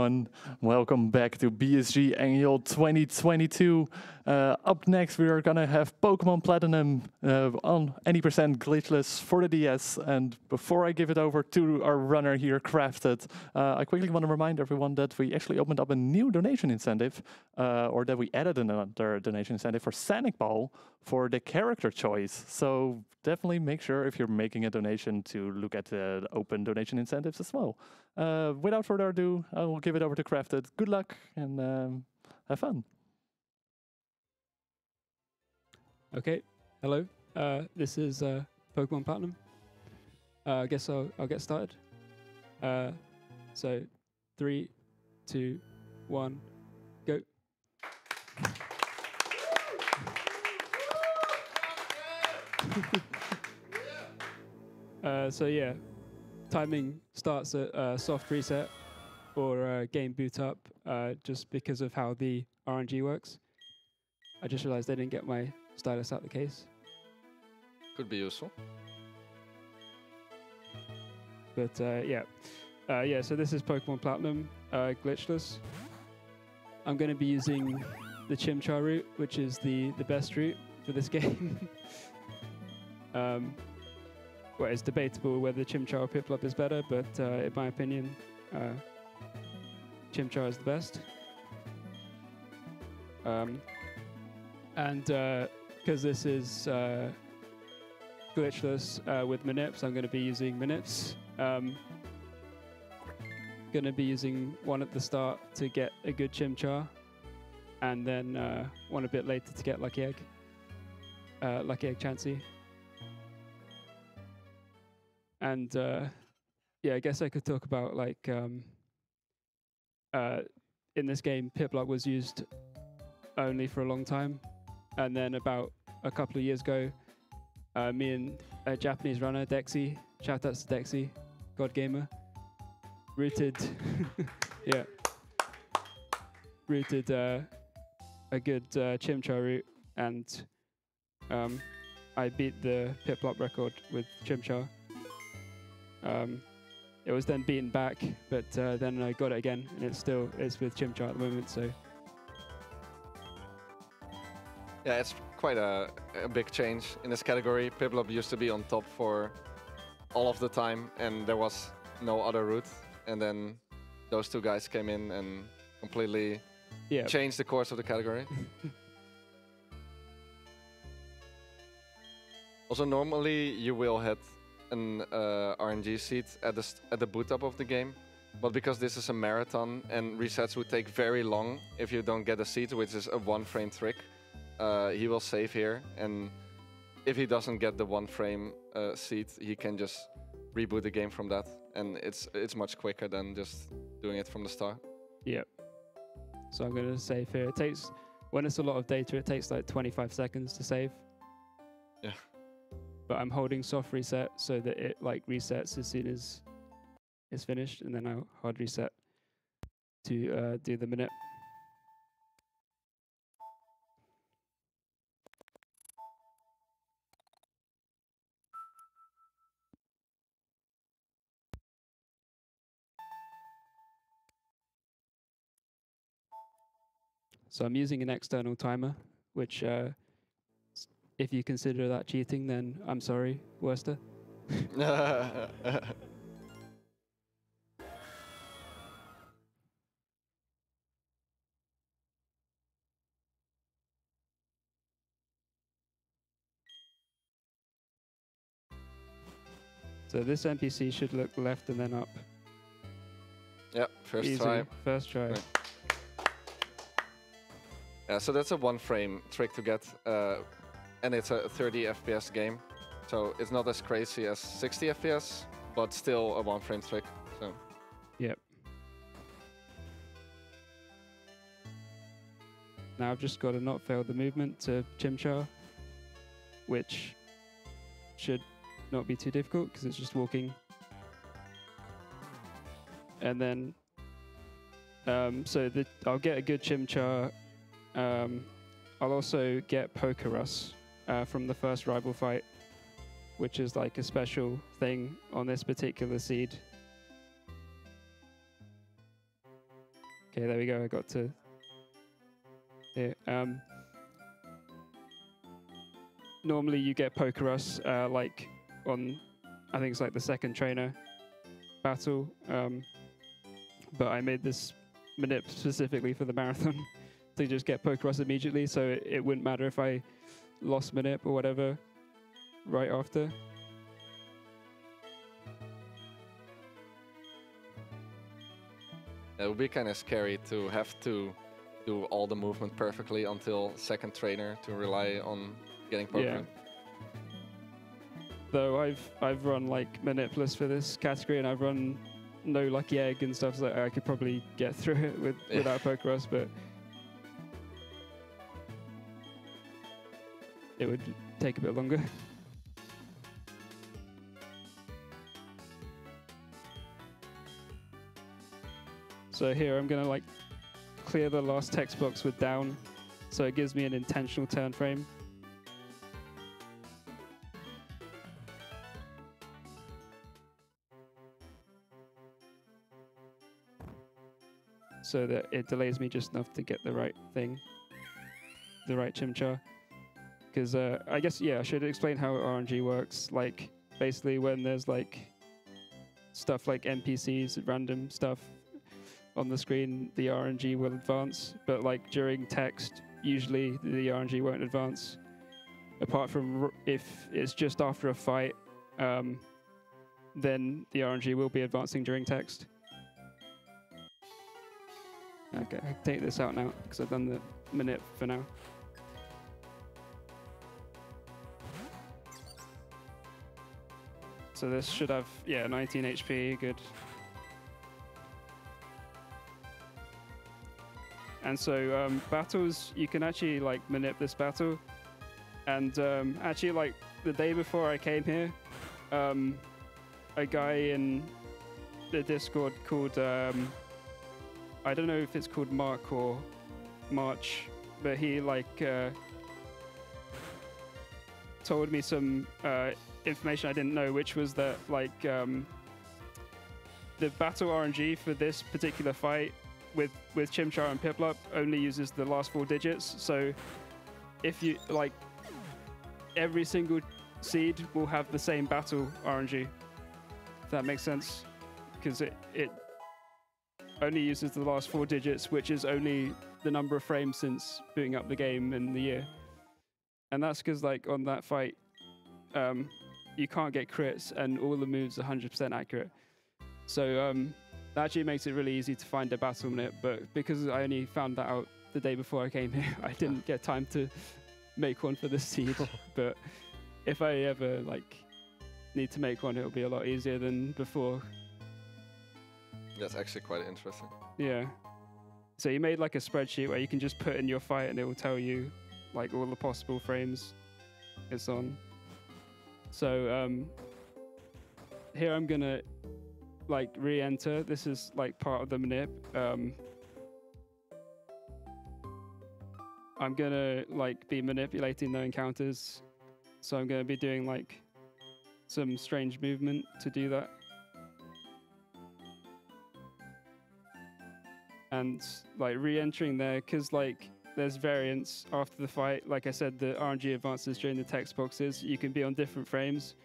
everyone. Welcome back to BSG Annual 2022. Up next, we are gonna have Pokémon Platinum on any percent glitchless for the DS. And before I give it over to our runner here, Crafted, I quickly want to remind everyone that we actually opened up a new donation incentive, or that we added another donation incentive for Sonic Ball for the character choice. So definitely make sure if you're making a donation to look at the open donation incentives as well. Without further ado, I will give it over to Crafted. Good luck and have fun. Okay, hello. This is Pokemon Platinum. I guess I'll get started. So, 3, 2, 1, go. So yeah, timing starts at soft reset or game boot up, just because of how the RNG works. I just realized I didn't get my stylus out the case. Could be useful. But yeah, so this is Pokemon Platinum, Glitchless. I'm going to be using the Chimchar route, which is the best route for this game. Well, it's debatable whether Chimchar or Piplup is better, but in my opinion, Chimchar is the best. And because this is glitchless with Manips, I'm going to be using Manips. Going to be using one at the start to get a good Chimchar, and then one a bit later to get Lucky Egg Chansey. And yeah, I guess I could talk about like in this game, Piplup was used only for a long time, and then about a couple of years ago, me and a Japanese runner, Dexy, shout outs to Dexy, God Gamer, routed routed a good Chimchar route, and I beat the Piplup record with Chimchar. It was then beaten back, but then I got it again, and it's with Chimchar at the moment. So yeah, it's quite a big change in this category. Piplup used to be on top for all of the time, and there was no other route. And then those two guys came in and completely changed the course of the category. Also, normally you will hit an RNG seed at the boot up of the game, but because this is a marathon and resets would take very long if you don't get a seed, which is a one-frame trick, he will save here, and if he doesn't get the one-frame seed, he can just reboot the game from that, and it's much quicker than just doing it from the start. Yep. So I'm going to save here. It takes, when it's a lot of data, it takes like 25 seconds to save. Yeah. But I'm holding soft reset so that it like resets as soon as it's finished, and then I'll hard reset to do the minute. So I'm using an external timer, which if you consider that cheating, then I'm sorry, Worcester. So this NPC should look left and then up. Yeah, first Easy. try. First try. Right. Yeah, so that's a one-frame trick to get, and it's a 30 FPS game, so it's not as crazy as 60 FPS, but still a one-frame trick. So. Yep. Now I've just got to not fail the movement to Chimchar, which should not be too difficult because it's just walking. And then, I'll get a good Chimchar. I'll also get Pokerus from the first rival fight, which is like a special thing on this particular seed. Okay, there we go. I got to here. Normally you get Pokerus like on, I think it's like the second trainer battle. But I made this manip specifically for the marathon to just get Pokerus immediately, so it wouldn't matter if I lost manip or whatever right after. It would be kind of scary to have to do all the movement perfectly until second trainer to rely on getting Pokemon. Yeah. Though I've run like Manipless for this category, and I've run no lucky egg and stuff, so I could probably get through it without Pokerus, but it would take a bit longer. So here I'm gonna like clear the last text box with down, so it gives me an intentional turn frame. So that it delays me just enough to get the right thing, the right Chimchar. Because I guess, yeah, I should explain how RNG works. Like, basically when there's like stuff like NPCs, random stuff on the screen, the RNG will advance. But like during text, usually the RNG won't advance. Apart from if it's just after a fight, then the RNG will be advancing during text. Okay, I can take this out now because I've done the manip for now. So this should have, yeah, 19 HP, good. And so battles, you can actually like manip this battle. And actually like the day before I came here, a guy in the Discord called, I don't know if it's called Mark or March, but he like told me some information I didn't know, which was that like the battle RNG for this particular fight with Chimchar and Piplup only uses the last 4 digits. So if you like, every single seed will have the same battle RNG. If that makes sense, because it only uses the last 4 digits, which is only the number of frames since booting up the game in the year. And that's because like on that fight, you can't get crits and all the moves are 100% accurate. So that actually makes it really easy to find a battle manip, but because I only found that out the day before I came here, I didn't get time to make one for the seed. But if I ever like need to make one, it'll be a lot easier than before. That's actually quite interesting. Yeah. So you made like a spreadsheet where you can just put in your fight and it will tell you like all the possible frames it's on. So here I'm gonna like re-enter. This is like part of the manip. I'm gonna like be manipulating the encounters. So I'm gonna be doing like some strange movement to do that. And like re-entering there, because like there's variants after the fight. Like I said, the RNG advances during the text boxes. You can be on different frames,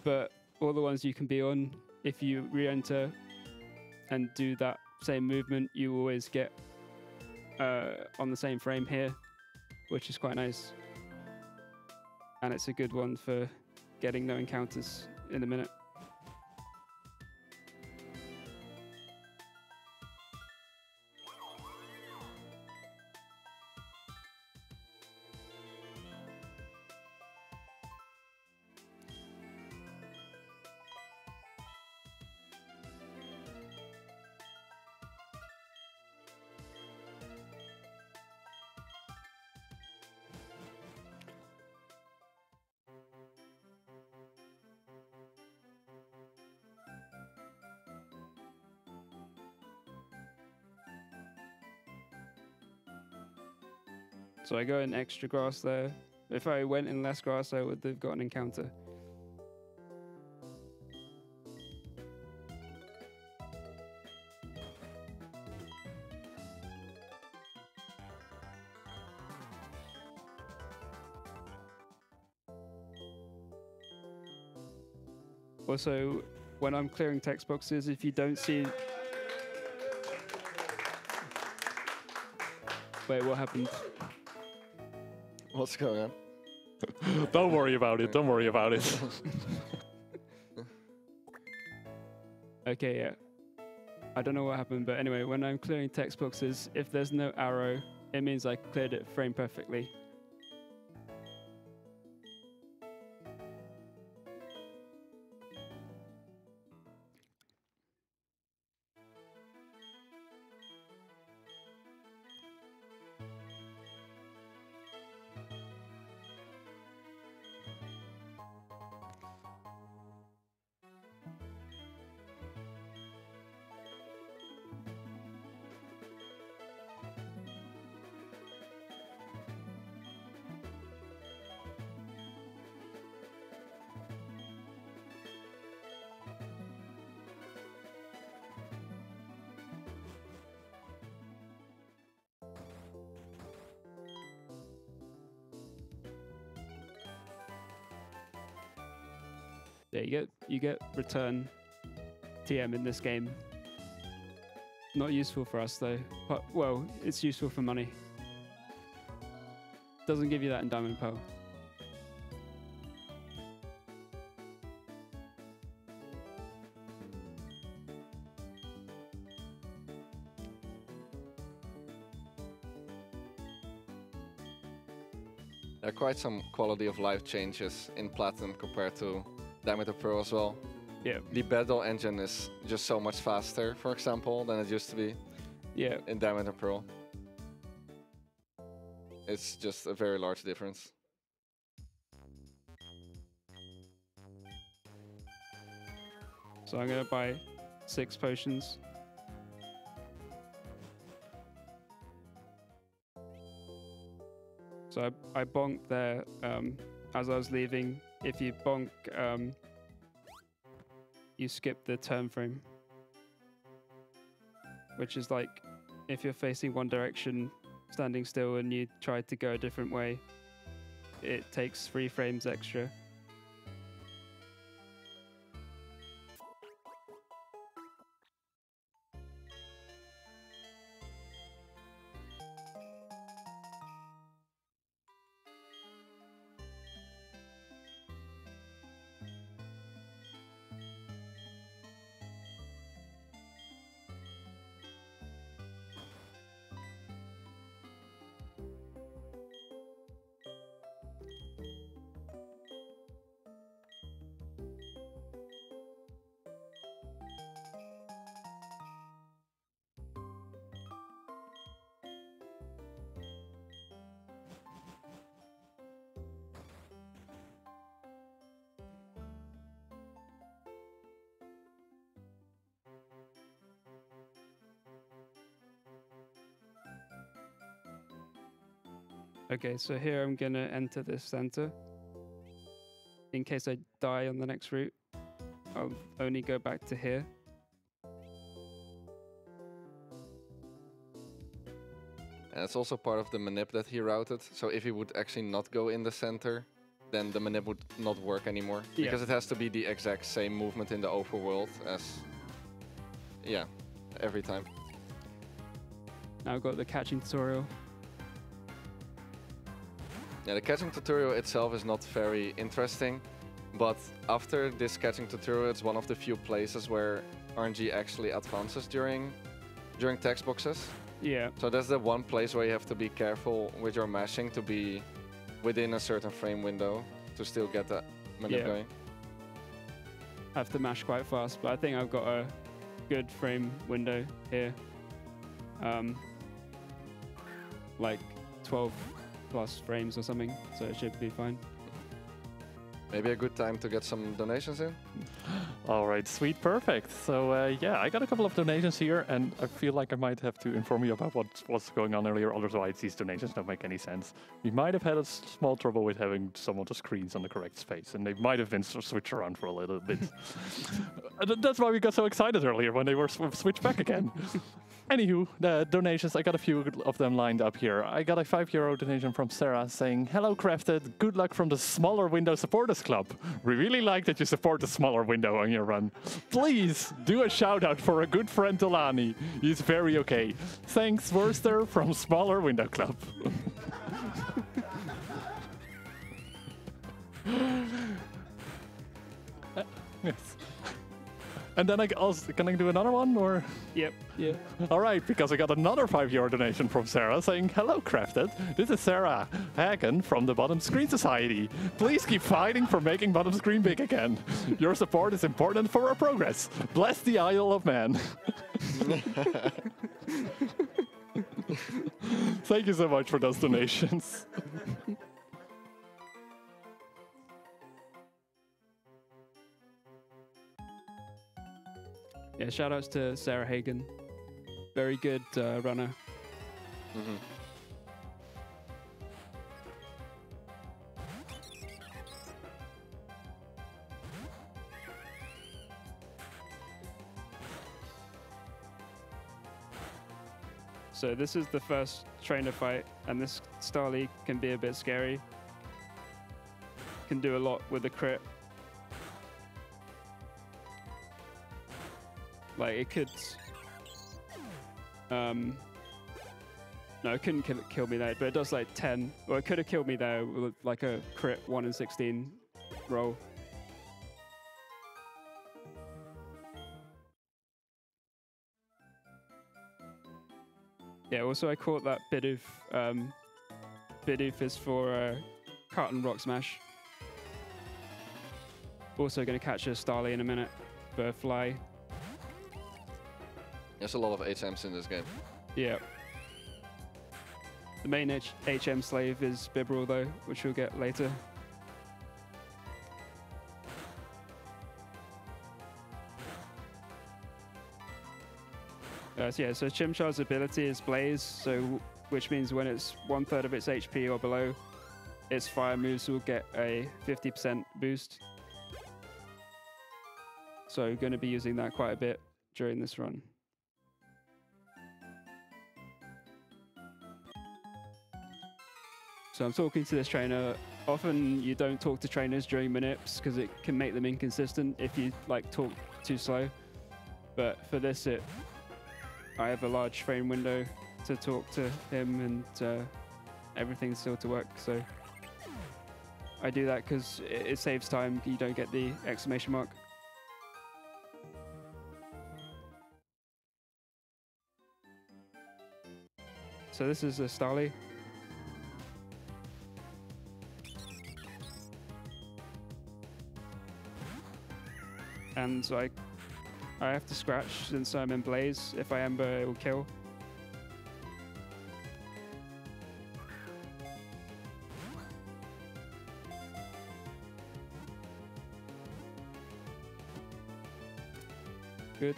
but all the ones you can be on, if you re-enter and do that same movement, you always get on the same frame here, which is quite nice. And it's a good one for getting no encounters in a minute. So I go in extra grass there. If I went in less grass, I would have got an encounter. Also, when I'm clearing text boxes, if you don't see... Wait, what happened? What's going on? Don't worry about it. Don't worry about it. Okay, yeah. I don't know what happened, but anyway, when I'm clearing text boxes, if there's no arrow, it means I cleared it frame perfectly. Yeah, you get return TM in this game. Not useful for us though. But, well, it's useful for money. Doesn't give you that in Diamond and Pearl. There are quite some quality of life changes in Platinum compared to Diamond and Pearl as well. Yeah. The battle engine is just so much faster, for example, than it used to be. Yeah. In Diamond and Pearl. It's just a very large difference. So I'm gonna buy 6 potions. So I bonked there as I was leaving. If you bonk, you skip the turn frame. Which is like, if you're facing one direction, standing still, and you try to go a different way, it takes 3 frames extra. Okay, so here I'm gonna enter this center. In case I die on the next route, I'll only go back to here. And it's also part of the manip that he routed. So if he would actually not go in the center, then the manip would not work anymore. Yeah. Because it has to be the exact same movement in the overworld as, yeah, every time. Now I've got the catching tutorial. Yeah, the catching tutorial itself is not very interesting, but after this catching tutorial, it's one of the few places where RNG actually advances during text boxes. Yeah. So that's the one place where you have to be careful with your mashing to be within a certain frame window to still get the manip going. I have to mash quite fast, but I think I've got a good frame window here. Like 12 plus frames or something, so it should be fine. Maybe a good time to get some donations in? All right, sweet, perfect. So yeah, I got a couple of donations here, and I feel like I might have to inform you about what was going on earlier, otherwise these donations don't make any sense. We might have had a small trouble with having some of the screens on the correct space, and they might have been switched around for a little bit. That's why we got so excited earlier when they were switched back again. Anywho, the donations, I got a few of them lined up here. I got a €5 donation from Sarah saying, "Hello Crafted, good luck from the Smaller Window Supporters Club. We really like that you support the smaller window on your run. Please do a shout out for a good friend Delani. He's very okay. Thanks, Worcester from Smaller Window Club." Yes. And then can I do another one, or? Yep. Yeah. All right, because I got another €5 donation from Sarah saying, "Hello, Crafted. This is Sarah Hagen from the Bottom Screen Society. Please keep fighting for making Bottom Screen big again. Your support is important for our progress. Bless the Isle of Man." Thank you so much for those donations. Yeah, shoutouts to Sarah Hagen. Very good runner. Mm-hmm. So this is the first trainer fight, and this Starly can be a bit scary. Can do a lot with the crit. Like it could, no, it couldn't kill me there, but it does like 10. Or it could have killed me there with like a crit 1 in 16 roll. Yeah. Also, I caught that Bidoof. Bidoof is for cut and rock smash. Also going to catch a Starly in a minute for fly. There's a lot of HMs in this game. Yeah. The main HM slave is Bibrel though, which we'll get later. So Chimchar's ability is Blaze, so which means when it's 1/3 of its HP or below, its fire moves will get a 50% boost. So going to be using that quite a bit during this run. So I'm talking to this trainer. Often you don't talk to trainers during manips because it can make them inconsistent if you like talk too slow. But for this, I have a large frame window to talk to him, and everything's still to work. So I do that because it saves time. You don't get the exclamation mark. So this is a Starly. And so I have to scratch since I'm in Blaze. If I Ember, it will kill. Good.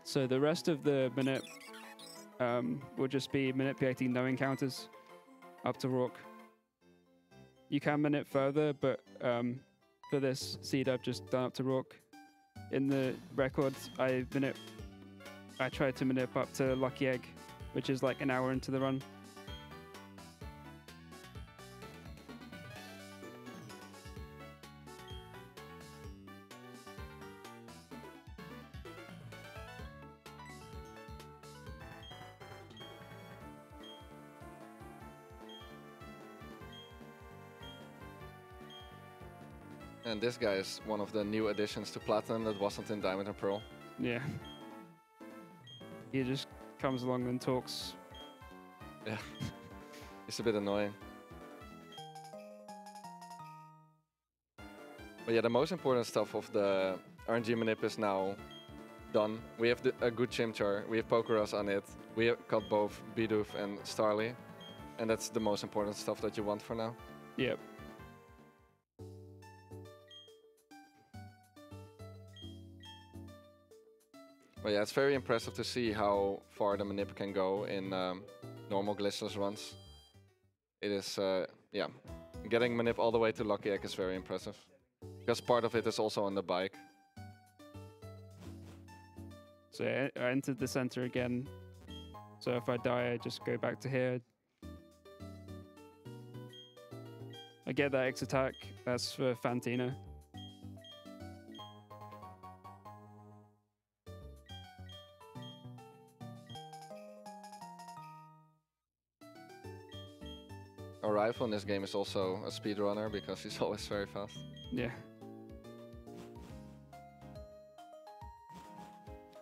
So the rest of the manip will just be manipulating no encounters up to Rourke. You can manip further, but for this seed I've just done up to Rourke. In the records, I tried to manip up to Lucky Egg, which is like an hour into the run. And this guy is one of the new additions to Platinum that wasn't in Diamond and Pearl. Yeah. He just comes along and talks. Yeah. It's a bit annoying. But yeah, the most important stuff of the RNG manip is now done. We have a good Chimchar, we have Pokeros on it, we have got both Bidoof and Starly, and that's the most important stuff that you want for now. Yep. But yeah, it's very impressive to see how far the manip can go in normal glitchless runs. It is, yeah, getting Manip all the way to Lucky Egg is very impressive. Because part of it is also on the bike. So I entered the center again. So if I die, I just go back to here. I get that X attack. That's for Fantina. Our rival in this game is also a speedrunner because he's always very fast. Yeah.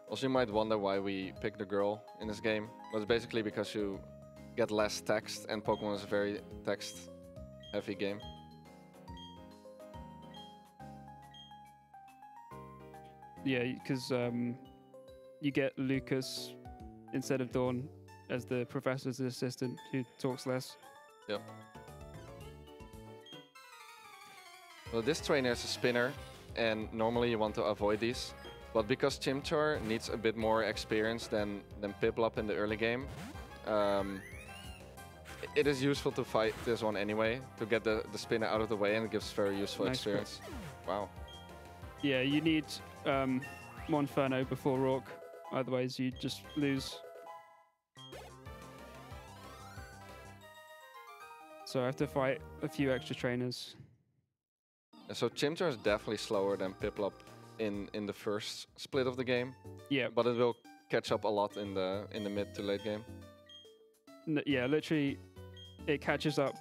Also, you might wonder why we picked the girl in this game. But it's basically because you get less text, and Pokemon is a very text-heavy game. Yeah, because you get Lucas instead of Dawn as the professor's assistant who talks less. Yep. Well, this trainer is a spinner, and normally you want to avoid these. But because Chimchar needs a bit more experience than Piplup in the early game, it is useful to fight this one anyway, to get the spinner out of the way, and it gives very useful experience. Wow. Yeah, you need Monferno before Rourke, otherwise you just lose. So I have to fight a few extra trainers. So Chimchar is definitely slower than Piplup in the first split of the game. Yeah, but it will catch up a lot in the mid to late game. Yeah, literally, it catches up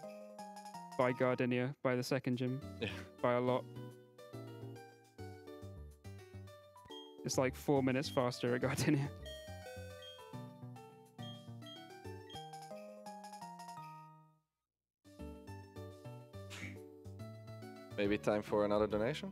by Gardenia by the second gym. Yeah. By a lot. It's like 4 minutes faster at Gardenia. Maybe time for another donation?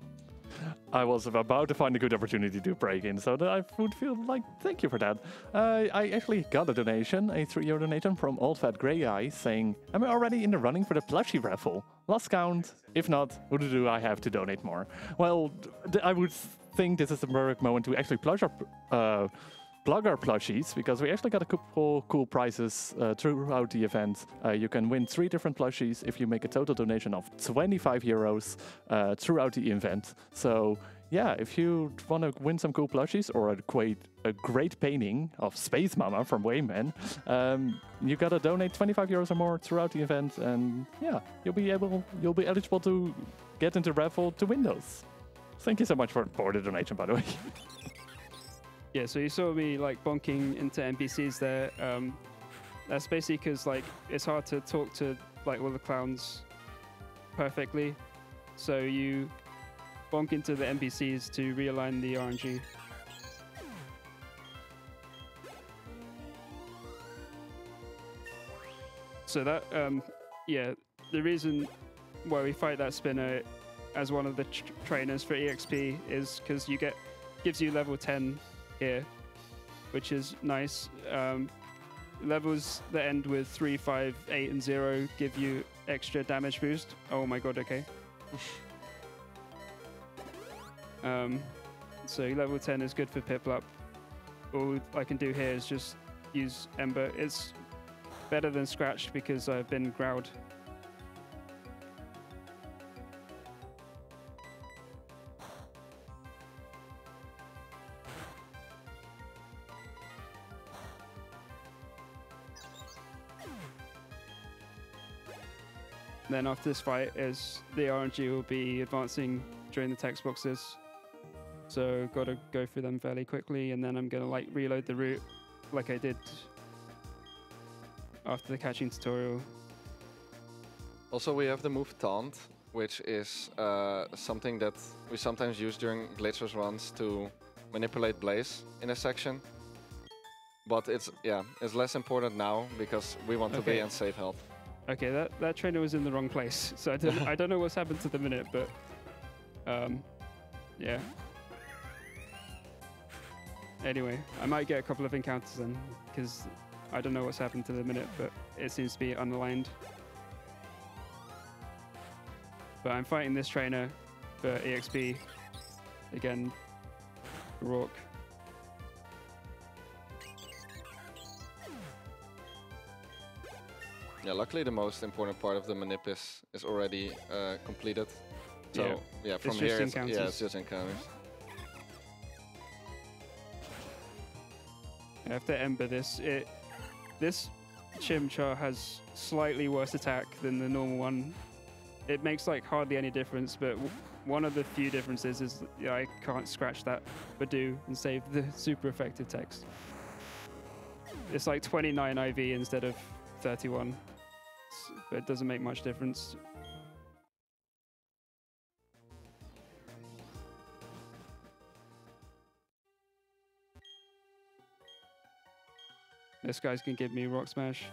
I was about to find a good opportunity to break in, so that I would feel like thank you for that. I actually got a donation, a €3 donation from Old Fat Grey Eye, saying, "I'm already in the running for the plushie raffle. Last count. If not, what do I have to donate more?" Well, I would think this is the perfect moment to actually plug our plushies, because we actually got a couple cool prizes throughout the event. You can win 3 different plushies if you make a total donation of €25 throughout the event. So yeah, if you want to win some cool plushies or a great painting of Space Mama from Wayman, you gotta donate €25 or more throughout the event, and yeah, you'll be eligible to get into raffle to win those. Thank you so much for the donation, by the way. Yeah, so you saw me like bonking into NPCs there. That's basically because like it's hard to talk to like all the clowns perfectly. So you bonk into the NPCs to realign the RNG. So that, yeah, the reason why we fight that spinner as one of the trainers for EXP is because gives you level 10 here, which is nice. Levels that end with 3, 5, 8, and 0 give you extra damage boost. Oh my god, okay. So level 10 is good for Piplup. All I can do here is just use Ember. It's better than Scratch because I've been growled. Then after this fight, the RNG will be advancing during the text boxes. So gotta go through them fairly quickly, and then I'm gonna like reload the route like I did after the catching tutorial. Also, we have the move Taunt, which is something that we sometimes use during Glitchless runs to manipulate Blaze in a section. But it's less important now because we want to be in safe health. Okay, that trainer was in the wrong place, so I don't know what's happened to the minute, but yeah. Anyway, I might get a couple of encounters then, because I don't know what's happened to the minute, but it seems to be unaligned. But I'm fighting this trainer for EXP again, Rourke. Yeah, luckily the most important part of the manip is already completed. So yeah, from it's here just encounters. yeah, it's just encounters. I have to ember this. This Chimchar has slightly worse attack than the normal one. It makes like hardly any difference, but one of the few differences is I can't scratch that Badoo and save the super effective text. It's like 29 IV instead of 31, but it doesn't make much difference. This guy's gonna give me Rock Smash.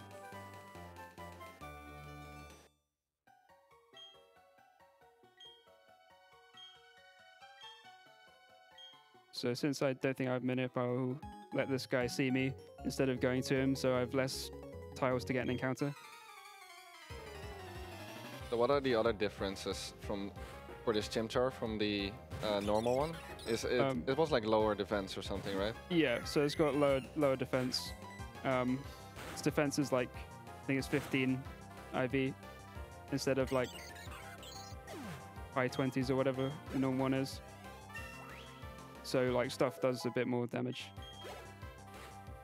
So since I don't think I have Minip, I'll let this guy see me instead of going to him, so I have less tiles to get an encounter. So what are the other differences for this Chimchar from the normal one? It was like lower defense or something, right? Yeah, so it's got lower defense. Its defense is like, I think it's 15 IV instead of like high 20s or whatever the normal one is. So like stuff does a bit more damage.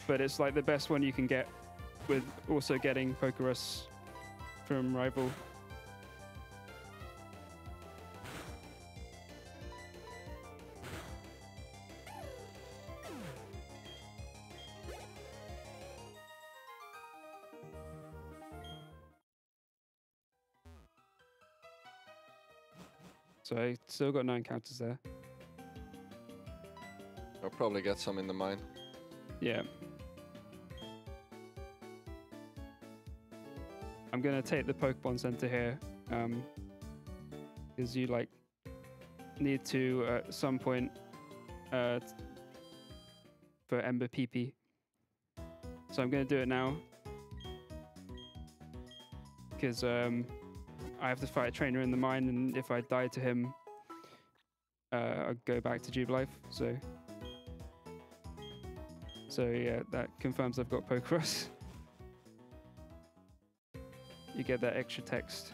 But it's like the best one you can get with also getting Pokerus from Rival. So I still got no encounters there. I'll probably get some in the mine. Yeah. I'm gonna take the Pokemon Center here, because you like need to at some point for Ember PP. So I'm gonna do it now because I have to fight a trainer in the mine, and if I die to him, I'll go back to Jubilife. So yeah, that confirms I've got Pokerus. You get that extra text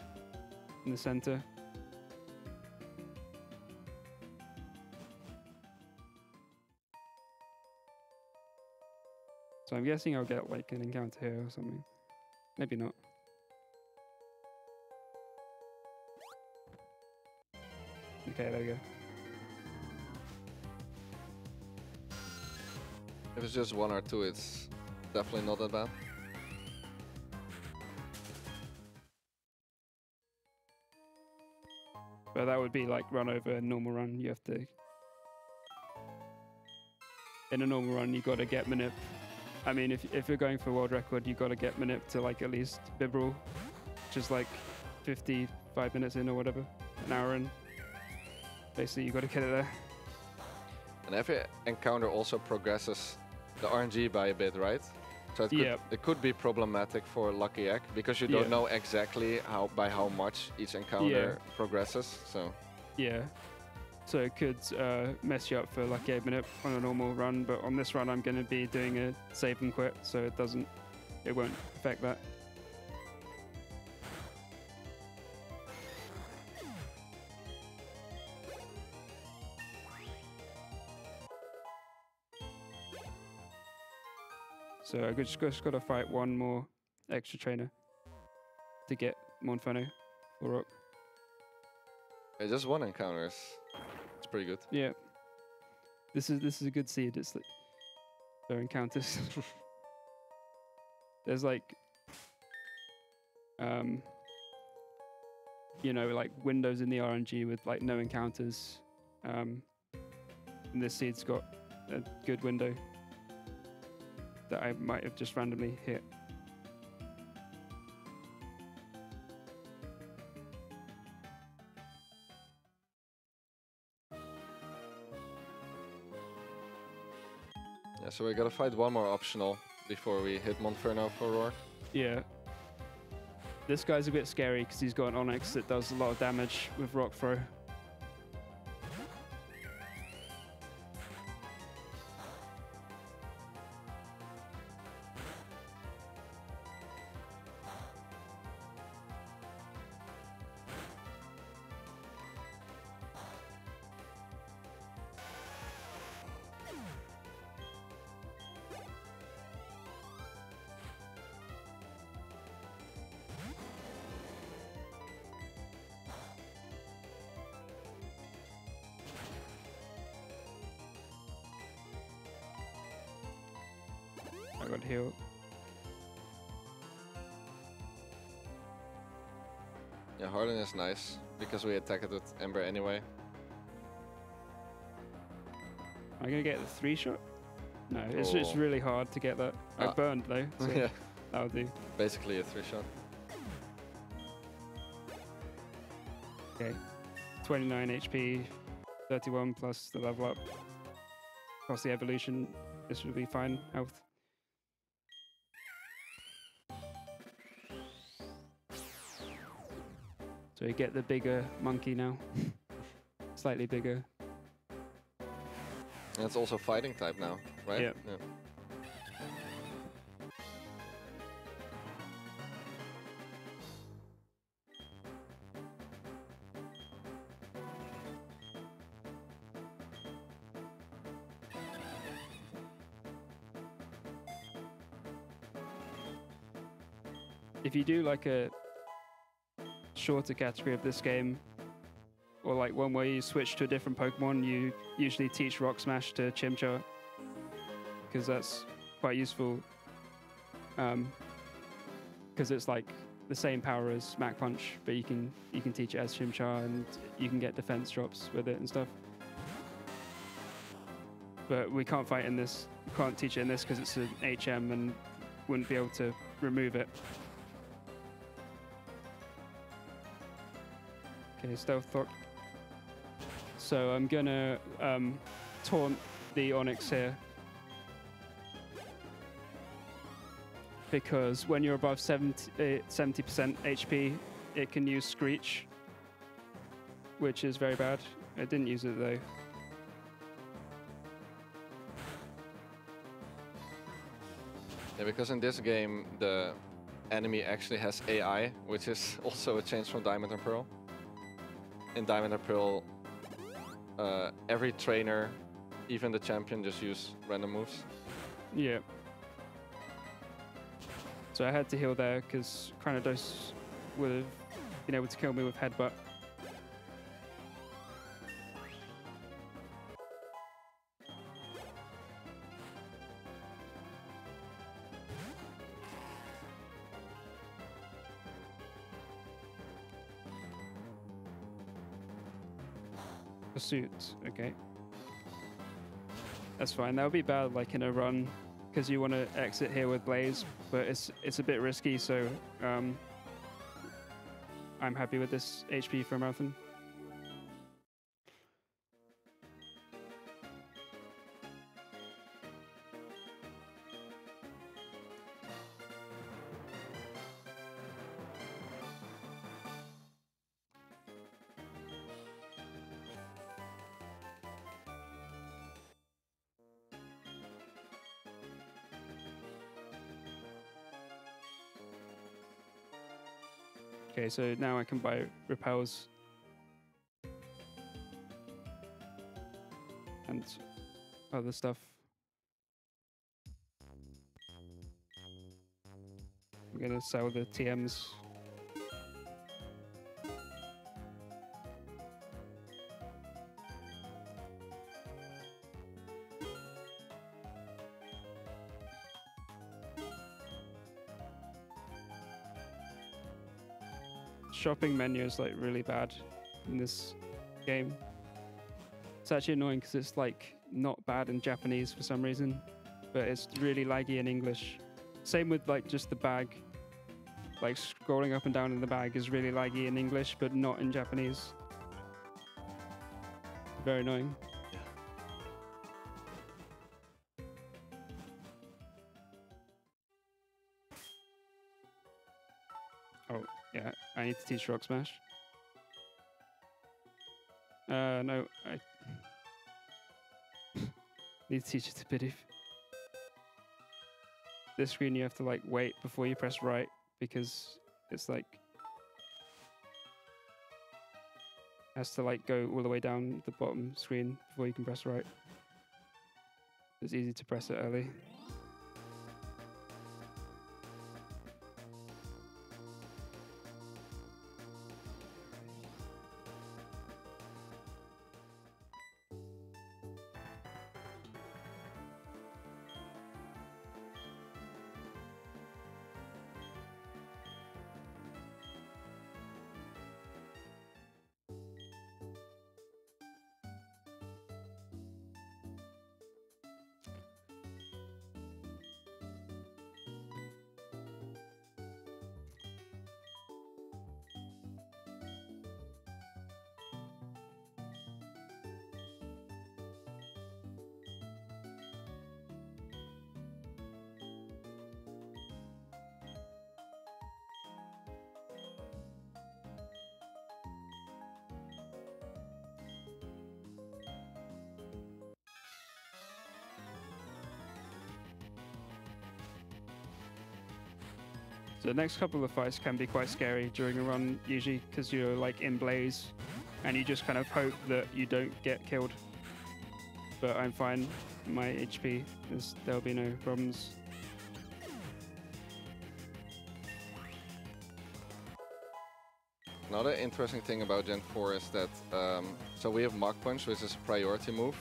in the center. So I'm guessing I'll get like an encounter here or something. Maybe not. Okay, there we go. If it's just 1 or 2, it's definitely not that bad. But that would be like run over a normal run. You have to... In a normal run, you got to get Manip. I mean, if you're going for world record, you got to get Manip to like at least Bibarel, which is like 55 minutes in or whatever, an hour in. Basically, you got to get it there. And every encounter also progresses the RNG by a bit, right? So it could be problematic for Lucky Egg because you don't know exactly by how much each encounter progresses. So yeah, so it could mess you up for Lucky Egg Minute on a normal run, but on this run I'm going to be doing a save and quit, so it won't affect that. So I just got to fight one more extra trainer to get Monferno or Rock. yeah, just 1 encounter it's pretty good. Yeah, this is a good seed. It's like there are encounters. There's like you know, like windows in the RNG with like no encounters. And this seed's got a good window that I might have just randomly hit. Yeah, so we gotta fight 1 more optional before we hit Monferno for Roar. Yeah. This guy's a bit scary because he's got an Onyx that does a lot of damage with Rock Throw. got heal. Yeah, Harden is nice because we attack it with Ember anyway. Am I gonna get the 3-shot? No, it's Oh. really hard to get that. I Ah. burned though, so Yeah, that'll do. basically a 3-shot. Okay, 29 HP, 31 plus the level up. Plus the evolution, this will be fine. Health. So we get the bigger monkey now. Slightly bigger. And it's also fighting type now, right? Yep. Yeah. If you do like a shorter category of this game, or like one where you switch to a different Pokemon, you usually teach Rock Smash to Chimchar, because that's quite useful. Because it's like the same power as Mach Punch, but you can teach it as Chimchar, and you can get defense drops with it and stuff. But we can't fight in this. We can't teach it in this because it's an HM and wouldn't be able to remove it. Okay, Stealth Thought. So I'm gonna taunt the Onyx here, because when you're above 70% HP, it can use Screech, which is very bad. I didn't use it though. Yeah, because in this game the enemy actually has AI, which is also a change from Diamond and Pearl. In Diamond and Pearl, every trainer, even the champion, just use random moves. Yeah. So I had to heal there because Cranidos would have been able to kill me with Headbutt. Pursuit, okay. That's fine. That would be bad, like in a run, because you want to exit here with Blaze, but it's a bit risky. So I'm happy with this HP for a marathon. Okay, so now I can buy repels. And other stuff. I'm gonna sell the TMs. Shopping menu is like really bad in this game. It's actually annoying because it's like not bad in Japanese for some reason, but it's really laggy in English. Same with like just the bag. Like scrolling up and down in the bag is really laggy in English, but not in Japanese. Very annoying. Oh, yeah, I need to teach Rock Smash. No, I need to teach it to Bidoof. This screen you have to like wait before you press right, because it's like has to like go all the way down the bottom screen before you can press right. It's easy to press it early. So the next couple of fights can be quite scary during a run, usually because you're like in blaze, and you just kind of hope that you don't get killed. But I'm fine. My HP, there'll be no problems. Another interesting thing about Gen 4 is that, so we have Mach Punch, which is a priority move,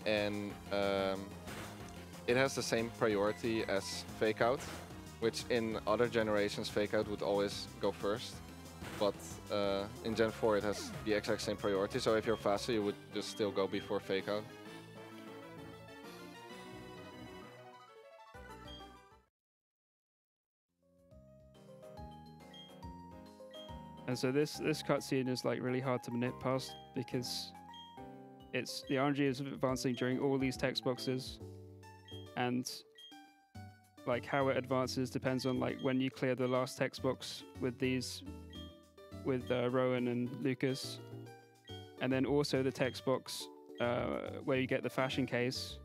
and it has the same priority as Fake Out, which in other generations Fake Out would always go first, but in Gen 4 it has the exact same priority, so if you're faster you would just still go before Fake Out. And so this cutscene is like really hard to manip past because it's the RNG is advancing during all these text boxes, and like how it advances depends on like when you clear the last text box with these, with Rowan and Lucas, and then also the text box where you get the fashion case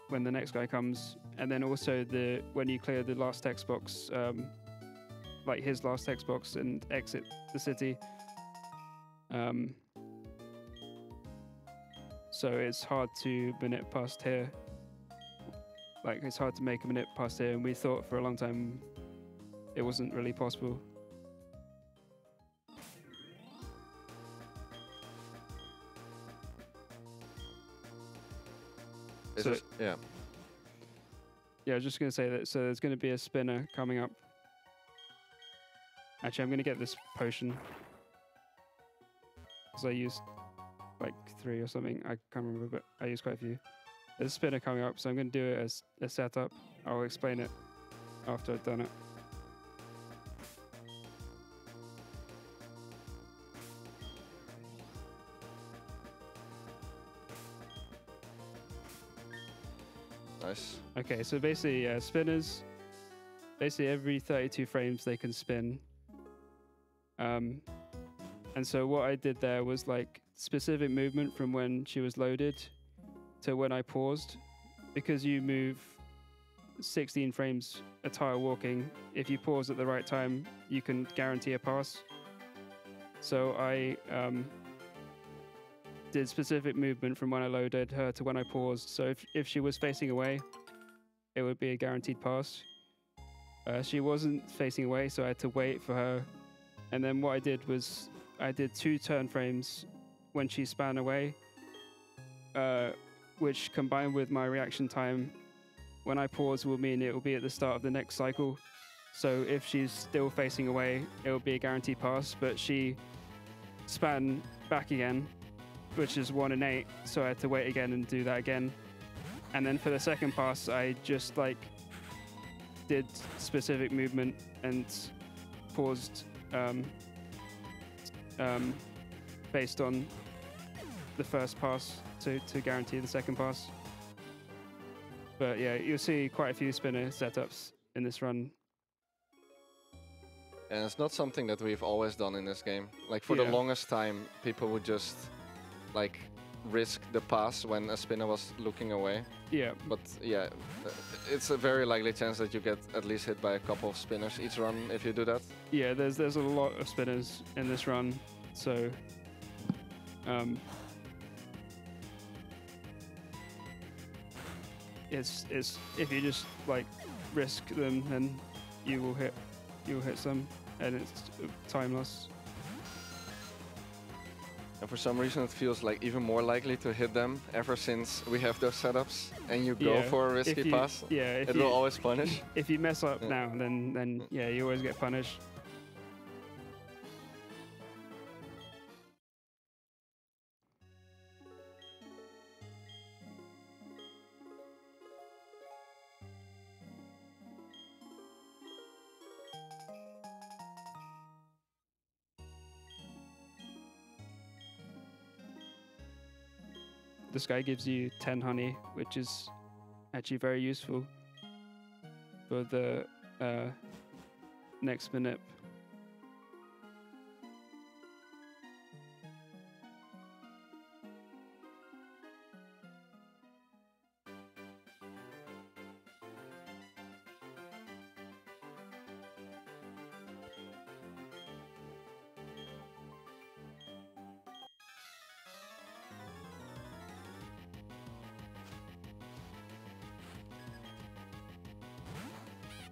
when the next guy comes, and then also when you clear the last text box. Like his last text box and exit the city. So it's hard to manip past here. Like it's hard to make a manip past here, and we thought for a long time it wasn't really possible. Yeah. Yeah, I was just gonna say that. So there's gonna be a spinner coming up. Actually, I'm going to get this potion because I used like 3 or something. I can't remember, but I used quite a few. There's a spinner coming up, so I'm going to do it as a setup. I'll explain it after I've done it. Nice. Okay, so basically, spinners, basically every 32 frames they can spin. And so what I did there was like specific movement from when she was loaded to when I paused, because you move 16 frames a tile walking. If you pause at the right time, you can guarantee a pass. So I did specific movement from when I loaded her to when I paused. So if she was facing away, it would be a guaranteed pass. She wasn't facing away, so I had to wait for her. And then what I did was I did 2 turn frames when she span away, which combined with my reaction time when I pause will mean it will be at the start of the next cycle. So if she's still facing away, it will be a guaranteed pass, but she span back again, which is 1 in 8. So I had to wait again and do that again. And then for the second pass, I just like did specific movement and paused based on the first pass to guarantee the second pass. But yeah, you'll see quite a few spinner setups in this run. And it's not something that we've always done in this game. Like for the longest time, people would just like risk the pass when a spinner was looking away. Yeah. But yeah, it's a very likely chance that you get at least hit by a couple of spinners each run if you do that. Yeah, there's a lot of spinners in this run, so it's if you just like risk them, then you'll hit some, and it's time loss. And for some reason it feels like even more likely to hit them ever since we have those setups and you go for a risky pass. Yeah, it will always punish. If you mess up now, then yeah, you always get punished. This guy gives you 10 honey, which is actually very useful for the next manip.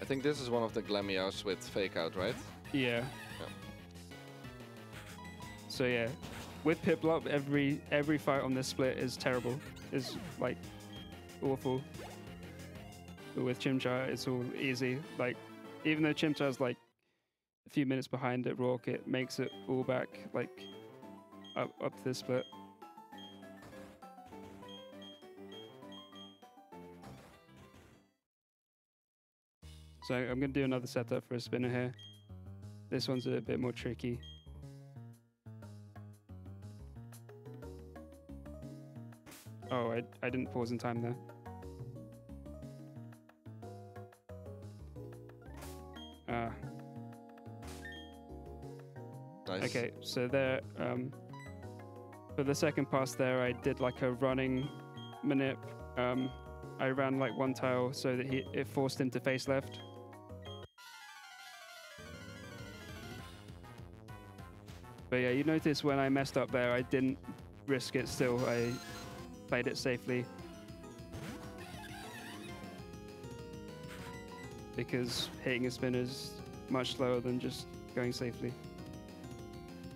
I think this is one of the Glamios with fake out, right? Yeah. So yeah, with Piplup, every fight on this split is terrible. Is like awful. But with Chimchar, it's all easy. Like, even though Chimchar's like a few minutes behind at Rourke, it makes it all back like up to this split. So I'm gonna do another setup for a spinner here. This one's a bit more tricky. Oh, I didn't pause in time there. Nice. Okay, so there, for the second pass there, I did like a running manip. I ran like one tile so that it forced him to face left. But yeah, you notice when I messed up there, I didn't risk it still. I played it safely. Because hitting a spinner is much slower than just going safely.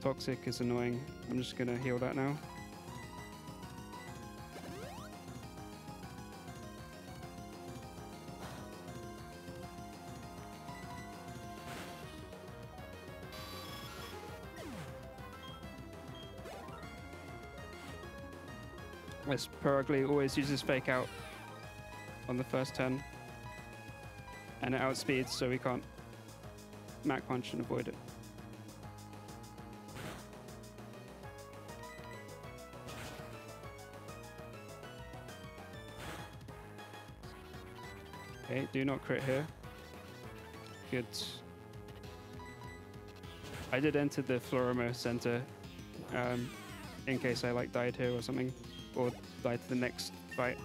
Toxic is annoying. I'm just gonna heal that now. This Perugly always uses fake out on the first turn. And it outspeeds, so we can't Mac punch and avoid it. Okay, do not crit here. Good. I did enter the Florimo center in case I like died here or something, or died to the next fight.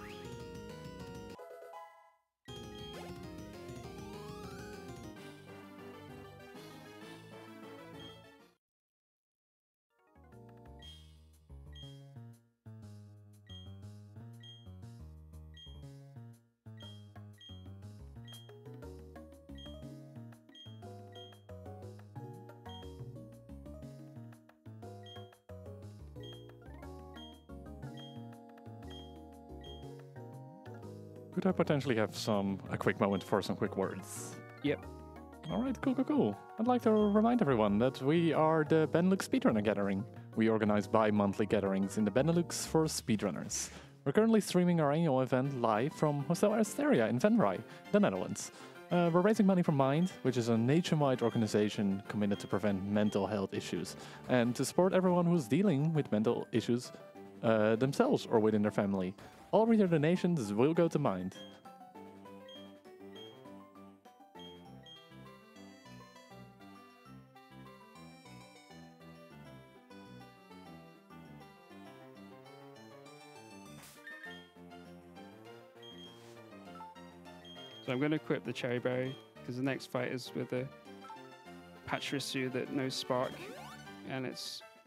Could I potentially have a quick moment for some quick words? Yep. All right, cool. I'd like to remind everyone that we are the Benelux Speedrunner Gathering. We organize bi-monthly gatherings in the Benelux for speedrunners. We're currently streaming our annual event live from Hostel Asteria in Van Rij, the Netherlands. We're raising money for Mind, which is a nationwide organization committed to prevent mental health issues and to support everyone who's dealing with mental issues themselves or within their family. All reader donations will go to Mind. So I'm going to equip the Cherry Berry, because the next fight is with a Patrisu that knows Spark, and it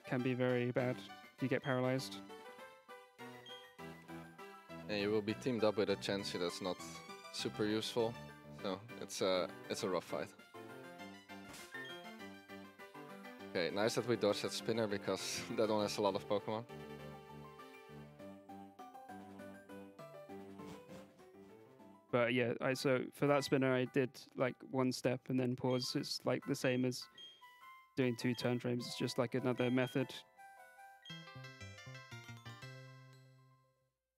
can be very bad if you get paralyzed. And you will be teamed up with a Chansey that's not super useful, so it's a rough fight. Okay, nice that we dodged that spinner because that one has a lot of Pokemon. But yeah, so for that spinner I did like one step and then pause. It's like the same as doing 2 turn frames. It's just like another method.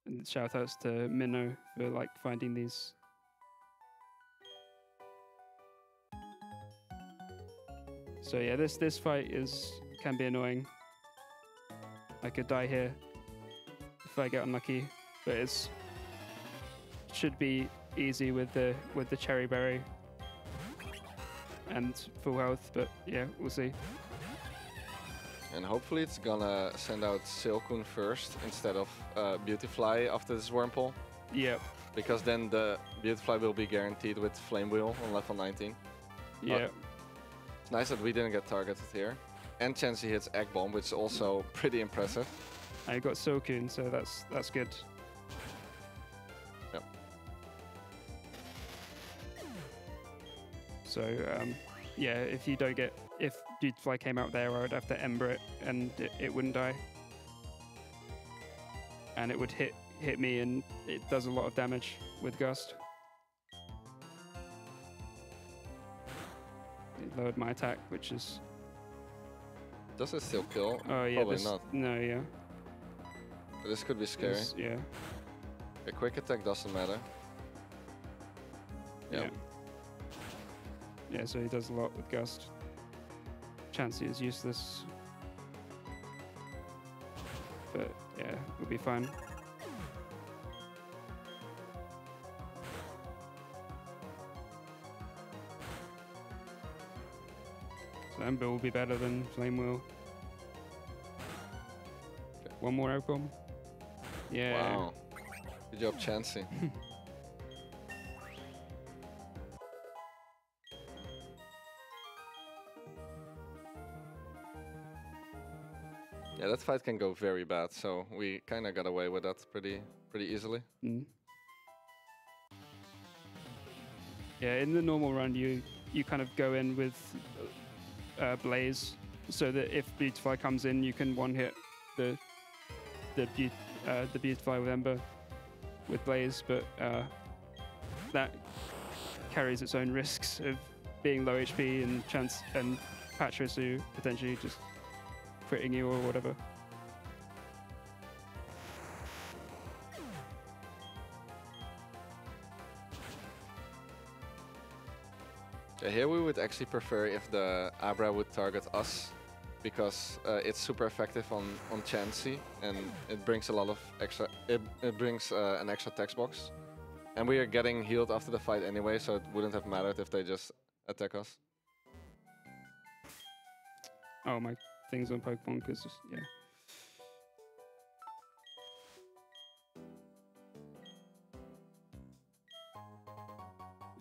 And shout outs to Minnow for like finding these. So yeah, this fight can be annoying. I could die here if I get unlucky, but should be easy with the Cherry Berry and full health. But yeah, we'll see. And hopefully it's gonna send out Silcoon first instead of Beautifly after this Wurmple. Yep. Because then the Beautifly will be guaranteed with Flame Wheel on level 19. Yeah. It's nice that we didn't get targeted here. And Chansey hits Egg Bomb, which is also pretty impressive. I got Silcoon, so that's good. Yep. So yeah, if you don't get, if Beautifly came out there, I would have to Ember it, and it wouldn't die. And it would hit me, and it does a lot of damage with Gust. It lowered my attack, which is... Does it still kill? Oh yeah, Probably not. No, yeah. But this could be scary. Yeah. A quick attack doesn't matter. Yeah. Yeah, so he does a lot with Gust. Chansey is useless. But yeah, we'll be fine. So Ember will be better than Flame Wheel. Okay. One more Air Bomb. Yeah. Wow. Good job, Chansey. Yeah, that fight can go very bad, so we kind of got away with that pretty easily. Mm. Yeah, in the normal run, you kind of go in with Blaze, so that if Beautify comes in, you can one-hit the Beautify with Ember with Blaze, but that carries its own risks of being low HP and Patrisu potentially just critting you or whatever. Yeah, here we would actually prefer if the Abra would target us, because it's super effective on Chansey, and it brings a lot of extra. It brings an extra text box, and we are getting healed after the fight anyway, so it wouldn't have mattered if they just attack us. Oh, my things on Pokemon, because yeah.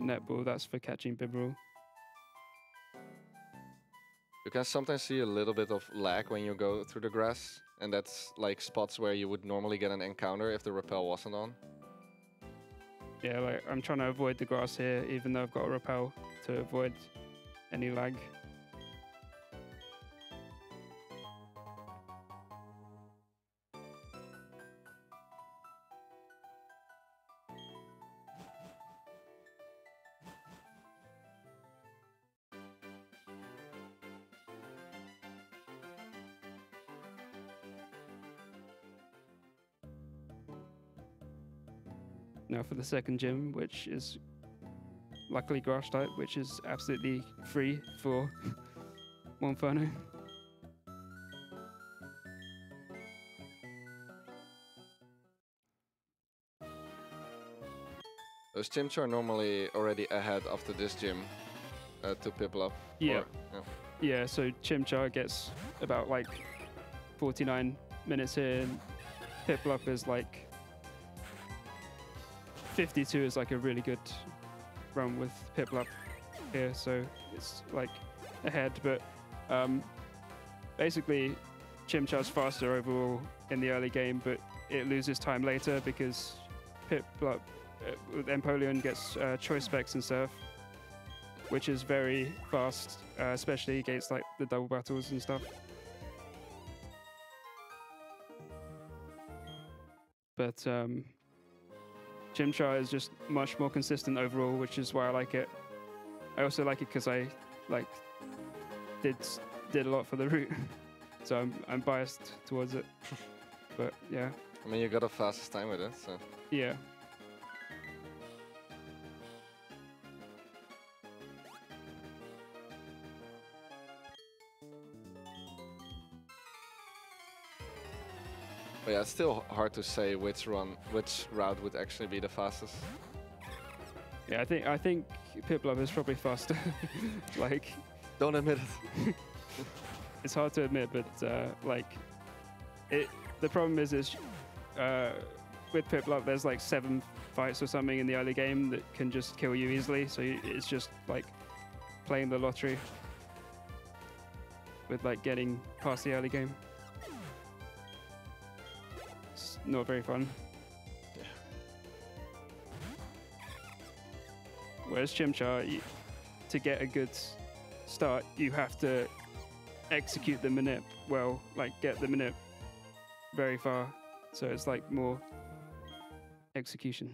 Netball, that's for catching Bibarel. You can sometimes see a little bit of lag when you go through the grass, and that's like spots where you would normally get an encounter if the repel wasn't on. Yeah, like I'm trying to avoid the grass here, even though I've got a repel to avoid any lag. Now for the second gym, which is luckily grass type, which is absolutely free for Monferno. Those gyms are normally already ahead after this gym to Piplup. Yeah. Or, yeah. Yeah, so Chimchar gets about like 49 minutes here, and Piplup is like 52 is like a really good run with Piplup here, so it's like ahead, but basically Chimchar's faster overall in the early game, but it loses time later because Piplup with Empoleon gets choice specs and stuff, which is very fast, especially against like the double battles and stuff. But Chimchar is just much more consistent overall, which is why I like it. I also like it because I like did a lot for the route, so I'm biased towards it. But yeah. I mean, you got the fastest time with it, so. Yeah. But yeah, it's still hard to say which route would actually be the fastest. Yeah, I think Piplup is probably faster. Like, don't admit it. It's hard to admit, but like, the problem is with Piplup, there's like 7 fights or something in the early game that can just kill you easily. So it's just like playing the lottery with like getting past the early game. It's not very fun. Whereas Chimchar, to get a good start, you have to execute the manip well, like get the manip very far. So it's like more execution.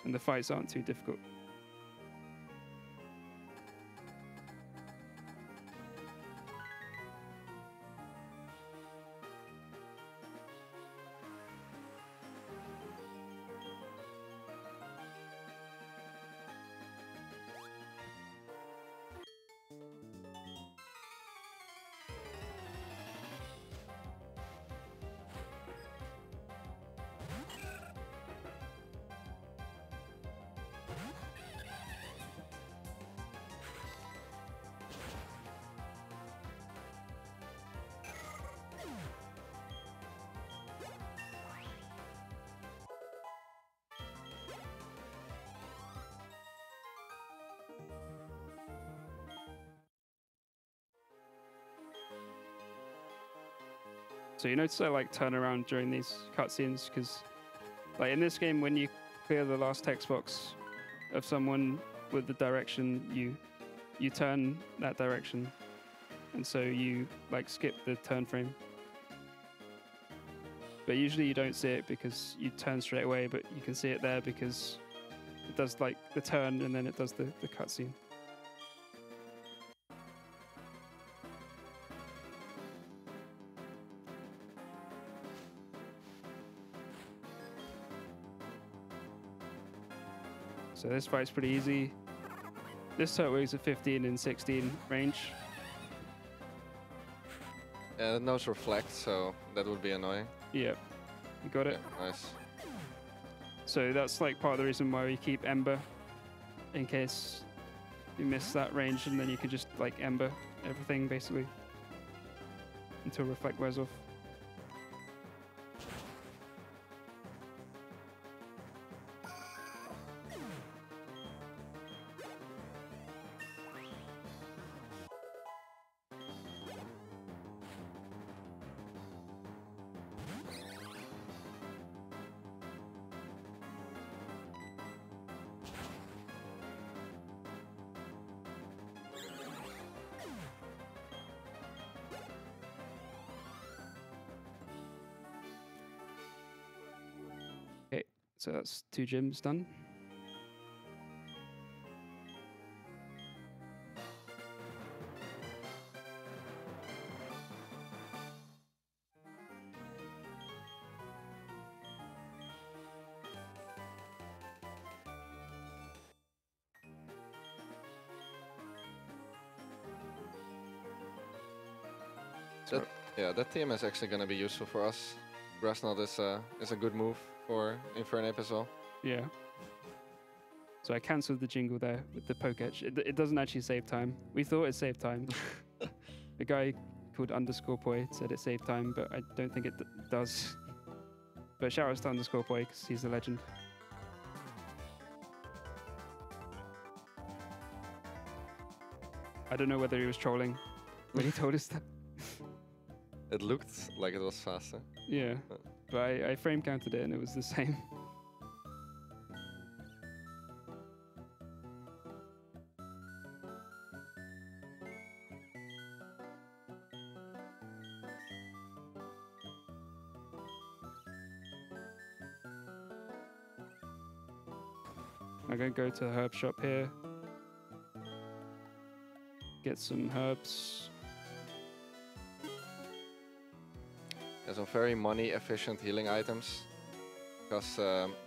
And the fights aren't too difficult. So you notice I like turn around during these cutscenes because, like in this game, when you clear the last text box of someone with the direction, you turn that direction, and so you like skip the turn frame. But usually you don't see it because you turn straight away, but you can see it there because it does like the turn and then it does the cutscene. So this fight's pretty easy. This turtle is a 15 and 16 range. Yeah, it knows reflect, so that would be annoying. Yeah, you got it. Yeah, nice. So that's like part of the reason why we keep Ember, in case you miss that range, and then you can just like Ember everything basically until reflect wears off. So that's 2 gyms done. That team is actually going to be useful for us. Grassnot is a good move for Infernape as well. Yeah. So I cancelled the jingle there with the Poketch. It doesn't actually save time. We thought it saved time. The guy called _Poi said it saved time, but I don't think it does. But shout out to _Poi because he's a legend. I don't know whether he was trolling when he told us that. It looked like it was faster. Yeah, but I frame counted it and it was the same. I'm going to go to the herb shop here. Get some herbs. There's some very money efficient healing items because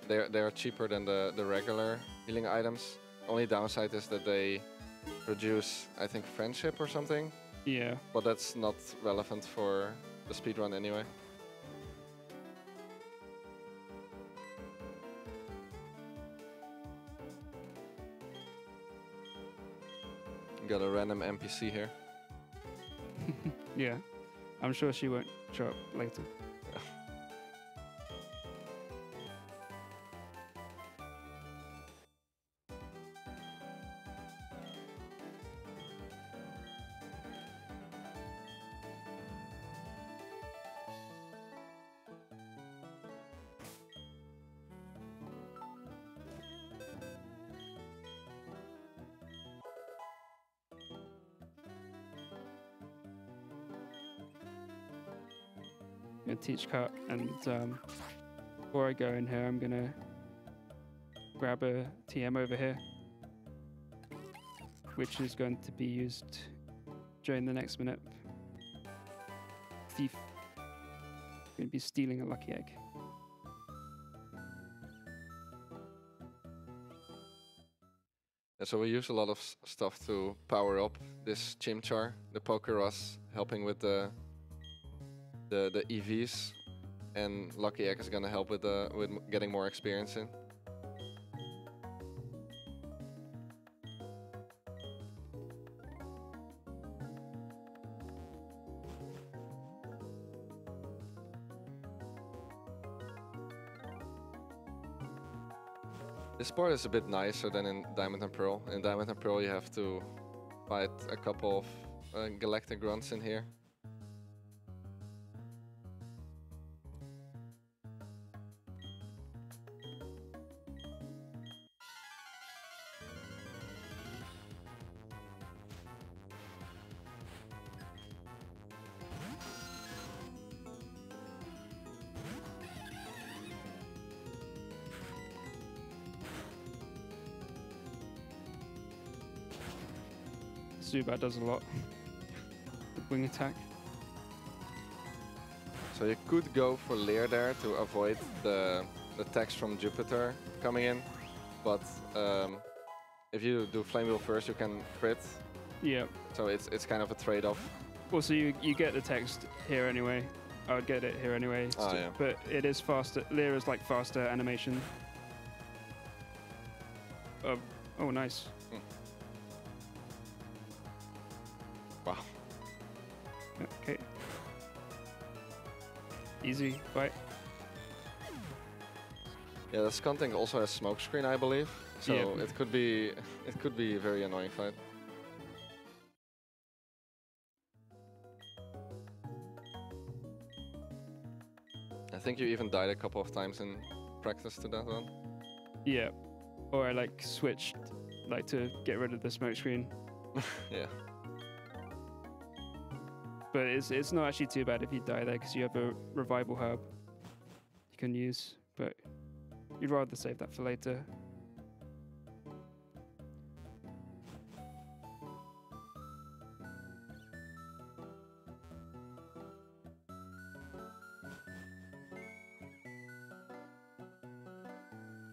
they are cheaper than the regular healing items. Only downside is that they produce, I think, friendship or something. Yeah. But that's not relevant for the speedrun anyway. Got a random NPC here. Yeah. I'm sure she won't show up later. gonna teach cut, and before I go in here, I'm gonna grab a TM over here, which is going to be used during the next minute. Thief. Gonna be stealing a lucky egg. And so we use a lot of stuff to power up this Chimchar, the Pokeros, helping with the EVs, and Lucky Egg is gonna help with getting more experience in. This part is a bit nicer than in Diamond and Pearl. In Diamond and Pearl you have to fight a couple of galactic grunts in here. Zubat does a lot. Wing attack. So you could go for Leer there to avoid the attacks from Jupiter coming in, but if you do Flame Wheel first, you can crit. Yeah. So it's kind of a trade-off. Also, you get the text here anyway. I would get it here anyway. Oh, yeah. But it is faster. Leer is like faster animation. Oh, nice. Wow. Okay. Easy fight. Yeah, the Skuntank also has Smokescreen, I believe. So Yeah. it could be a very annoying fight. I think you even died a couple of times in practice to that one. Yeah. Or I like switched like to get rid of the smoke screen. Yeah. But it's not actually too bad if you die there because you have a revival herb you can use. But you'd rather save that for later.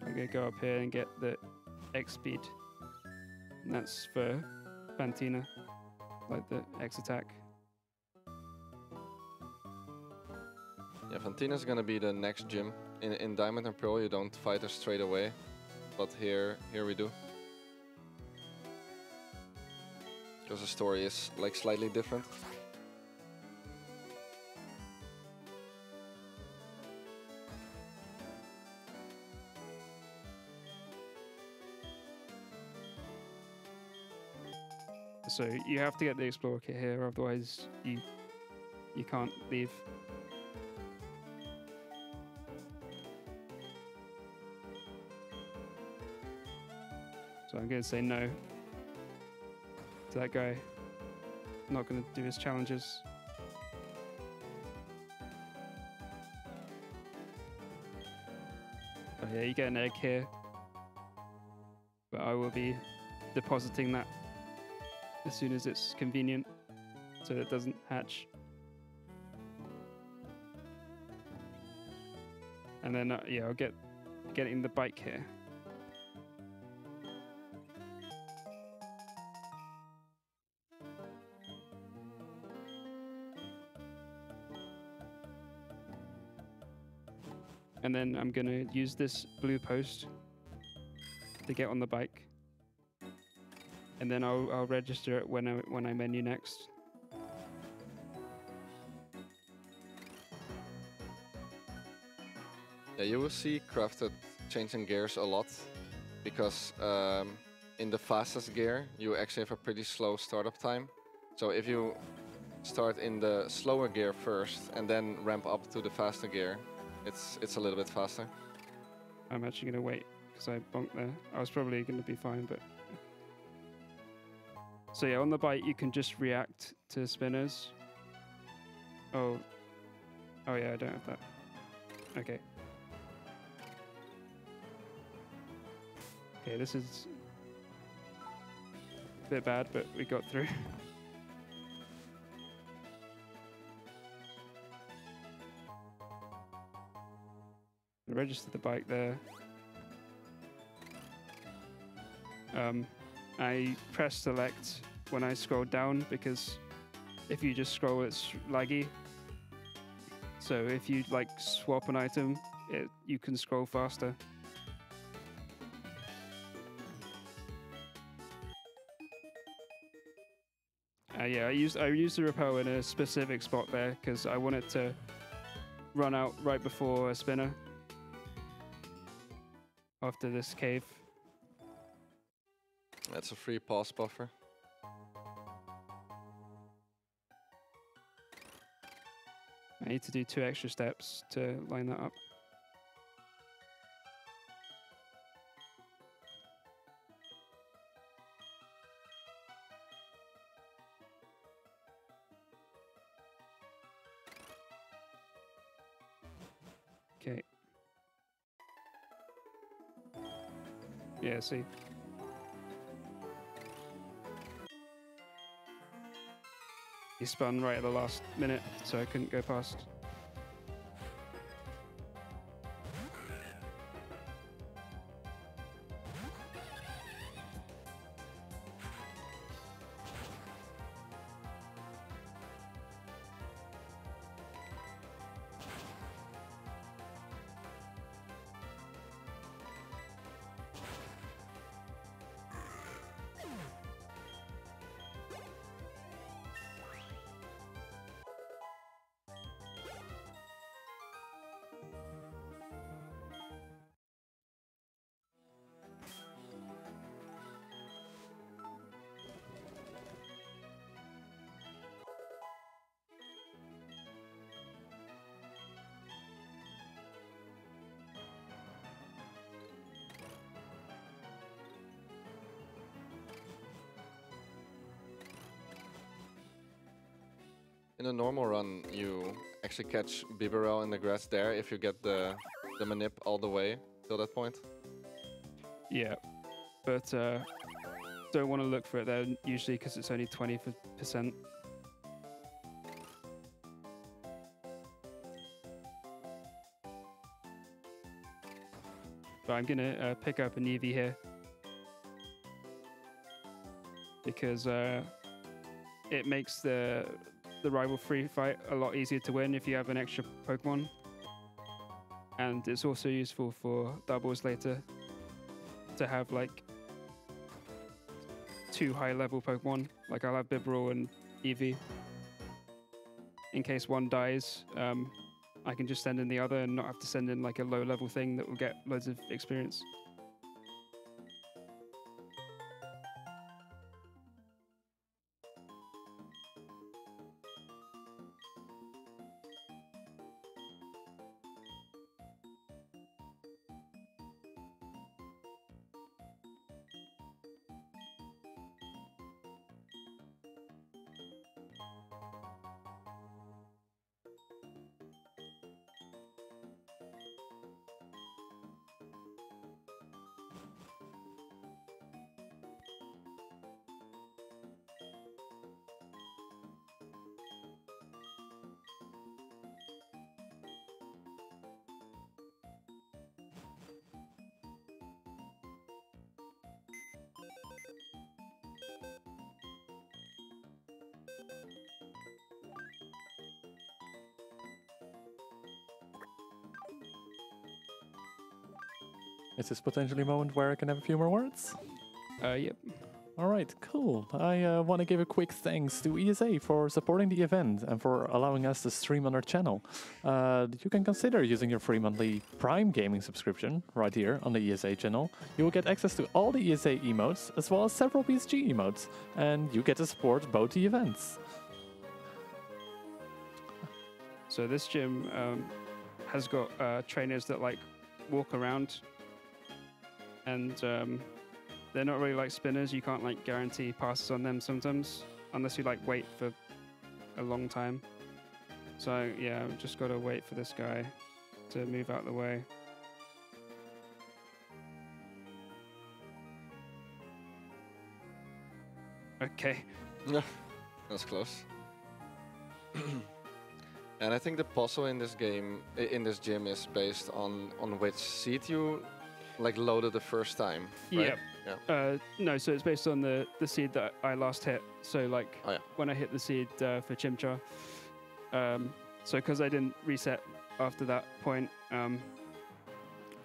I'm gonna go up here and get the X speed. And that's for Fantina, like the X attack. Yeah, Fantina's gonna be the next gym. In Diamond and Pearl you don't fight her straight away, but here we do. Because the story is like slightly different. So you have to get the Explorer kit here, otherwise you can't leave. So I'm going to say no to that guy. I'm not going to do his challenges. Oh yeah, you get an egg here. But I will be depositing that as soon as it's convenient, so that it doesn't hatch. And then, yeah, I'll get in the bike here. And then I'm gonna use this blue post to get on the bike. And then I'll register it when I menu next. Yeah, you will see Crafted changing gears a lot, because in the fastest gear you actually have a pretty slow startup time. So if you start in the slower gear first and then ramp up to the faster gear, it's a little bit faster. I'm actually gonna wait because I bonked there. I was probably gonna be fine, but. So yeah, on the bike you can just react to spinners. Oh, Oh yeah, I don't have that. Okay. Okay, this is a bit bad, but we got through. Register the bike there. I press select when I scroll down because if you just scroll, it's laggy. So if you like swap an item, you can scroll faster. Yeah, I used the repel in a specific spot there because I wanted to run out right before a spinner after this cave. That's a free pause buffer. I need to do 2 extra steps to line that up. Okay. Yeah, see. He spun right at the last minute, so I couldn't go past. In a normal run, you actually catch Bibarel in the grass there if you get the manip all the way till that point. Yeah, but don't want to look for it there usually because it's only 20%. But I'm gonna pick up an Eevee here because it makes the rival free fight a lot easier to win if you have an extra Pokemon. And it's also useful for doubles later to have like 2 high level Pokemon. Like I'll have Bibarel and Eevee. In case one dies, I can just send in the other and not have to send in like a low level thing that will get loads of experience. Is this potentially a moment where I can have a few more words? Yep. All right, cool. I want to give a quick thanks to ESA for supporting the event and for allowing us to stream on their channel. You can consider using your free monthly Prime Gaming subscription right here on the ESA channel. You will get access to all the ESA emotes as well as several BSG emotes, and you get to support both the events. So this gym has got trainers that like walk around, and they're not really like spinners. You can't like guarantee passes on them sometimes unless you like wait for a long time. So yeah, I've just got to wait for this guy to move out the way. Okay. That's close. And I think the puzzle in this game, in this gym, is based on which seed you like loaded the first time. Right? Yeah. No, so it's based on the seed that I last hit. So like when I hit the seed for Chimchar. So because I didn't reset after that point,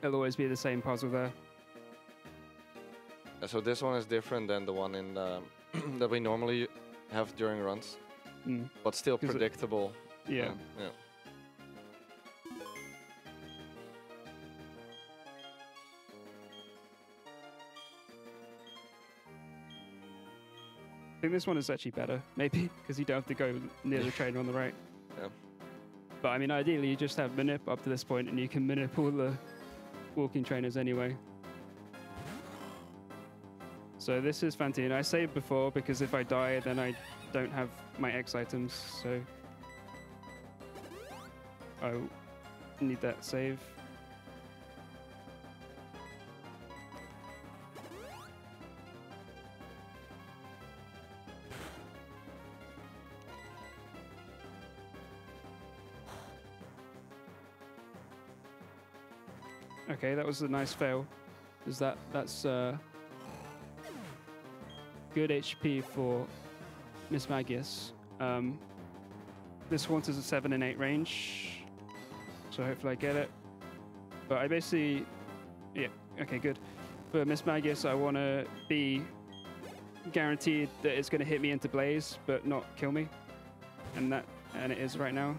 it'll always be the same puzzle there. Yeah, so this one is different than the one in that we normally have during runs, but still predictable. Yeah. Yeah. I think this one is actually better, maybe, because you don't have to go near the trainer on the right. Yeah. But I mean, ideally, you just have manip up to this point, and you can manip all the walking trainers anyway. So this is Fantine. I saved before because if I die, then I don't have my X items, so I need that save. Okay, that was a nice fail. That's good HP for Miss Magius. This Haunt is a 7 and 8 range, so hopefully I get it. But I basically, yeah, okay, good. For Miss Magius, I want to be guaranteed that it's going to hit me into Blaze, but not kill me, and it is right now.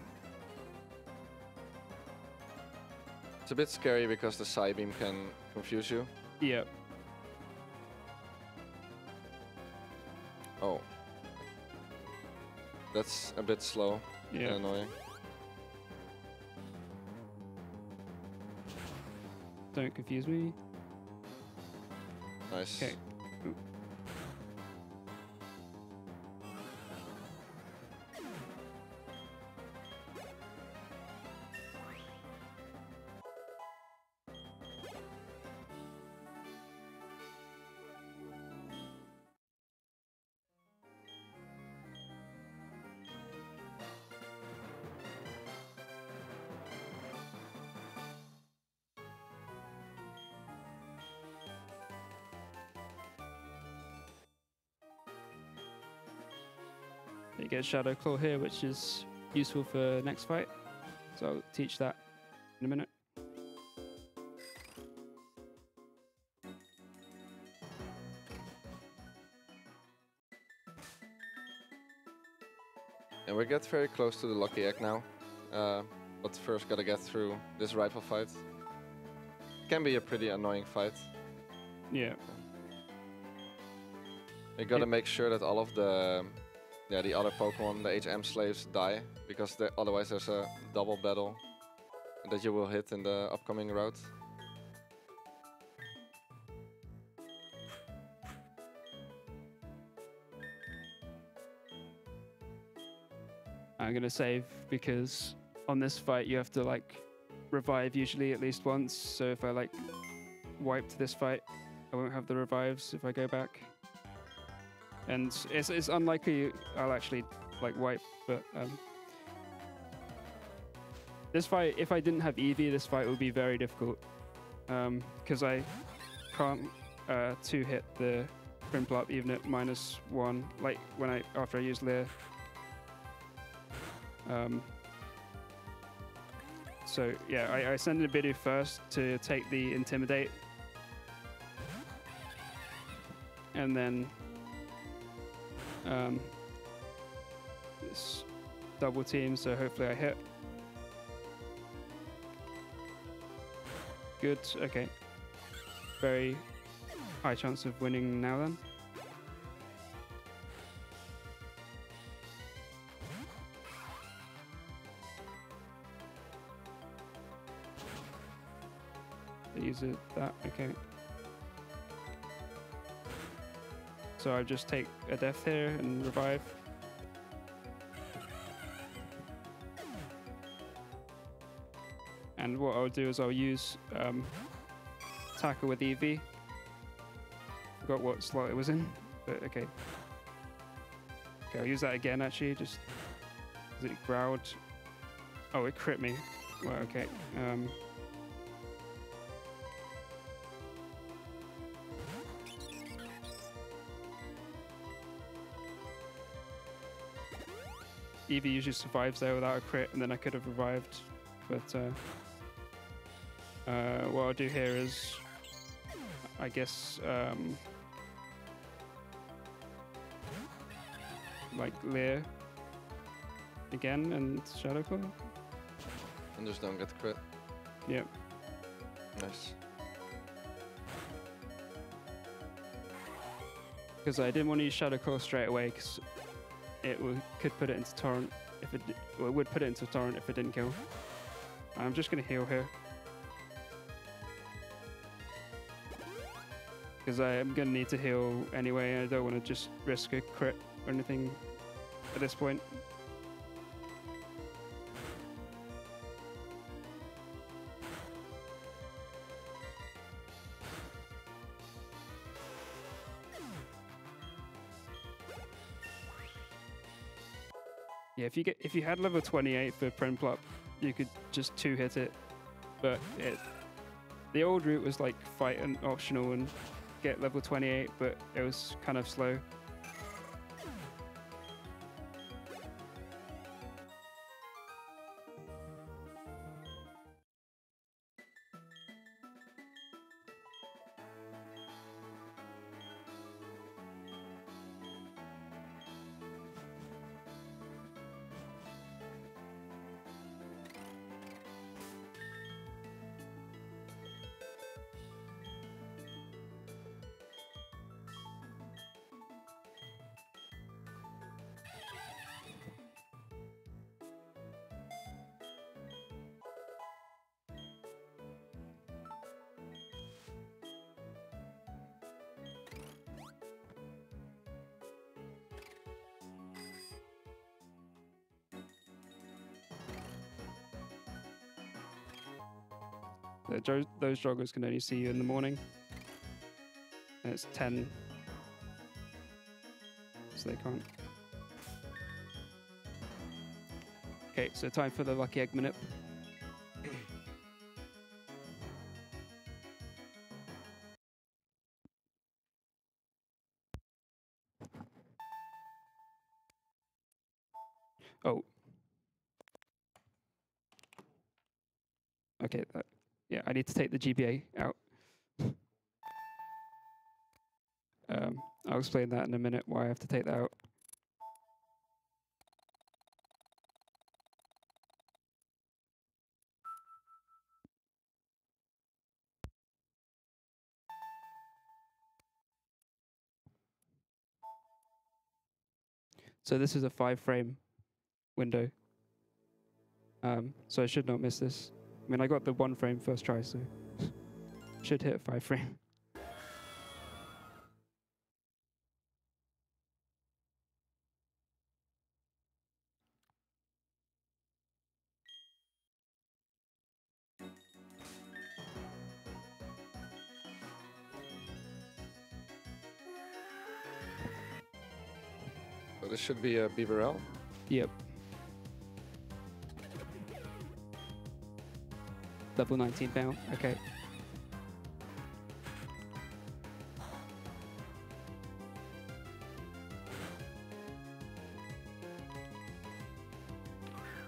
It's a bit scary because the Psybeam can confuse you. Yeah. Oh. That's a bit slow Yeah. and annoying. Don't confuse me. Nice. Okay. You get Shadow Claw here, which is useful for next fight. So I'll teach that in a minute. And we get very close to the lucky egg now. But first gotta get through this rival fight. Can be a pretty annoying fight. Yeah. You gotta make sure that all of the other Pokemon, the HM slaves, die, because otherwise there's a double battle that you will hit in the upcoming route. I'm gonna save because on this fight you have to like revive usually at least once. So if I like wipe to this fight, I won't have the revives if I go back. And it's unlikely I'll actually like wipe, but this fight, if I didn't have Eevee, this fight would be very difficult because I can't 2-hit the Prinplup even at -1, like when after I use Leer. So yeah, I send in Bidoof first to take the Intimidate, and then this double team, so hopefully I hit. Good, okay. Very high chance of winning now then. Use that, okay. So I just take a death here and revive. And what I'll do is I'll use tackle with EV. Forgot what slot it was in, but okay. Okay, I'll use that again actually, just as it growled. Oh, it crit me. Well, okay. Eevee usually survives there without a crit, and then I could have revived. But what I'll do here is, I guess, like Leer again and Shadow Claw. And just don't get the crit. Yep. Nice. Because I didn't want to use Shadow Claw straight away, because it could put it into Torrent if it well, it would put it into Torrent if it didn't kill. I'm just going to heal here. Because I am going to need to heal anyway, I don't want to just risk a crit or anything at this point. Yeah, if you had level 28 for Prinplup, you could just 2-hit it. But the old route was like fight and optional and get level 28, but it was kind of slow. Those joggers can only see you in the morning. And it's 10. So they can't. Okay, so time for the Lucky Egg Minute. Oh. Okay, yeah, I need to take the GBA out. I'll explain that in a minute, why I have to take that out. So this is a 5-frame window. So I should not miss this. I mean, I got the 1 frame first try, so should hit 5 frame. So this should be a Beaverell. Yep. Level 19 now. Okay.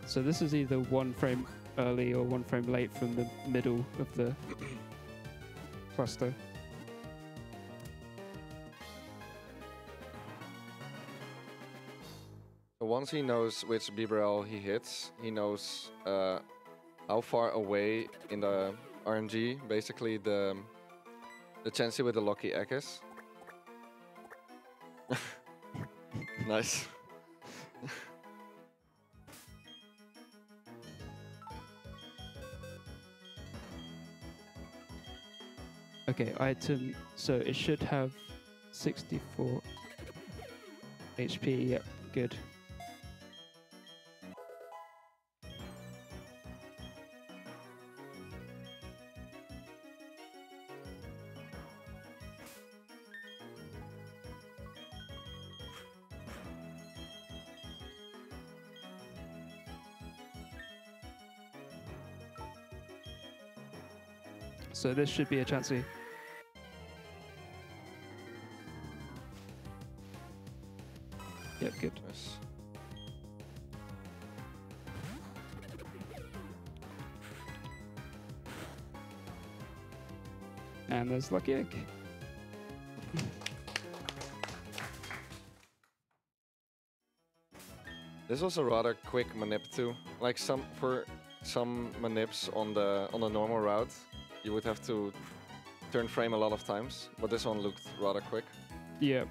So this is either 1 frame early or 1 frame late from the middle of the cluster. So once he knows which Beaverell he hits, he knows how far away in the RNG basically the Chansey with the Lucky Egg is. Nice. Okay, item, so it should have 64 HP, yep, good. So this should be a chansey. Yep, good. Nice. And there's lucky egg. This was a rather quick manip too. Like for some manips on the normal route, you would have to turn frame a lot of times, but this one looked rather quick. Yeah.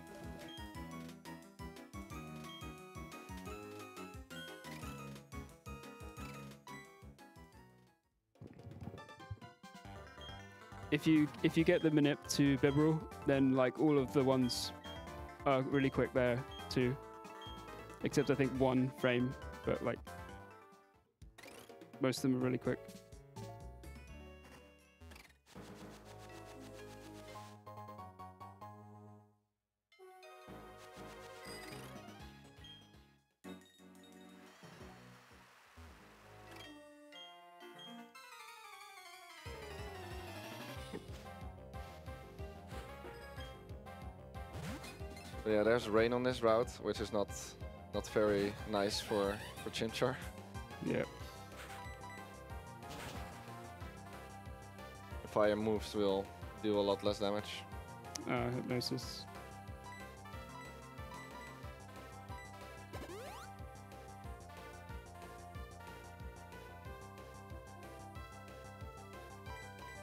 If you get the manip to Bibarel, then like all of the ones are really quick there too. Except I think one frame, but like most of them are really quick. But yeah, there's rain on this route, which is not very nice for Chimchar. Yeah. Fire moves will do a lot less damage. Hypnosis.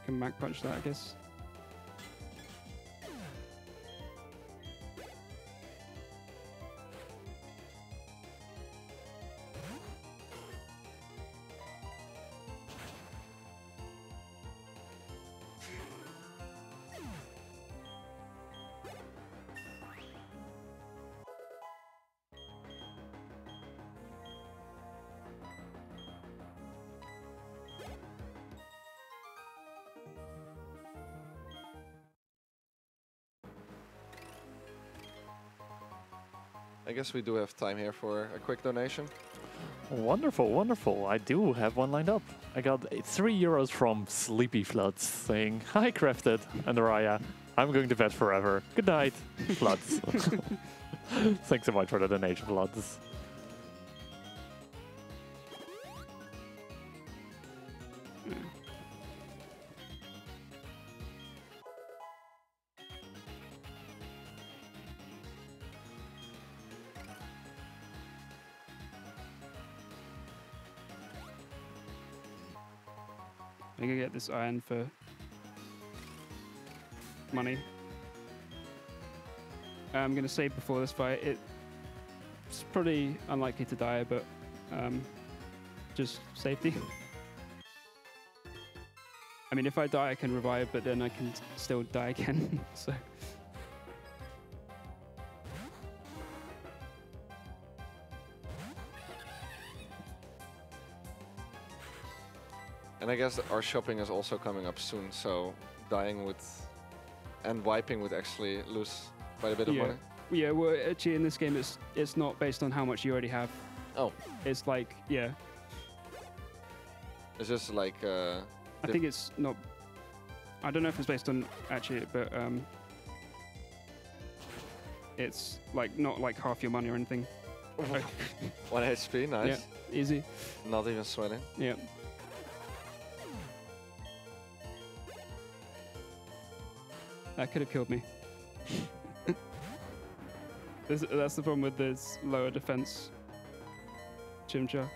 Can Mac punch that, I guess. I guess we do have time here for a quick donation. Wonderful, wonderful. I do have one lined up. I got €3 from Sleepy Floods saying, "Hi, Crafted and Araya. I'm going to bed forever. Good night, Floods." Thanks so much for the donation, Floods. I can get this iron for money. I'm gonna save before this fight. It's pretty unlikely to die, but just safety. I mean, if I die, I can revive, but then I can still die again. So. And I guess our shopping is also coming up soon, so dying would and wiping would actually lose quite a bit of money. Yeah, well, actually in this game, it's not based on how much you already have. Oh. It's like, yeah. It's just like... I think it's not... I don't know if it's based on actually, but it's like not like half your money or anything. 1 HP, nice. Yeah, easy. Not even sweating. Yeah. That could have killed me. That's the problem with this lower defense Chimchar.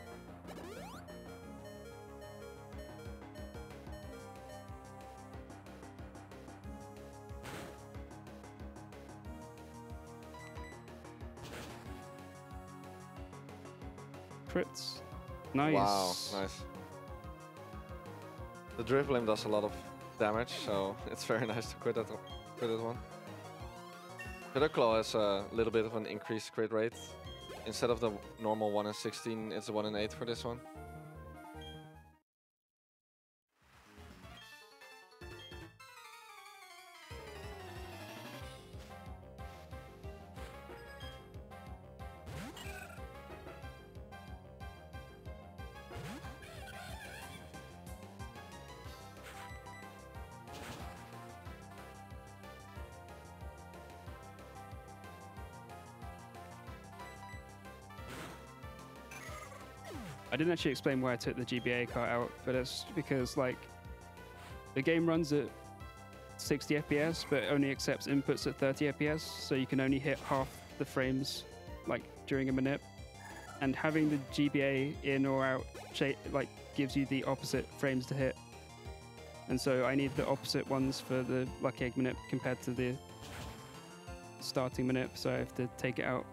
Crits. Nice. Wow, nice. The Drifblim does a lot of damage, so it's very nice to quit that one. Claw has a little bit of an increased crit rate. Instead of the normal 1 in 16, it's a 1 in 8 for this one. I didn't actually explain why I took the GBA card out, but it's because like the game runs at 60 FPS, but only accepts inputs at 30 FPS, so you can only hit half the frames like during a manip. And having the GBA in or out like gives you the opposite frames to hit. And so I need the opposite ones for the Lucky Egg manip compared to the starting manip, so I have to take it out.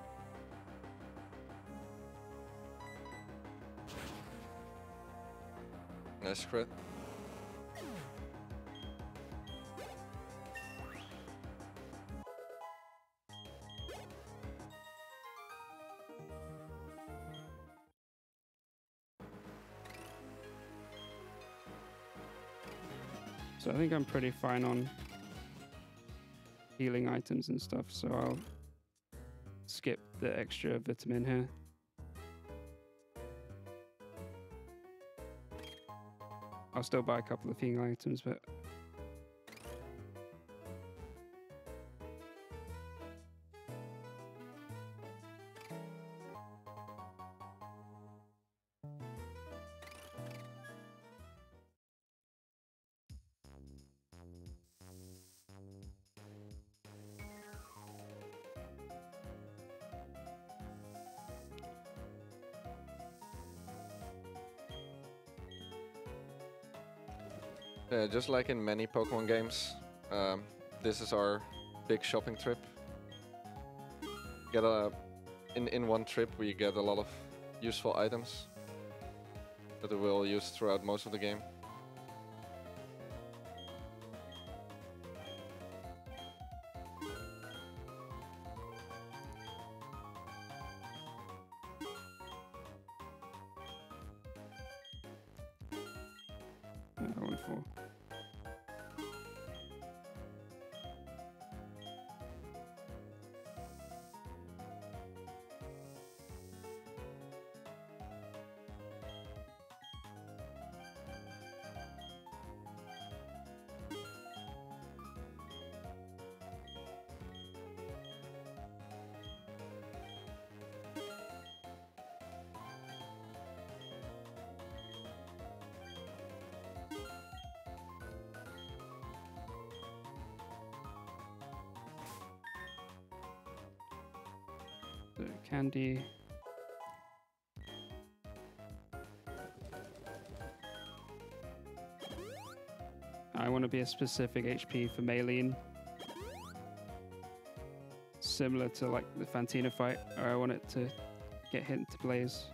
Nice crit. So I think I'm pretty fine on healing items and stuff, so I'll skip the extra vitamin here. I'll still buy a couple of healing items, but just like in many Pokemon games, this is our big shopping trip. In one trip we get a lot of useful items that we will use throughout most of the game. wonderful. The candy. I want to be a specific HP for Maylene. Similar to like the Fantina fight, or I want it to get hit into Blaze.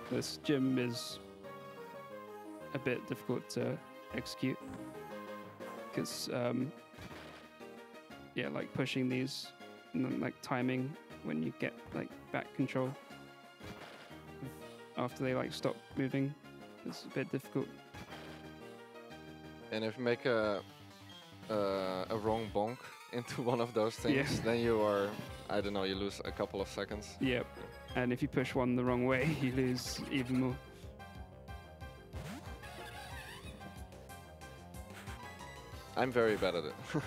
This gym is a bit difficult to execute because, yeah, like pushing these and then like timing when you get like back control after they like stop moving is a bit difficult. And if you make a wrong bonk into one of those things, then you are, I don't know, you lose a couple of seconds. Yep. And if you push one the wrong way, you lose even more. I'm very bad at it. You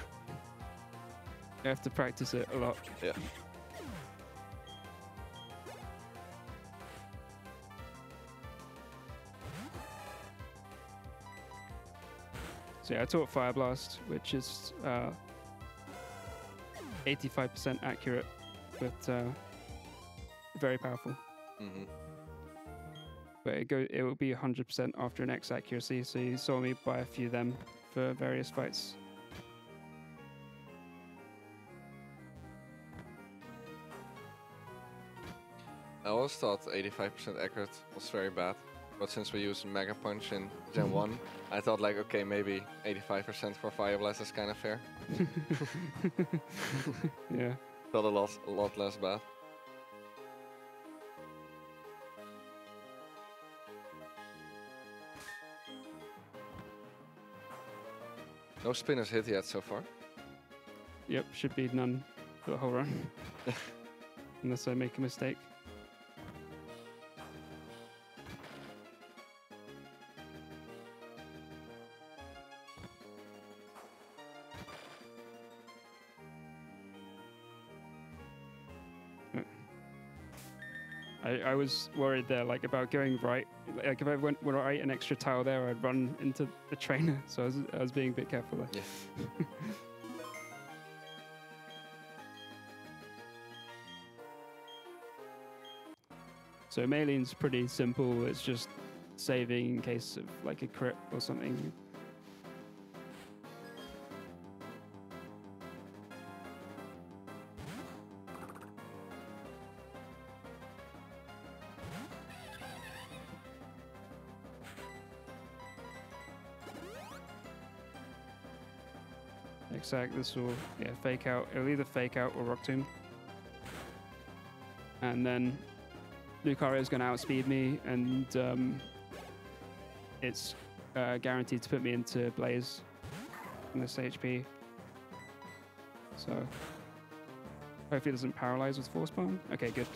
have to practice it a lot. Yeah. So yeah, I taught Fire Blast, which is 85% accurate, but very powerful. Mm-hmm. but it will be 100% after an X accuracy. So you saw me buy a few of them for various fights. I always thought 85% accurate was very bad, but since we use Mega Punch in Gen 1, I thought like, okay, maybe 85% for Fire Blast is kind of fair. Yeah. Felt a lot less bad. No spinners hit yet so far. Yep, should be none for the whole run. Unless I make a mistake. I was worried there, like, about going right. Like, if I went right an extra tile there, I'd run into the trainer. So I was being a bit careful there. Yeah. So Melee's pretty simple. It's just saving in case of like a crit or something. Exact. This will fake out. It'll either fake out or Rock Tomb. And then Lucario's going to outspeed me, and it's guaranteed to put me into Blaze in this HP. So hopefully it doesn't paralyze with Force Palm. Okay, good.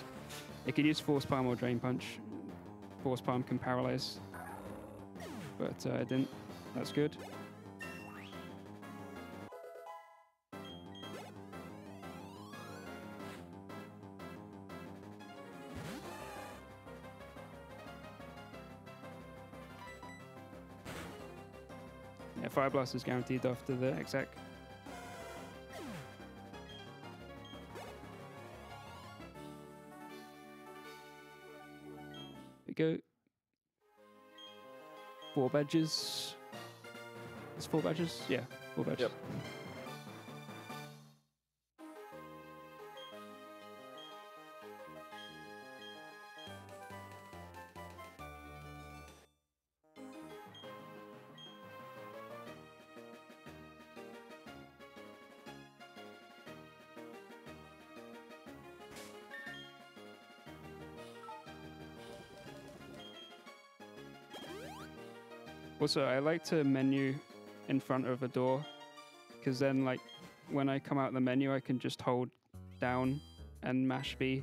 It can use Force Palm or Drain Punch. Force Palm can paralyze, but it didn't. That's good. Yeah, Fire Blast is guaranteed after the exec. We go. 4 badges. It's 4 badges? Yeah, 4 badges. Yep. Also, I like to menu in front of a door, because then, like, when I come out of the menu, I can just hold down and mash B.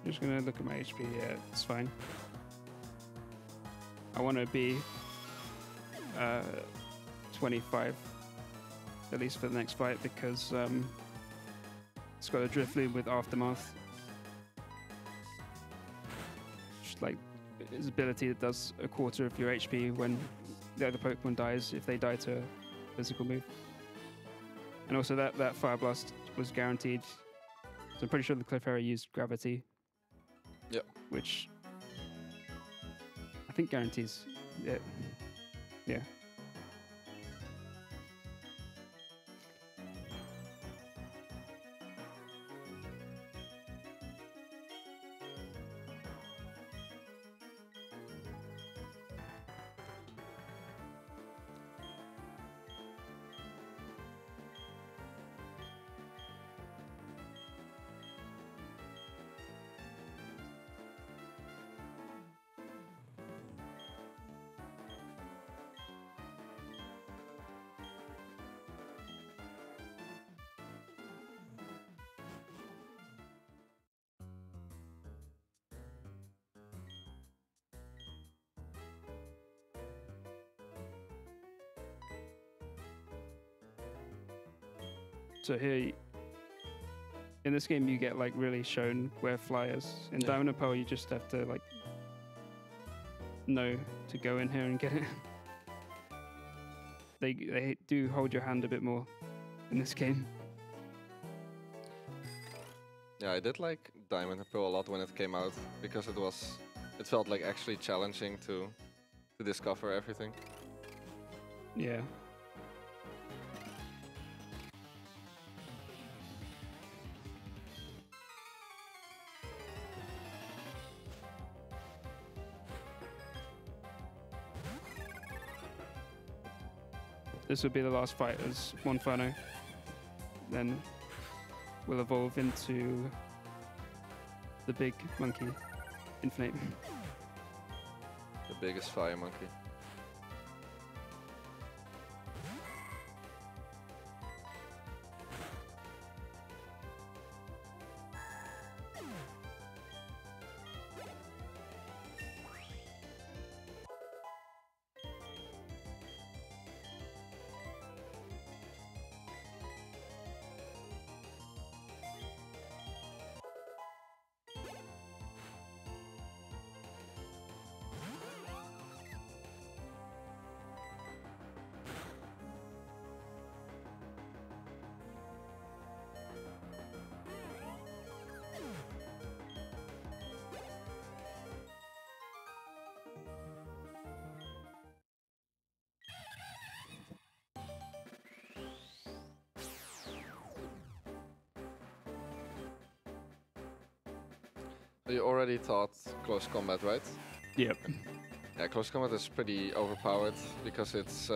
I'm just gonna look at my HP. Yeah, it's fine. I want to be 25 at least for the next fight, because it's got a drift loop with Aftermath. Just like his ability that does a quarter of your HP when the other Pokemon dies if they die to a physical move. And also that Fire Blast was guaranteed. So I'm pretty sure the Clefairy used Gravity. Yep. Which I think guarantees it. Yeah. So here, in this game, you get like really shown where fly is. In Yeah. Diamond and Pearl, you just have to like know to go in here and get it. They do hold your hand a bit more in this game. Yeah, I did like Diamond and Pearl a lot when it came out because it felt like actually challenging to discover everything. Yeah. This would be the last fight as Monferno. Then we'll evolve into the big monkey, Infinite. The biggest fire monkey. So you already taught close combat, right? Yep. Yeah, close combat is pretty overpowered because it's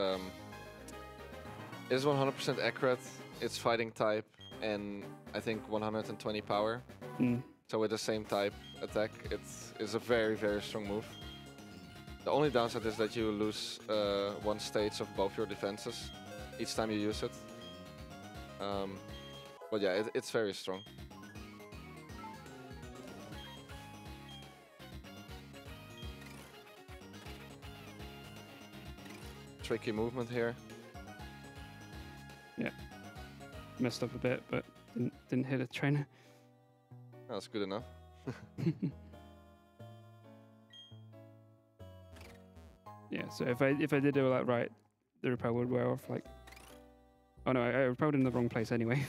100% accurate, it's fighting type, and I think 120 power. Mm. So with the same type attack, it's a very, very strong move. The only downside is that you lose one stage of both your defenses each time you use it. But yeah, it's very strong. Tricky movement here. Yeah. Messed up a bit, but didn't hit a trainer. That's good enough. Yeah, so if I did all that right, the repel would wear off like... Oh no, I repelled in the wrong place anyway.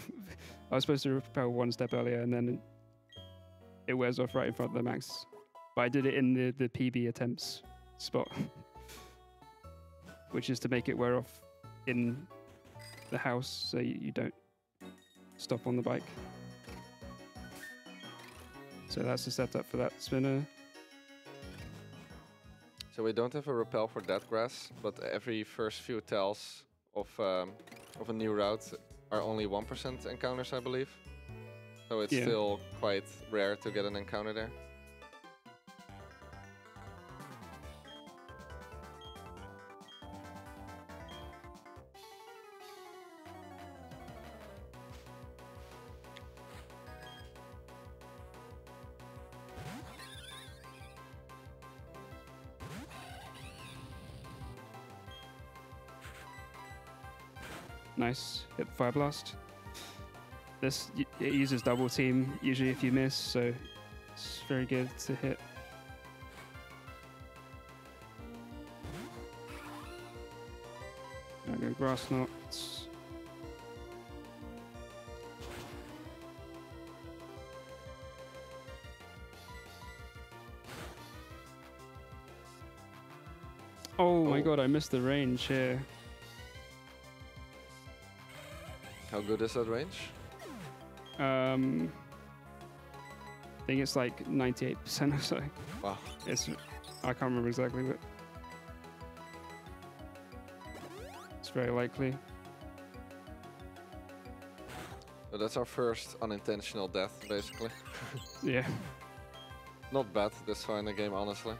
I was supposed to repel one step earlier and then it wears off right in front of the max. But I did it in the PB attempts spot. Which is to make it wear off in the house so you don't stop on the bike. So that's the setup for that spinner. So we don't have a repel for that grass, but every first few tells of a new route are only 1% encounters, I believe. So it's still quite rare to get an encounter there. Nice, hit the Fire Blast. This, it uses double team usually if you miss, so it's very good to hit. I go Grass Knots. Oh my god, I missed the range here. How good is that range? I think it's like 98% or so. Wow. I can't remember exactly, but it's very likely. So that's our first unintentional death, basically. Yeah. Not bad this far in the game, honestly.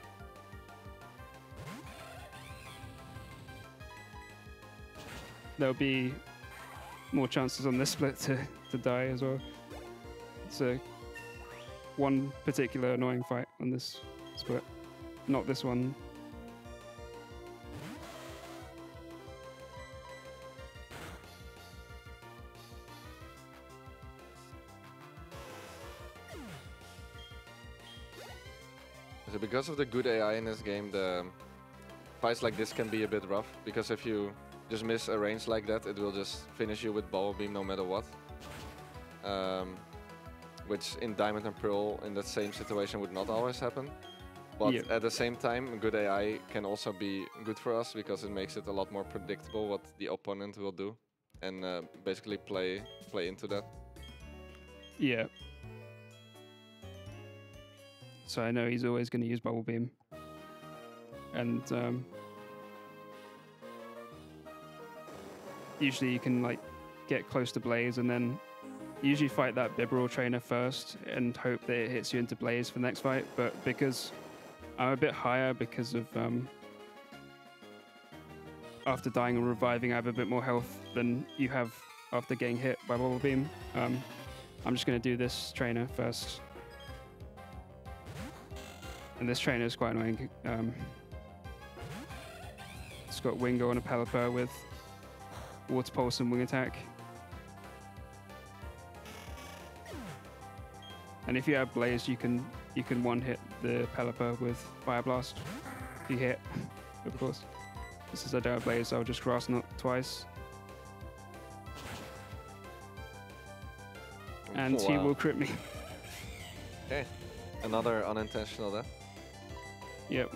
There'll be more chances on this split to die as well. It's one particular annoying fight on this split. Not this one. So because of the good AI in this game, the fights like this can be a bit rough, because if you just miss a range like that, it will just finish you with Bubble Beam no matter what. Which in Diamond and Pearl in that same situation would not always happen. But Yeah. at the same time, good AI can also be good for us, because it makes it a lot more predictable what the opponent will do, and basically play into that. Yeah. So I know he's always going to use Bubble Beam. And usually you can like get close to Blaze and then usually fight that Bibarel trainer first and hope that it hits you into Blaze for the next fight. But because I'm a bit higher because of after dying and reviving, I have a bit more health than you have after getting hit by Bubble Beam. I'm just going to do this trainer first. And this trainer is quite annoying. It's got Wingo and a Pelipper with Water Pulse and Wing Attack. And if you have Blaze, you can one-hit the Pelipper with Fire Blast. If you hit, of course. Since I don't have Blaze, I'll just Grass Knot twice. And he will crit me. Okay, another unintentional death. Yep.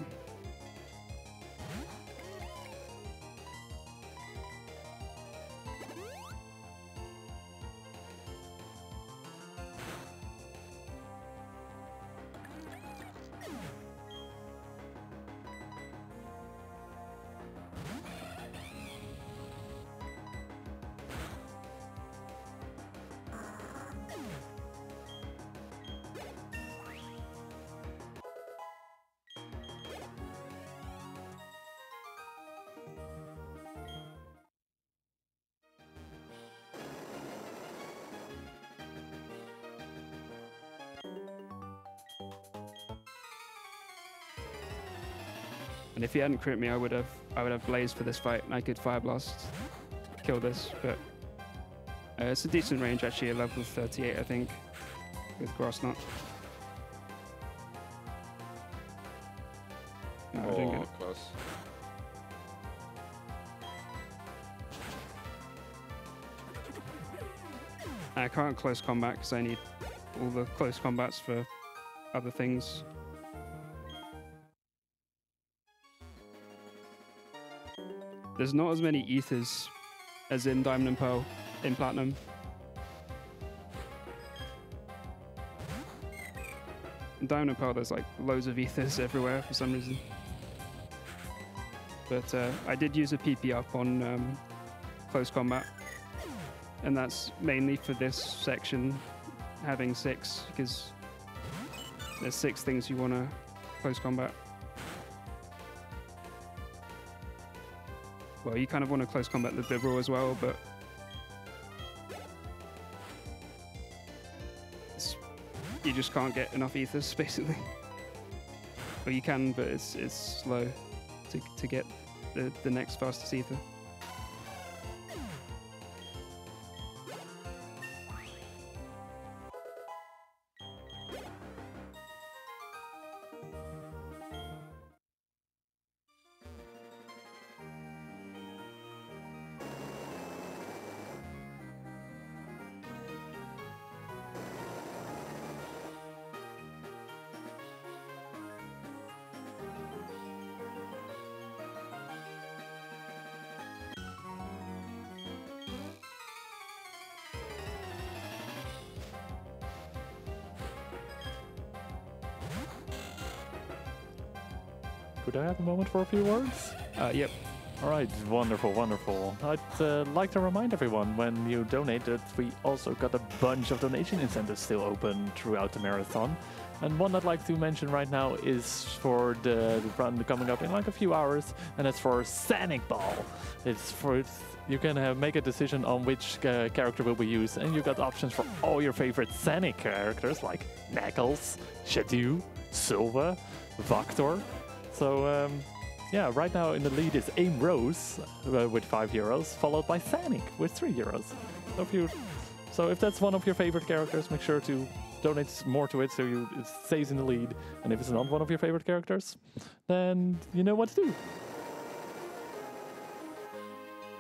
And if he hadn't crit me, I would have Blaze for this fight, and I could Fire Blast, kill this. But it's a decent range actually, at level 38, I think, with Grass Knot. No, I didn't get it. Close. I can't close combat because I need all the close combats for other things. There's not as many ethers as in Diamond and Pearl in Platinum. In Diamond and Pearl, there's like loads of ethers everywhere for some reason. But I did use a PP up on close combat. And that's mainly for this section, having 6, because there's 6 things you want to close combat. Well, you kind of want to close combat the Bibarel as well, but you just can't get enough ethers, basically. Well, you can, but it's slow to get the next fastest ether. Could I have a moment for a few words? Yep. All right, wonderful, wonderful. I'd like to remind everyone, when you donate, that we also got a bunch of donation incentives still open throughout the marathon. And one I'd like to mention right now is for the run coming up in like a few hours, and it's for Sonic Ball. You can make a decision on which character will be used, and you got options for all your favorite Sonic characters like Knuckles, Shadow, Silva, Vector. So yeah, right now in the lead is Aim Rose with €5, followed by Sonic with €3. So if that's one of your favorite characters, make sure to donates more to it, so it stays in the lead. And if it's not one of your favorite characters, then you know what to do.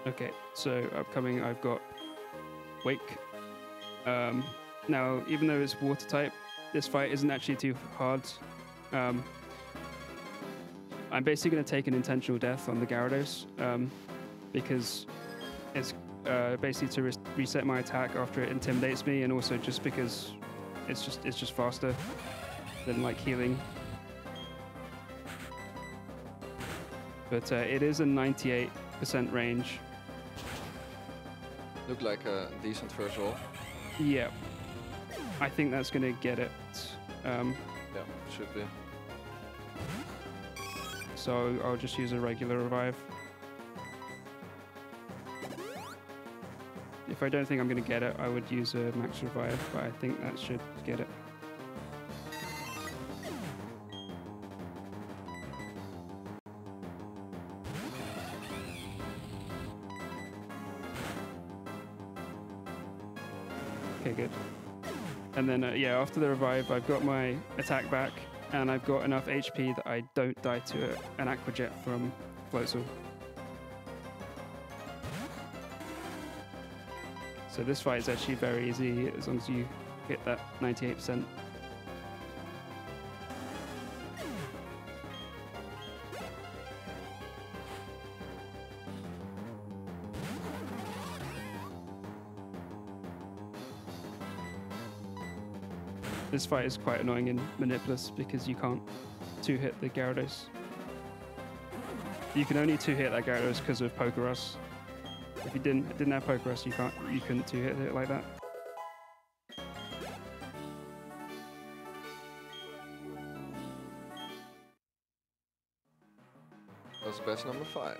Okay, so upcoming I've got Wake. Now, even though it's water type, this fight isn't actually too hard. I'm basically going to take an intentional death on the Gyarados because it's basically to reset my attack after it intimidates me, and also just because it's just faster than like healing. But it is a 98% range. Look like a decent first roll. Yeah, I think that's going to get it. Yeah, should be. So I'll just use a regular revive. If I don't think I'm going to get it, I would use a max revive, but I think that should get it. Okay, good. And then, yeah, after the revive, I've got my attack back, and I've got enough HP that I don't die to an Aqua Jet from Floatzel. So this fight is actually very easy as long as you hit that 98%. This fight is quite annoying in Benelux because you can't two-hit the Gyarados. You can only two-hit that Gyarados because of Pokeros. If you didn't have Pokeros, you couldn't two-hit it like that. That's best number 5.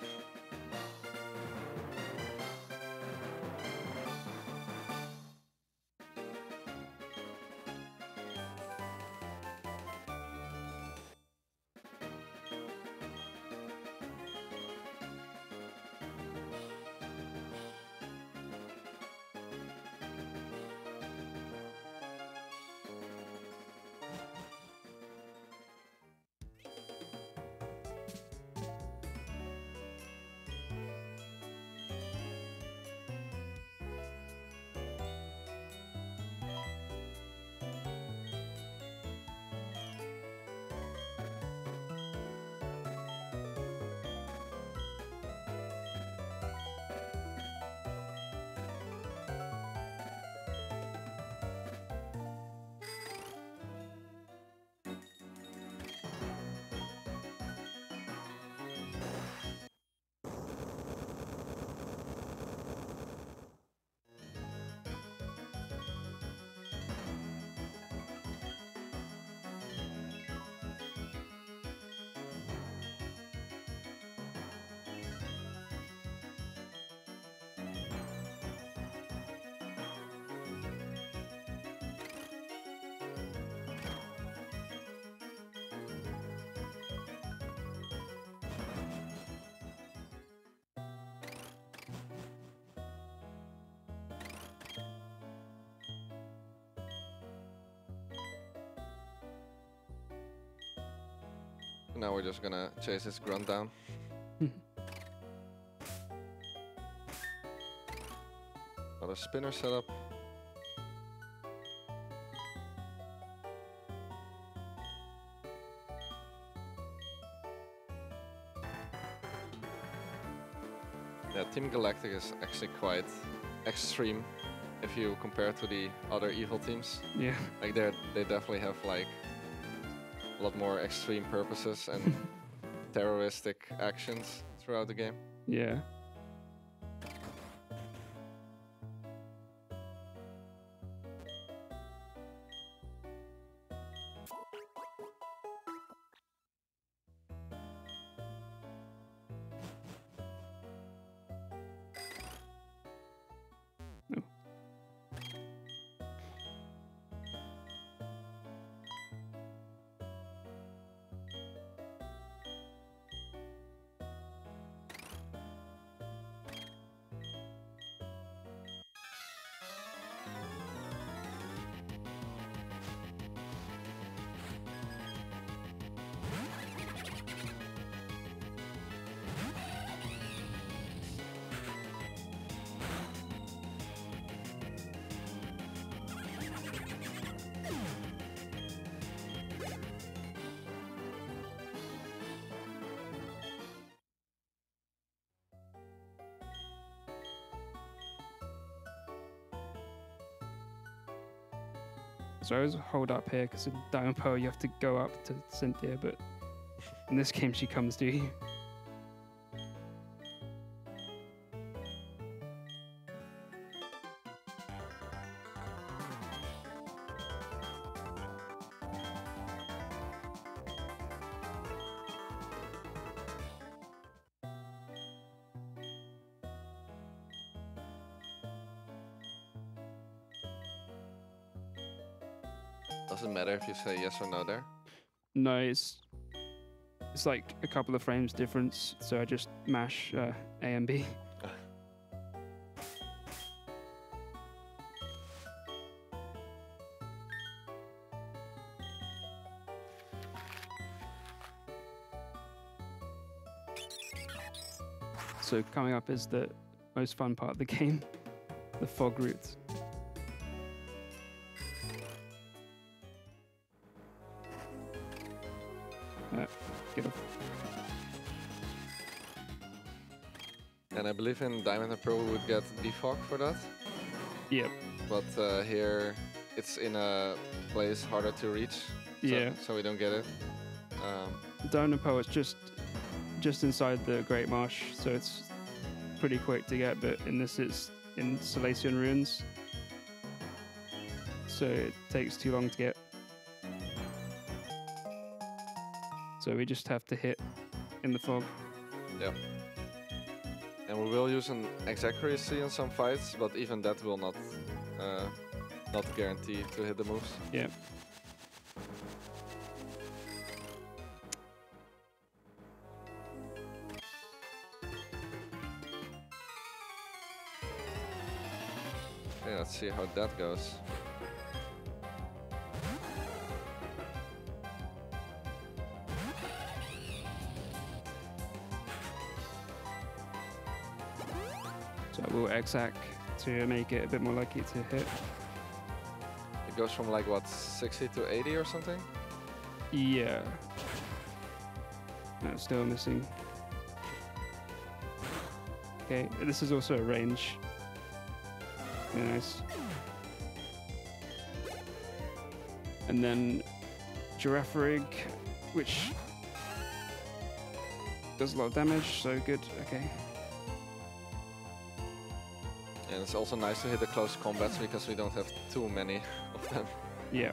Now we're just gonna chase this grunt down. Another spinner setup. Yeah, Team Galactic is actually quite extreme if you compare to the other evil teams. Yeah. Like they definitely have like a lot more extreme purposes and terroristic actions throughout the game. Yeah. So I always hold up here because in Diamond Pearl you have to go up to Cynthia, but in this game she comes to you. Doesn't matter if you say yes or no there. No, it's like a couple of frames difference, so I just mash A and B. So coming up is the most fun part of the game, the fog route. Get off. And I believe in Diamond and Pearl we would get defog for that. Yep. But here it's in a place harder to reach. Yeah. So we don't get it. Diamond and Pearl is just inside the Great Marsh, so it's pretty quick to get, but in this it's in Salesian Ruins, so it takes too long to get. So we just have to hit in the fog. Yeah. And we will use an accuracy in some fights, but even that will not guarantee to hit the moves. Yeah. Okay, let's see how that goes. So I will X-Hack to make it a bit more likely to hit. It goes from like what, 60 to 80 or something? Yeah. No, still missing. Okay, this is also a range. Very nice. And then Girafarig, which does a lot of damage, so good, okay. And it's also nice to hit the close combats because we don't have too many of them. Yeah.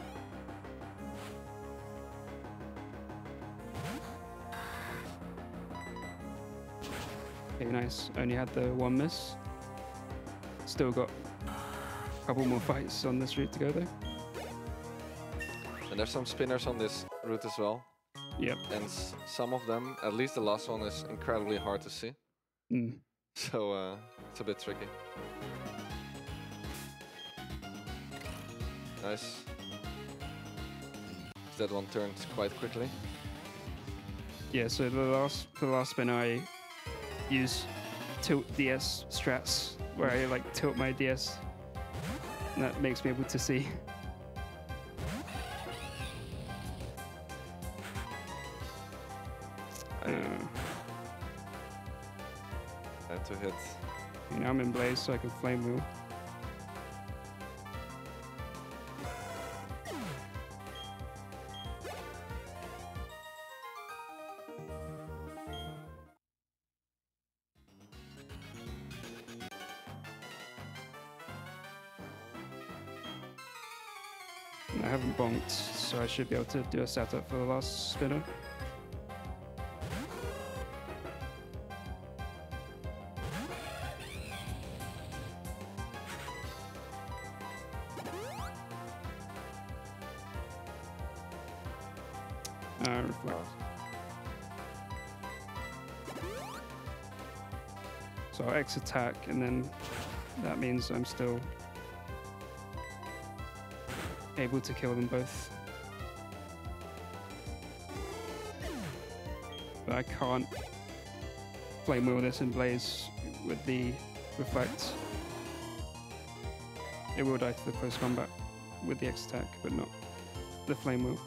Okay, nice. Only had the one miss. Still got a couple more fights on this route to go though. And there's some spinners on this route as well. Yep. And some of them, at least the last one, is incredibly hard to see. Mm. So it's a bit tricky. Nice. That one turns quite quickly. Yeah, so for the last spin I use tilt DS strats where I like tilt my DS and that makes me able to see. I had to hit. Now I'm in Blaze so I can flame wheel. I haven't bonked, so I should be able to do a setup for the last spinner. Reflect. So I'll X attack, and then that means I'm still able to kill them both. But I can't flame wheel this in Blaze with the reflect. It will die to the close combat with the X attack, but not the flame wheel.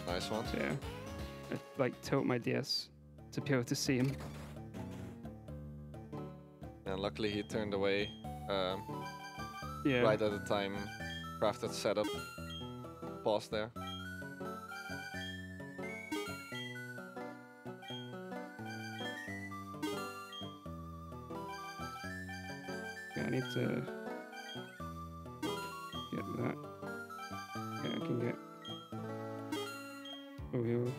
Nice one. So yeah, I like tilt my DS to be able to see him. And luckily he turned away Yeah. right at the time crafted setup. Pause there. Yeah, I need to get that. Okay, I can get. Oh, yeah.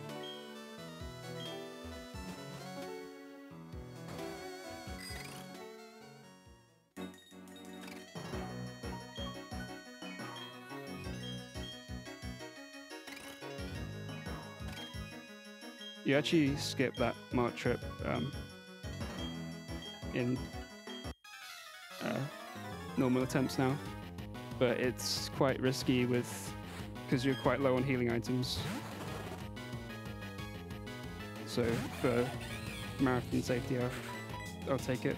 You actually skip that mark trip in normal attempts now, but it's quite risky because you're quite low on healing items. So for marathon safety, I'll take it.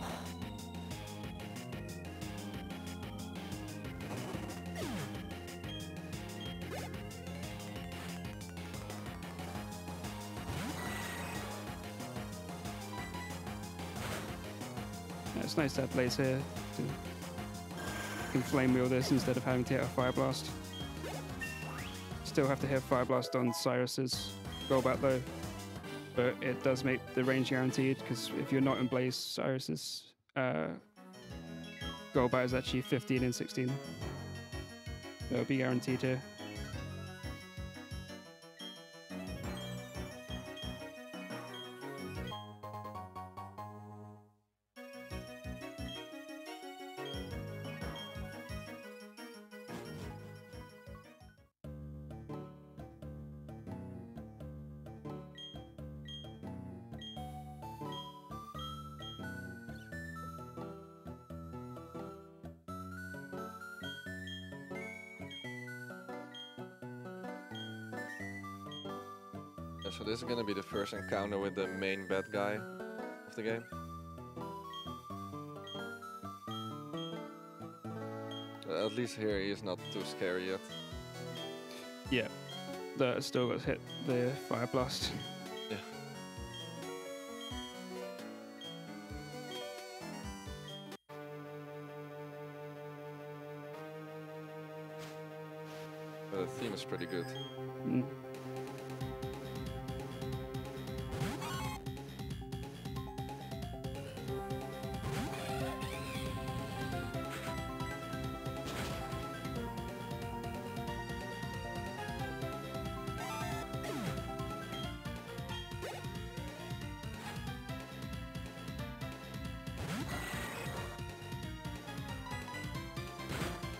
It's nice to have Blaze here. You can flame wheel this instead of having to hit a Fire Blast. Still have to hit Fire Blast on Cyrus's Golbat though, but it does make the range guaranteed because if you're not in Blaze, Cyrus's Golbat is actually 15 and 16. It'll be guaranteed here. Yeah, so this is gonna be the first encounter with the main bad guy of the game. At least here he is not too scary yet. Yeah, that still got hit the Fire Blast. Yeah. But the theme is pretty good. Mm.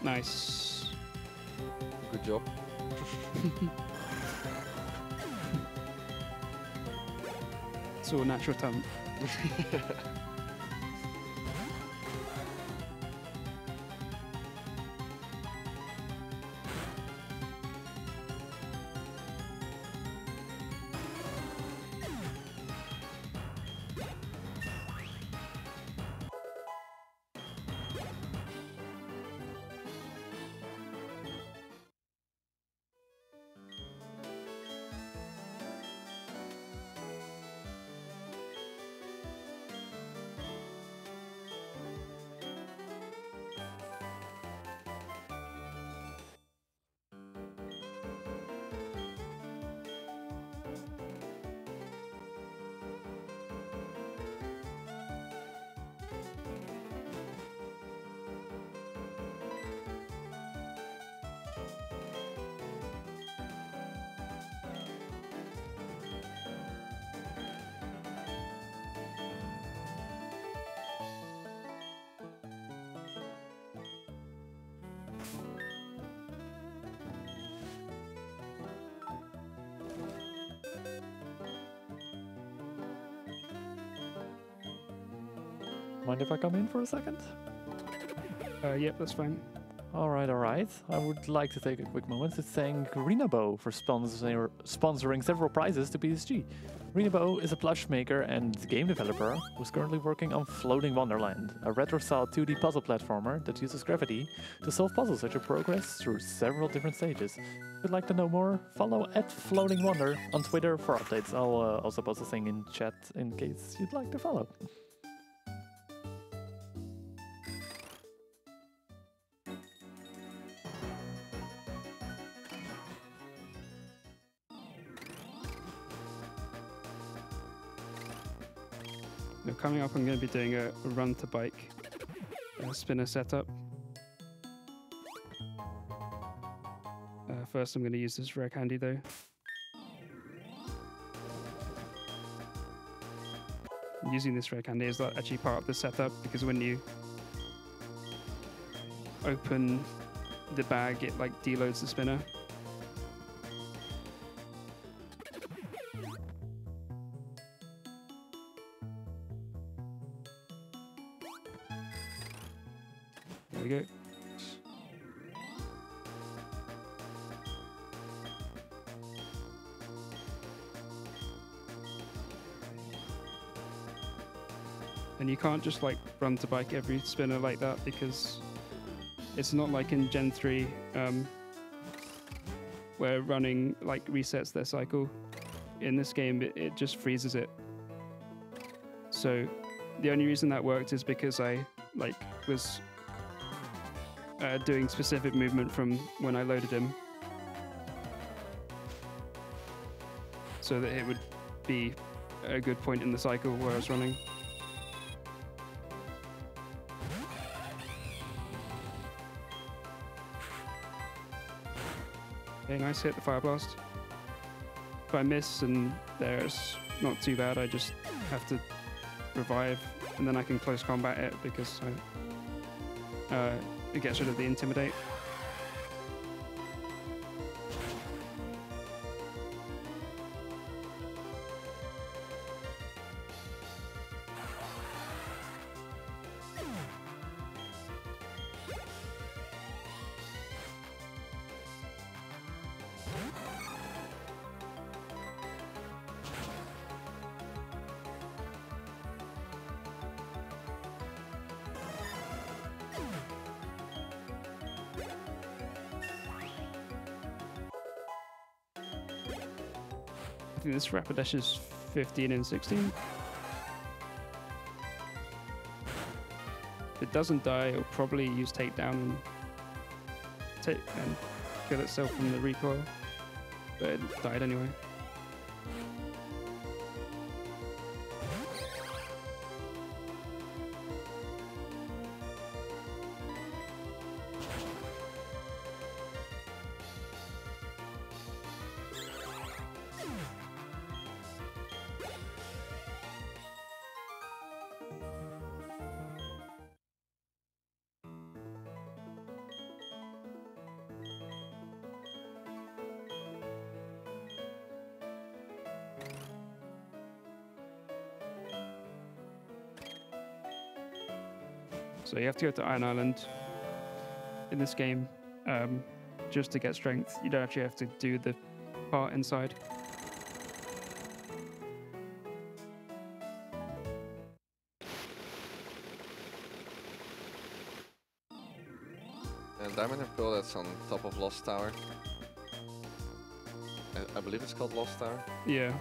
Nice. Good job. It's all natural talent. Mind if I come in for a second? Yep, that's fine. All right. I would like to take a quick moment to thank Renabo for sponsoring several prizes to BSG. Renabo is a plush maker and game developer who's currently working on Floating Wonderland, a retro-style 2D puzzle platformer that uses gravity to solve puzzles as you progress through several different stages. If you'd like to know more, follow @FloatingWonder on Twitter for updates. I'll also post a thing in chat in case you'd like to follow. Coming up, I'm going to be doing a run to bike spinner setup. First, I'm going to use this rare candy though. Using this rare candy is not actually part of the setup because when you open the bag, it like deloads the spinner. There we go. And you can't just like run to bike every spinner like that because it's not like in Gen 3 where running like resets their cycle. In this game it just freezes it. So the only reason that worked is because I like was doing specific movement from when I loaded him, so that it would be a good point in the cycle where I was running. Okay, nice, hit the fire blast. If I miss and there's not too bad, I just have to revive and then I can close combat it because it gets rid of the intimidate. I think this Rapidash is 15 and 16. If it doesn't die, it'll probably use takedown and kill itself from the recoil. But it died anyway. So you have to go to Iron Island in this game just to get strength. You don't actually have to do the part inside. And Diamond and Pearl, that's on top of Lost Tower. I believe it's called Lost Tower. Yeah.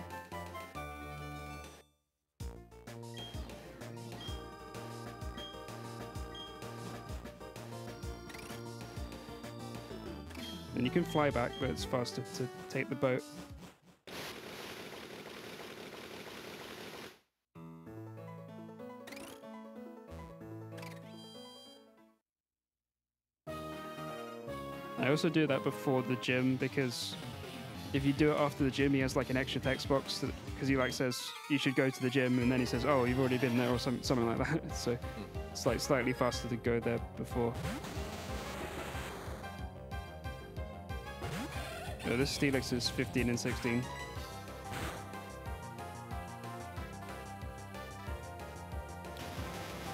And you can fly back, but it's faster to take the boat. I also do that before the gym because if you do it after the gym, he has like an extra text box because he like says you should go to the gym, and then he says, "Oh, you've already been there," or something like that. So it's like slightly faster to go there before. This Steelix is 15 and 16.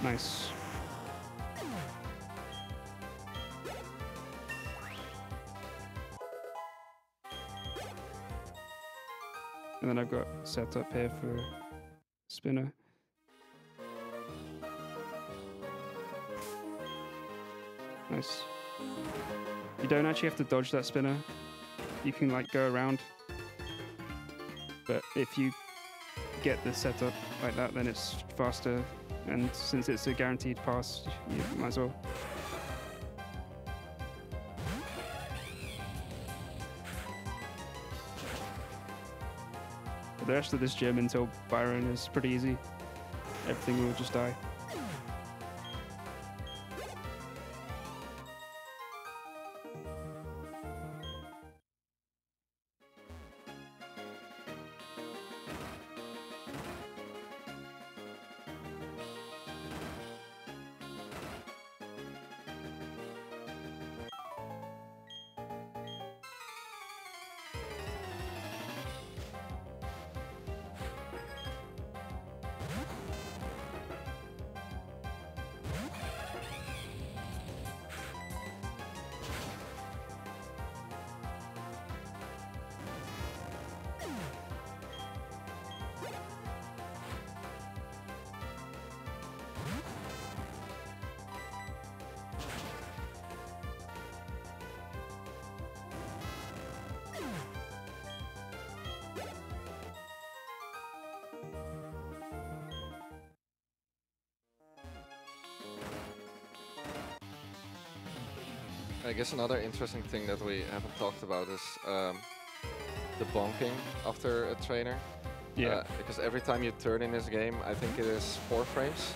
Nice. And then I've got set up here for spinner. Nice. You don't actually have to dodge that spinner. You can like go around. But if you get the setup like that, then it's faster. And since it's a guaranteed pass, you might as well. But the rest of this gym until Byron is pretty easy. Everything will just die. I guess another interesting thing that we haven't talked about is the bonking after a trainer. Yeah. Because every time you turn in this game, I think it is 4 frames.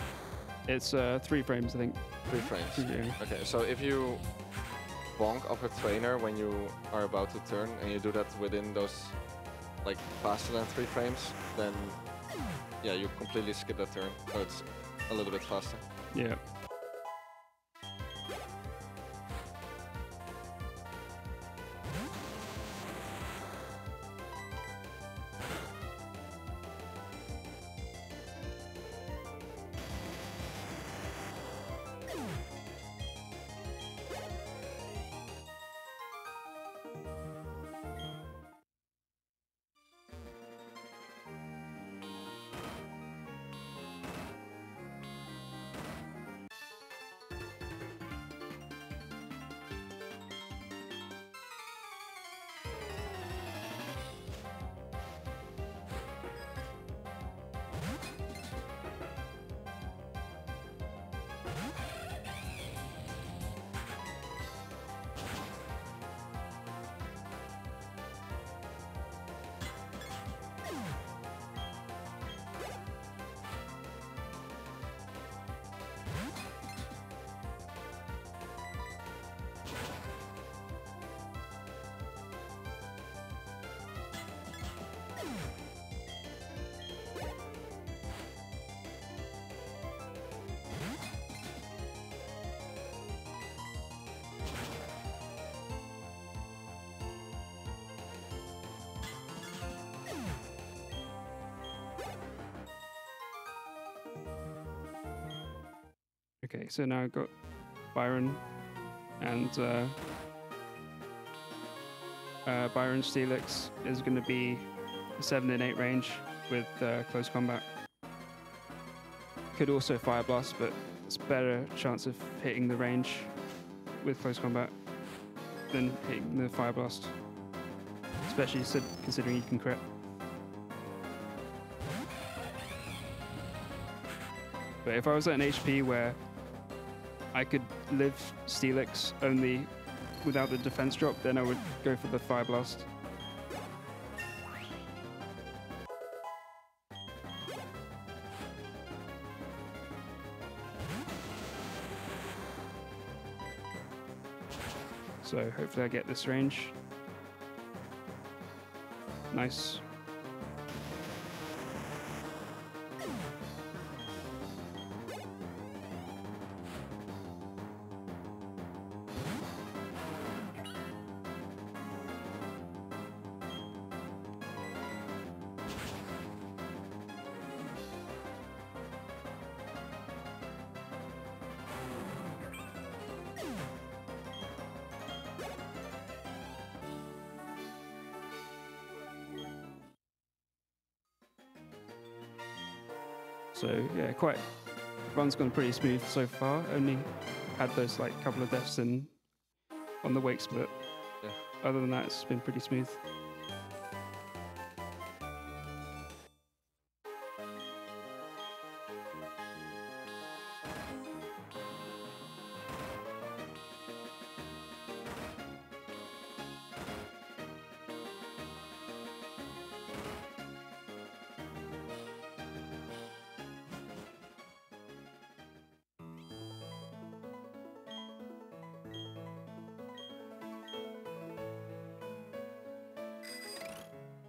It's 3 frames, I think. 3 frames. Yeah. Okay, so if you bonk off a trainer when you are about to turn, and you do that within those, like, faster than 3 frames, then yeah, you completely skip that turn, so it's a little bit faster. Yeah. Okay, so now I've got Byron and Byron's Steelix is going to be 7 and 8 range with close combat. Could also Fire Blast, but it's better chance of hitting the range with close combat than hitting the Fire Blast, especially considering you can crit. But if I was at an HP where I could live Steelix only without the defense drop, then I would go for the Fire Blast. So hopefully I get this range. Nice. So yeah, run's gone pretty smooth so far. Only had those like couple of deaths on the wake split. Yeah. Other than that, it's been pretty smooth.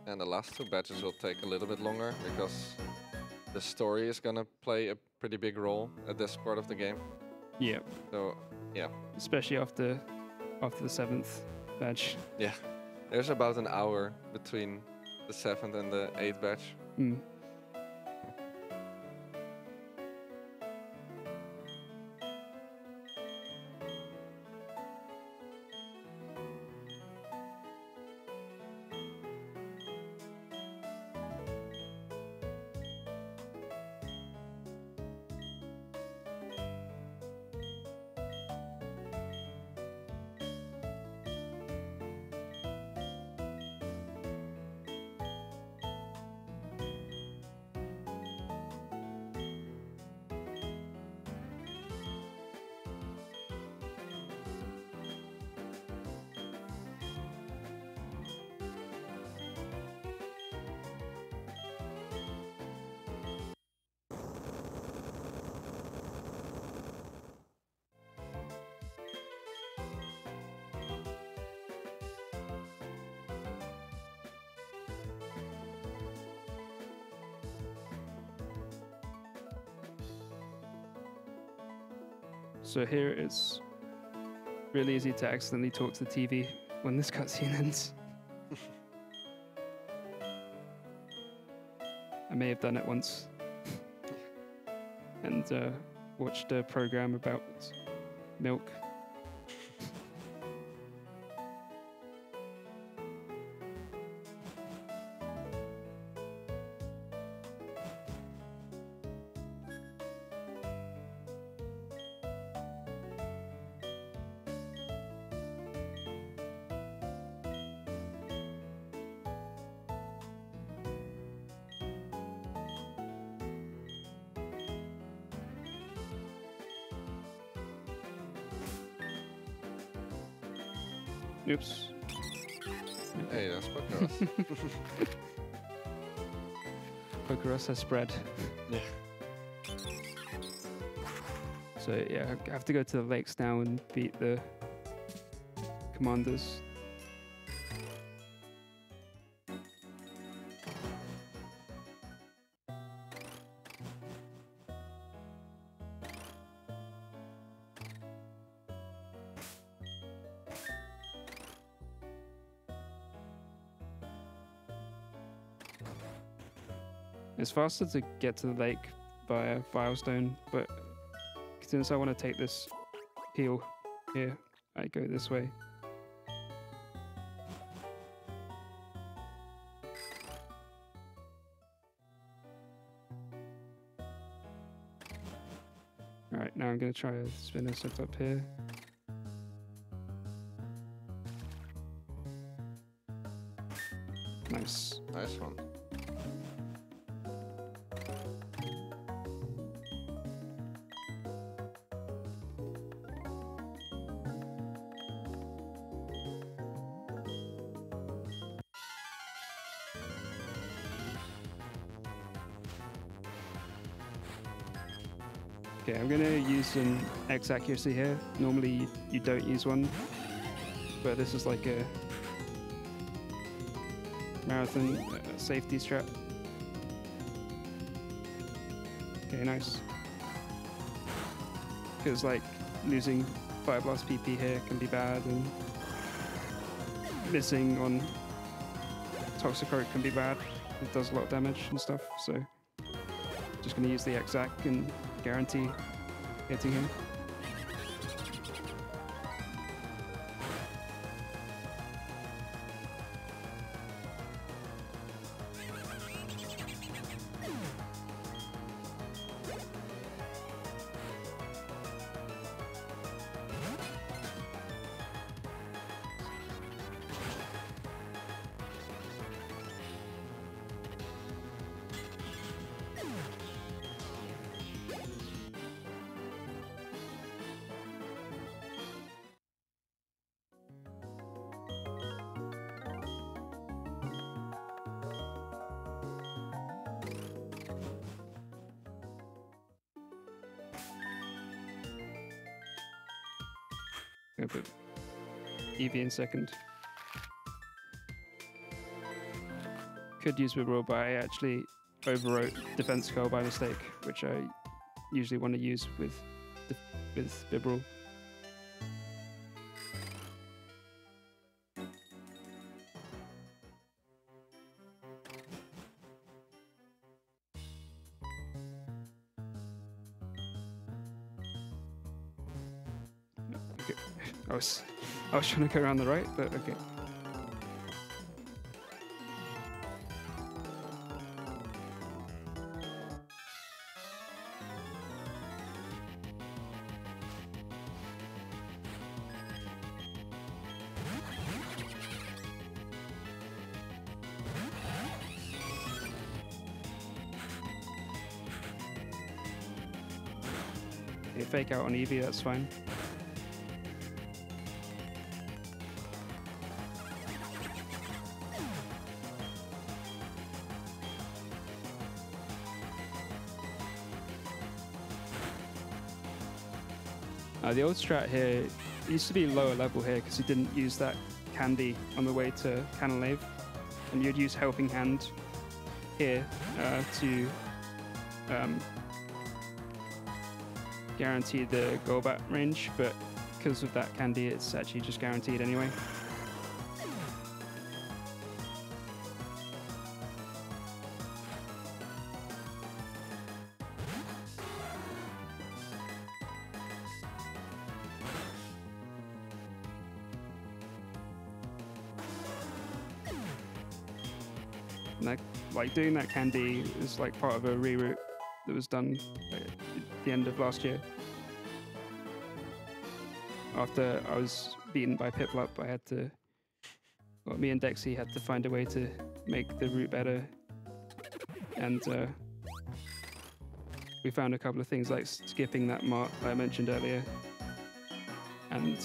And the last two batches will take a little bit longer because the story is gonna play a pretty big role at this part of the game. Yeah. So, yeah. Especially after the 7th badge. Yeah. There's about an hour between the 7th and the 8th batch. Mm. So here it's really easy to accidentally talk to the TV when this cutscene ends. I may have done it once. And watched a program about milk. Oops. Hey, that's Pokémon. Pokeros has spread. Yeah. So yeah, I have to go to the lakes now and beat the commanders. It's faster to get to the lake via Vilestone, but since I want to take this heal here, I go this way. Alright, now I'm going to try a spinner setup here. Nice. Nice one. Okay, I'm gonna use an X accuracy here. Normally you don't use one, but this is like a marathon safety strap. Okay, nice. Because like losing Fire Blast PP here can be bad, and missing on Toxicroak can be bad. It does a lot of damage and stuff, so just gonna use the X-Ack and guarantee hitting him. Gonna put Eevee in second. Could use Bibroll, but I actually overwrote Defense Curl by mistake, which I usually want to use with Bibroll. Okay. I was trying to go around the right, but okay. Okay, fake out on Eevee, that's fine. The old strat here used to be lower level here because you didn't use that candy on the way to Canalave, and you'd use Helping Hand here to guarantee the Golbat range, but because of that candy, it's actually just guaranteed anyway. Like doing that candy is like part of a reroute that was done at the end of last year. After I was beaten by Piplup, me and Dexy had to find a way to make the route better, and we found a couple of things like skipping that mark I mentioned earlier, and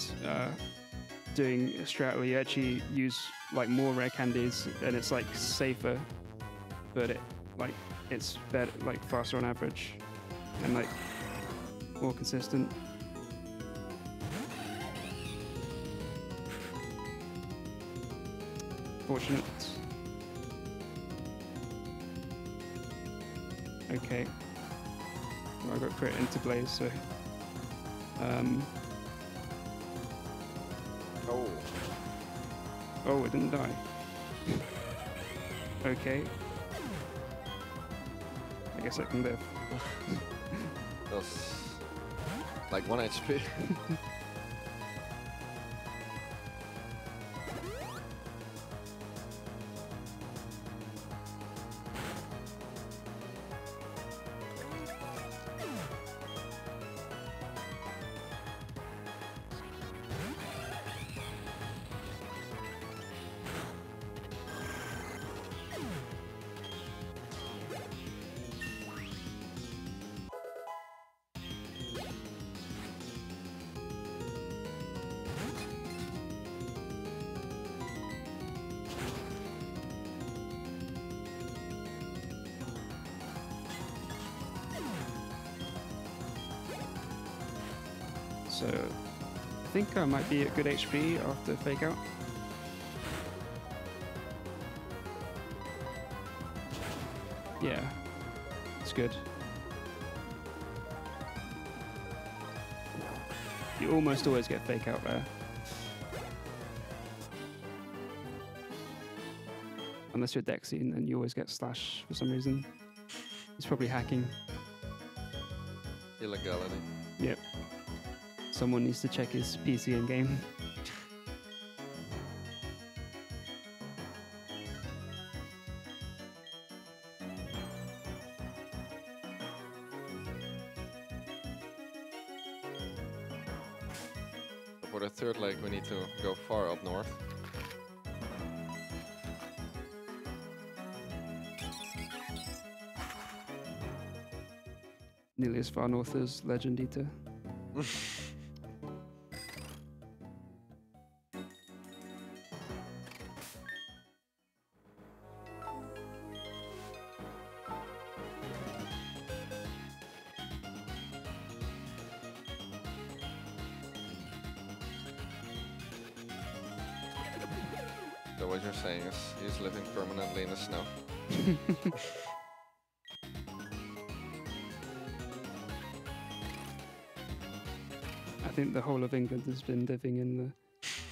doing a strat where you actually use like more rare candies, and it's like safer, but it's better, like faster on average, and like more consistent. Fortunate. Okay. Well, I got crit into Blaze, so oh, it didn't die. Okay. I guess I can live. That's like 1 HP. So I think I might be at good HP after fake out. Yeah, it's good. You almost always get fake out there. Unless you're Dexy, and then you always get slash for some reason. It's probably hacking. Illegality. Yep. Someone needs to check his PC in game. For the third leg, we need to go far up north. Nearly as far north as Legend Eater. So what you're saying is he's living permanently in the snow. I think the whole of England has been living in the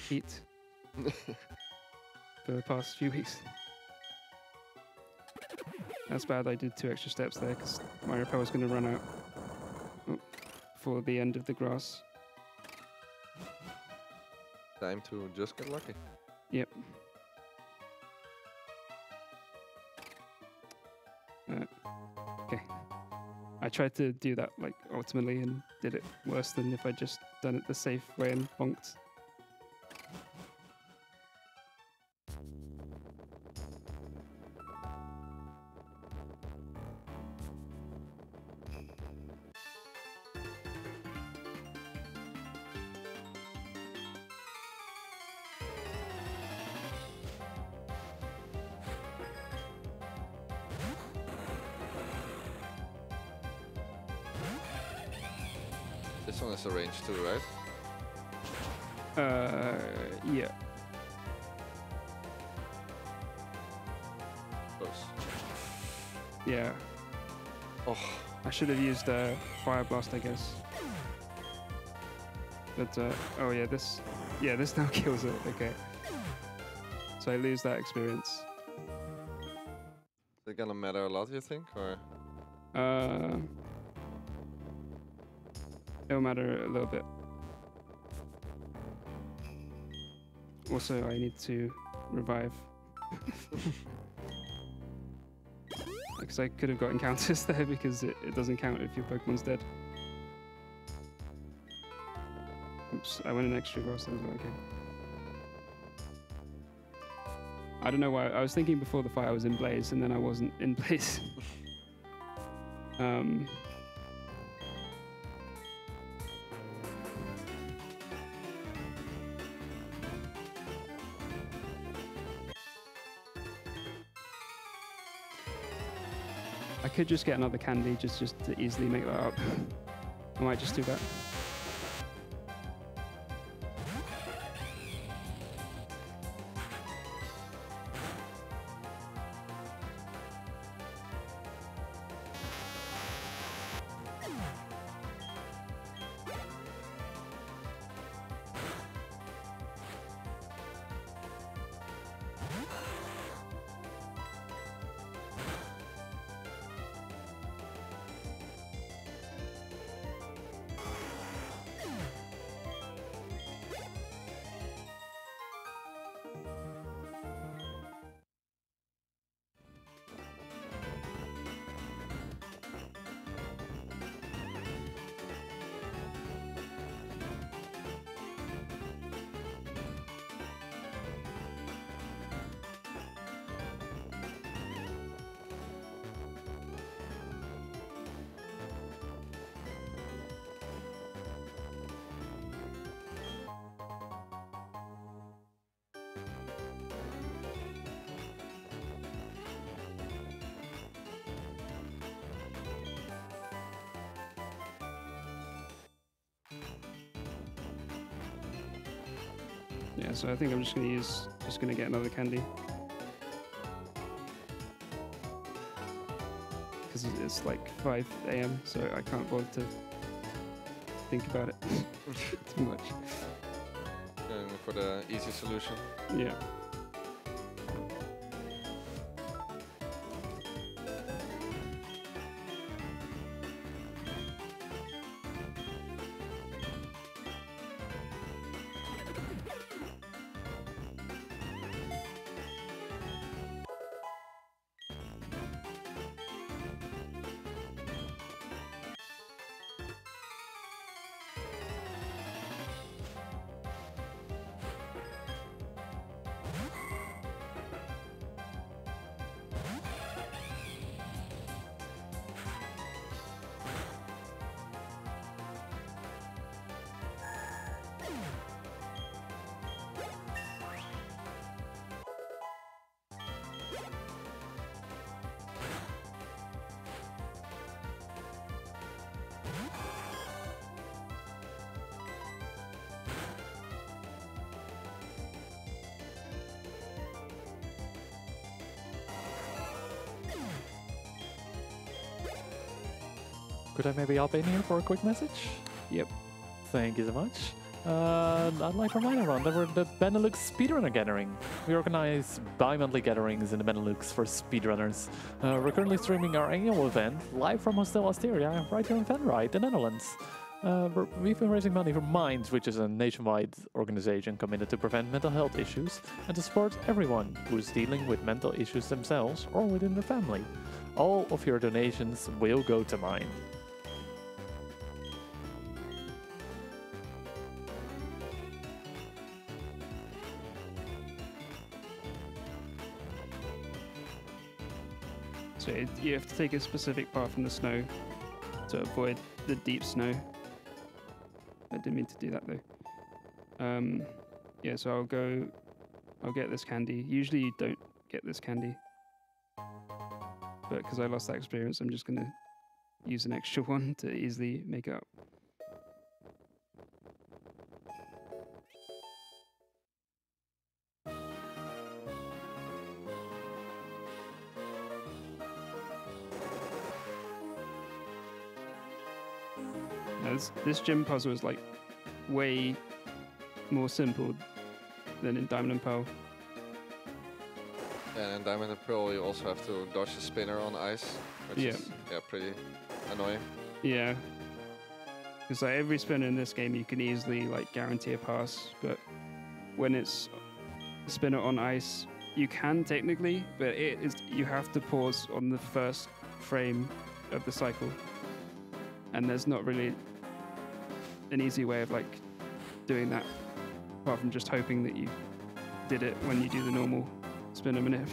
heat for the past few weeks. That's bad. I did 2 extra steps there because my rappel was going to run out before the end of the grass. Time to just get lucky. Yep. Okay. I tried to do that like ultimately and did it worse than if I just done it the safe way and bonked. This one is a range too, right? Yeah. Close. Yeah. Oh, I should have used Fire Blast, I guess. But, oh yeah, this now kills it, okay. So I lose that experience. is it gonna matter a lot, you think? Or It'll matter a little bit. Also, I need to revive. Because I could have got encounters there because it doesn't count if your Pokemon's dead. Oops, I went an extra grass as well, okay. I don't know why. I was thinking before the fight I was in Blaze and then I wasn't in Blaze. I could just get another candy just to easily make that up. I might just do that. Yeah, so I think I'm just gonna get another candy. Because it's like 5 AM, so I can't bother to think about it too much. going for the easy solution. Yeah. Could I maybe hop in here for a quick message? Yep. Thank you so much. I'd like to remind everyone that we're the Benelux Speedrunner Gathering. We organize bi-monthly gatherings in the Benelux for speedrunners. We're currently streaming our annual event live from Hostel Asteria, right here in Van Rijn, the Netherlands. We've been raising money for Minds, which is a nationwide organization committed to prevent mental health issues and to support everyone who is dealing with mental issues themselves or within their family. All of your donations will go to Mind. So you have to take a specific path in the snow to avoid the deep snow. I didn't mean to do that though. Yeah, so I'll get this candy. Usually you don't get this candy. But because I lost that experience, I'm just gonna use an extra one to easily make it up. This gym puzzle is like way more simple than in Diamond and Pearl. And in Diamond and Pearl, you also have to dodge the spinner on ice, which is pretty annoying. Yeah, because like every spinner in this game, you can easily like guarantee a pass, but when it's a spinner on ice, you can technically, but you have to pause on the first frame of the cycle, and there's not really an easy way of like doing that, apart from just hoping that you did it when you do the normal spin a minute.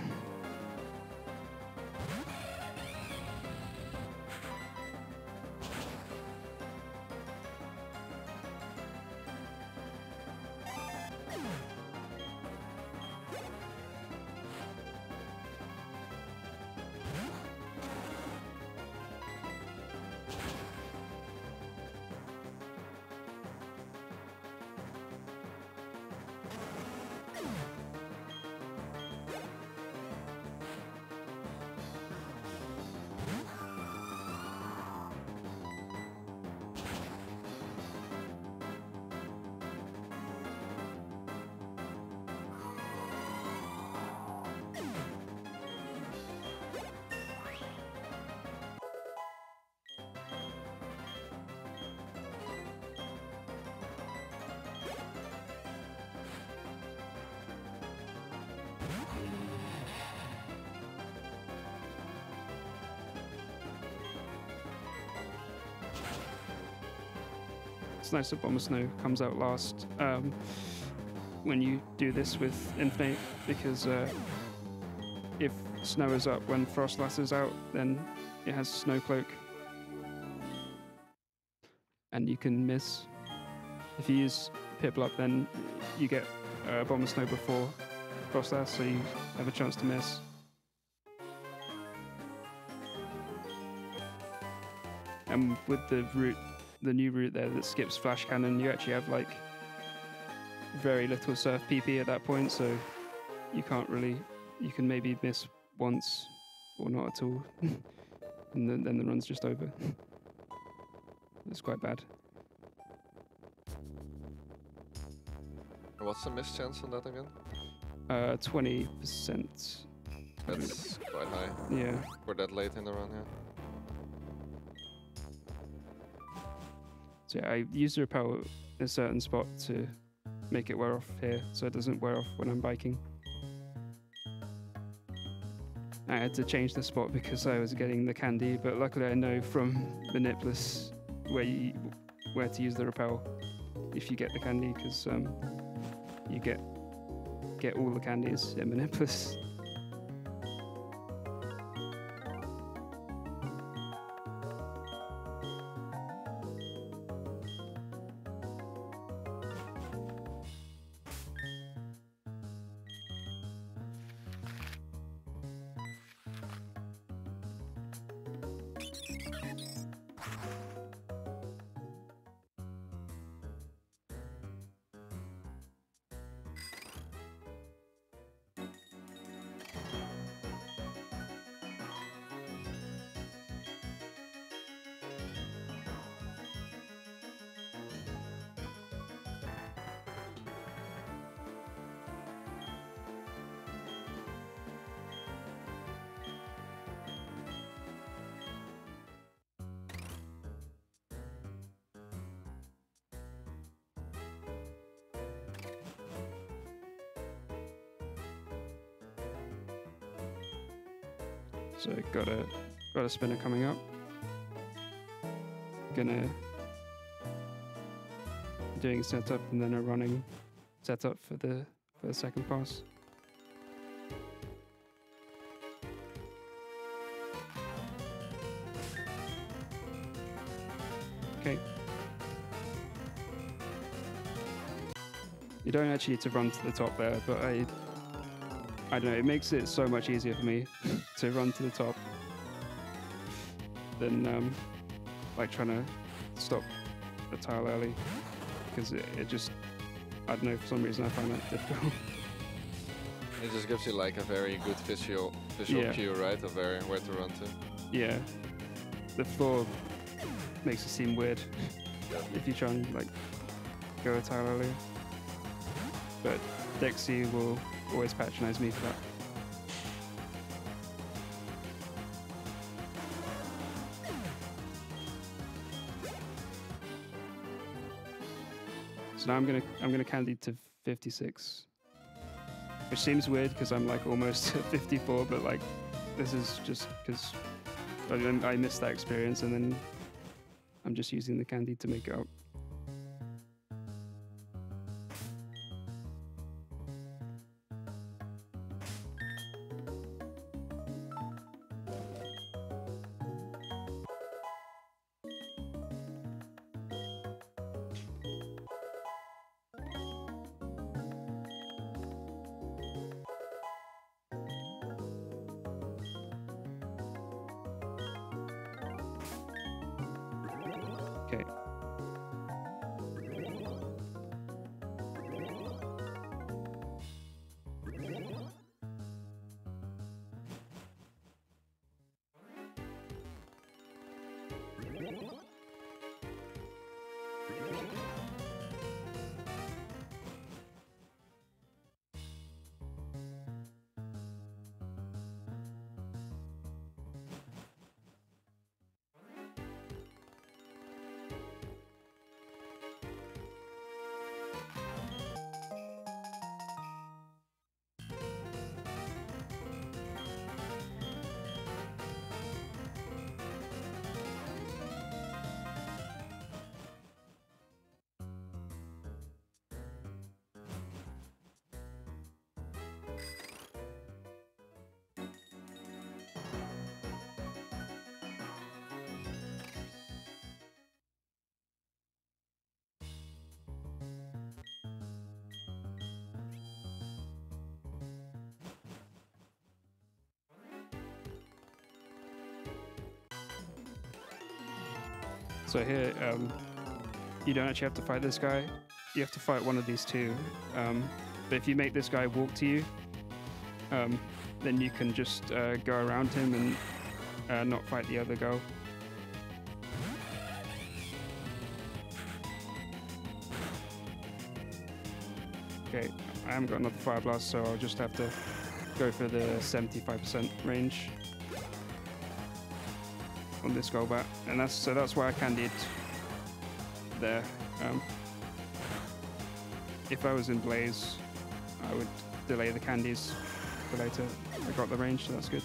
It's nice that Bomber Snow comes out last when you do this with Infinite, because if Snow is up when Frostlass is out, then it has Snow Cloak. And you can miss. If you use Piplup, then you get Bomber Snow before Frostlass, so you have a chance to miss. And with the new route there that skips Flash Cannon, you actually have like very little surf PP at that point, so you can't really, you can maybe miss once or not at all, and then the run's just over. It's quite bad. What's the miss chance on that again? 20%. That's quite high. Yeah. For that late in the run, yeah. So yeah, I use the repel in a certain spot to make it wear off here, so it doesn't wear off when I'm biking. I had to change the spot because I was getting the candy, but luckily I know from Benelux where to use the repel if you get the candy, because you get all the candies in Benelux. So got a spinner coming up. Doing setup and then a running setup for the second pass. Okay. You don't actually need to run to the top there, but I don't know, it makes it so much easier for me to run to the top than like trying to stop the tile early, because it just, I don't know, for some reason I find that difficult. It just gives you like a very good visual cue, right, of where to run to. Yeah, the floor makes it seem weird if you try and like go a tile early. But Dexy will always patronize me for that. So now I'm gonna candy to 56, which seems weird because I'm like almost at 54, but like this is just because I missed that experience, and then I'm just using the candy to make it up. Okay. So here, you don't actually have to fight this guy. You have to fight one of these two. But if you make this guy walk to you, then you can just go around him and not fight the other girl. Okay, I haven't got another Fire Blast, so I'll just have to go for the 75% range on this Golbat, and that's why I candied there. If I was in Blaze, I would delay the candies for later. I got the range, so that's good.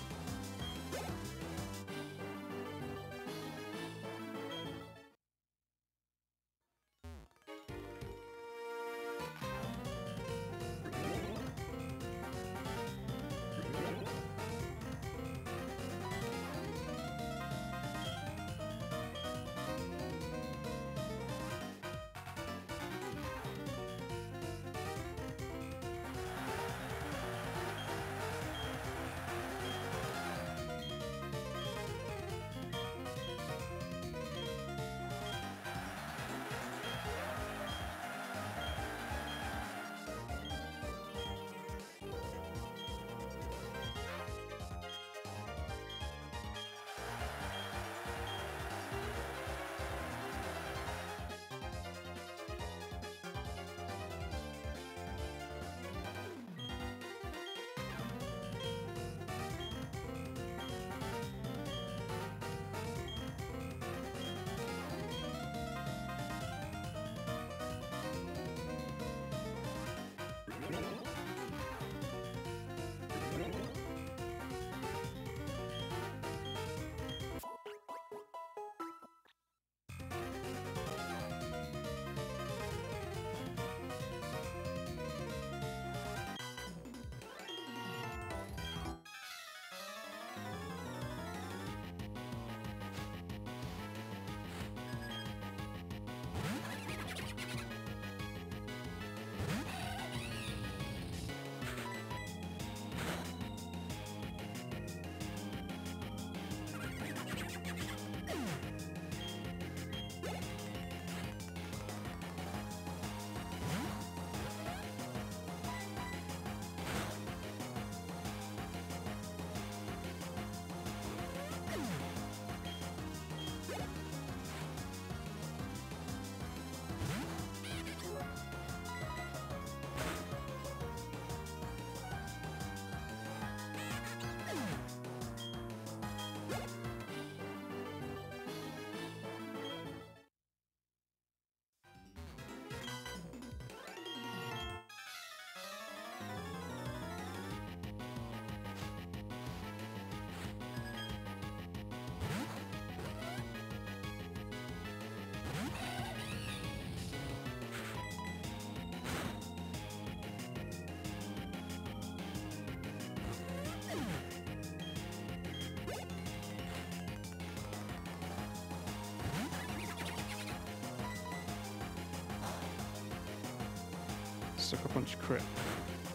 Sucker Punch crit.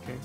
Okay.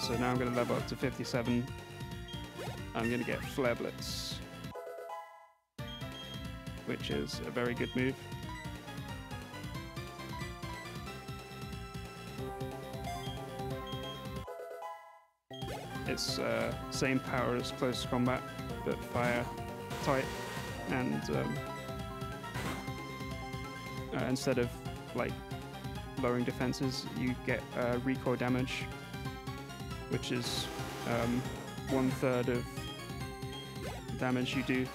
So now I'm going to level up to 57. I'm going to get Flare Blitz, which is a very good move. It's same power as Close Combat, but fire type, and instead of like lowering defenses, you get recoil damage, which is 1/3 of damage you do.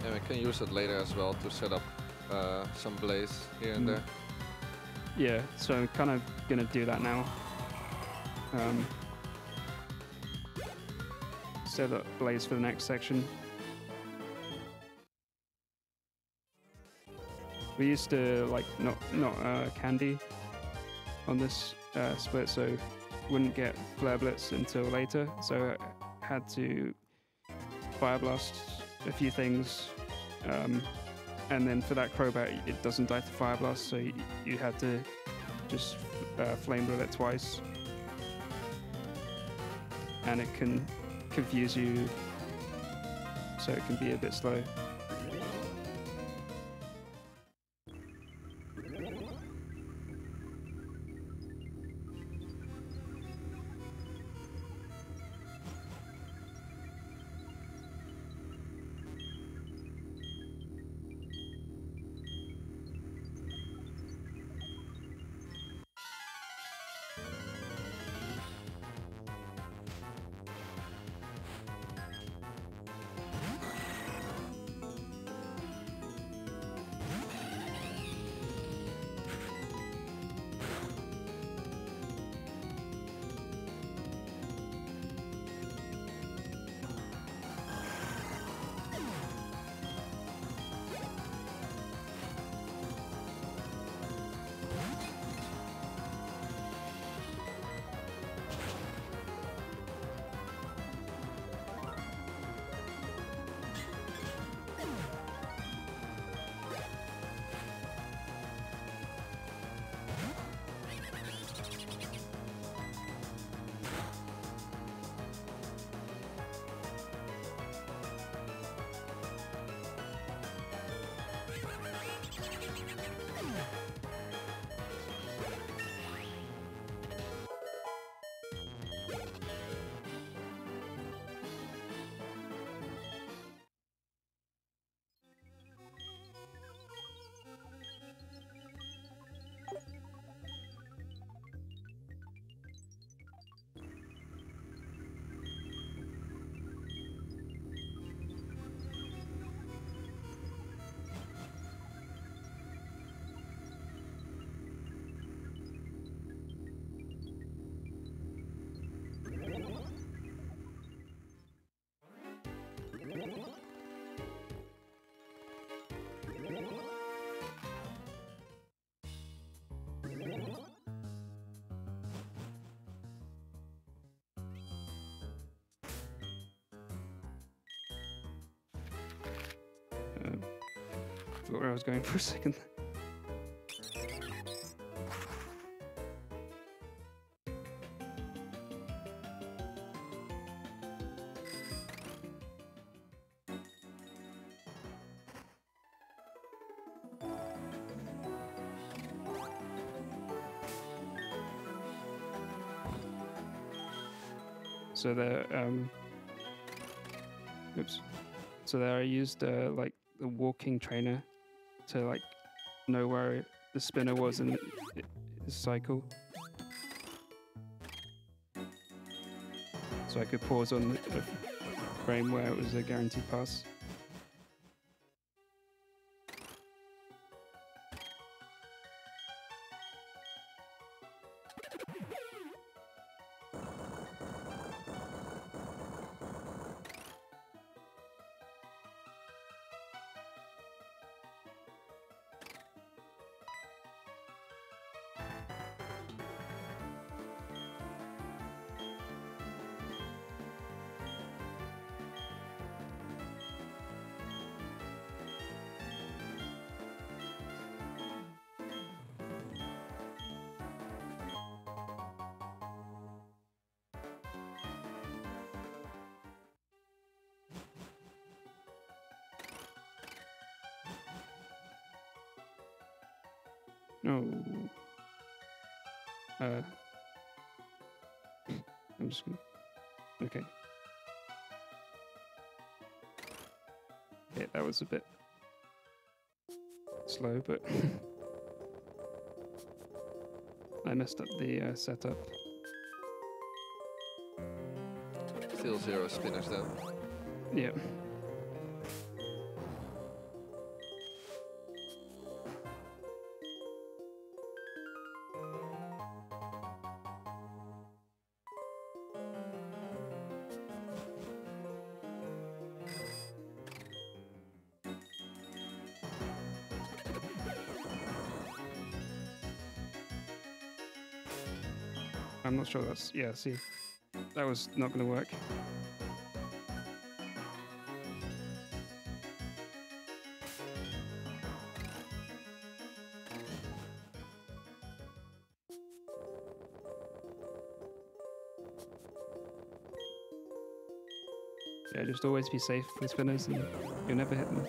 And we can use it later as well to set up some blaze here and there. Yeah, so I'm kind of gonna do that now. Set up blaze for the next section. We used to like not candy on this split, so wouldn't get Flare Blitz until later. So I had to Fire Blast a few things, and then for that Crobat it doesn't die to Fire Blast, so you had to just Flame Bullet twice, and it can confuse you, so it can be a bit slow. forgot where I was going for a second. So there, oops. So there, I used like the walking trainer to like know where the spinner was in the cycle, so I could pause on the frame where it was a guaranteed pass. No. I'm just gonna. Okay. Yeah, that was a bit slow, but I messed up the setup. Still 0 spinners though. Yeah. I'm not sure that's, yeah, see, that was not going to work. Yeah, just always be safe with spinners and you'll never hit them.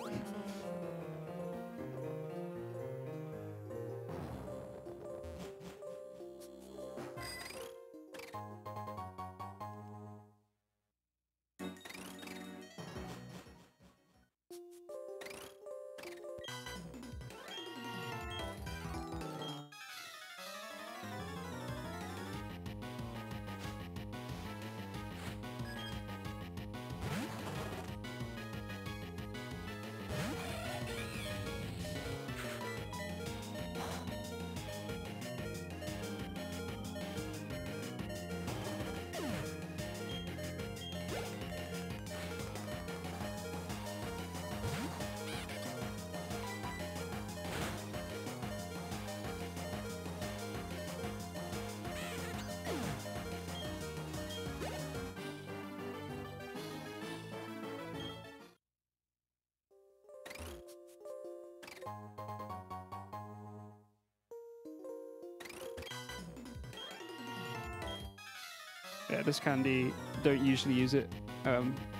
Yeah, this candy, don't usually use it,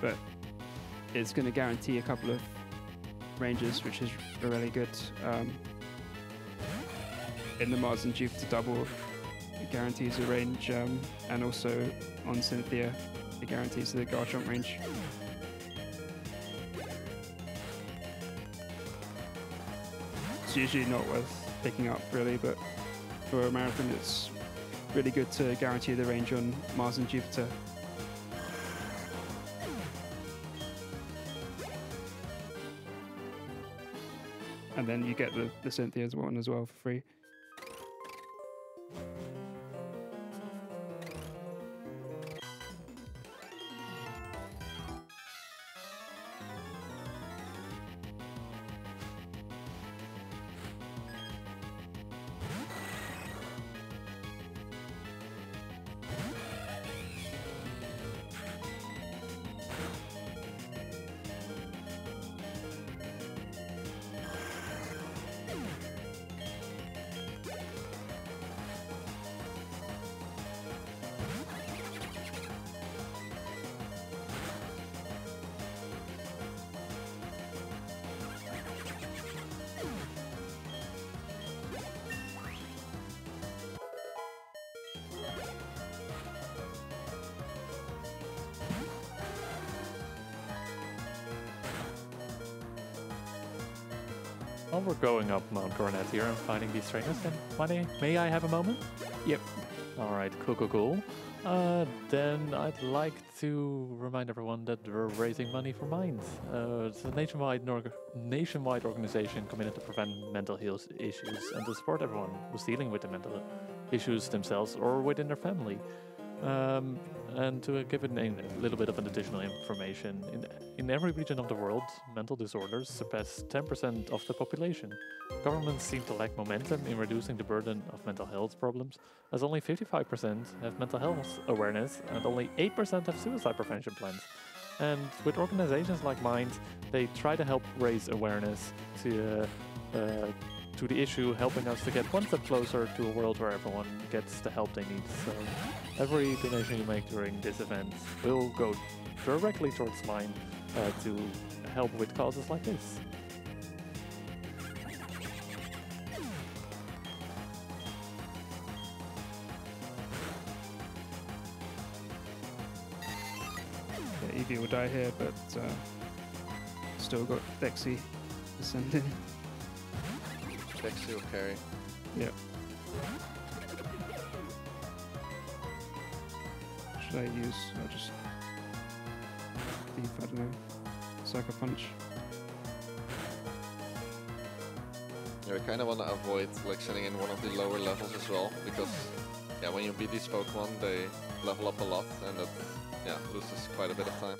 but it's going to guarantee a couple of ranges, which is really good. In the Mars and Jupiter double, it guarantees a range, and also on Cynthia, it guarantees the Garchomp range. It's usually not worth picking up, really, but for a marathon, it's really good to guarantee the range on Mars and Jupiter. And then you get the Cynthia's one as well for free. While we're going up Mount Coronet here and finding these trainers, then may I have a moment? Yep. Alright, cool. Then I'd like to remind everyone that we're raising money for Mind. It's a nationwide organization committed to prevent mental health issues and to support everyone who's dealing with the mental issues themselves or within their family. And to give it a little bit of an additional information, in every region of the world, mental disorders surpass 10% of the population. Governments seem to lack momentum in reducing the burden of mental health problems, as only 55% have mental health awareness and only 8% have suicide prevention plans. And with organizations like Mind, they try to help raise awareness to the issue, helping us to get one step closer to a world where everyone gets the help they need. So every donation you make during this event will go directly towards Mind to help with causes like this. Yeah, Evie will die here, but still got Dexy descending. Dexy will carry. Yep. Should I use? I'll just leave, I don't know, Sucker Punch. Yeah, I kind of want to avoid like sending in one of the lower levels as well, because yeah, when you beat these Pokemon, they level up a lot, and that loses quite a bit of time.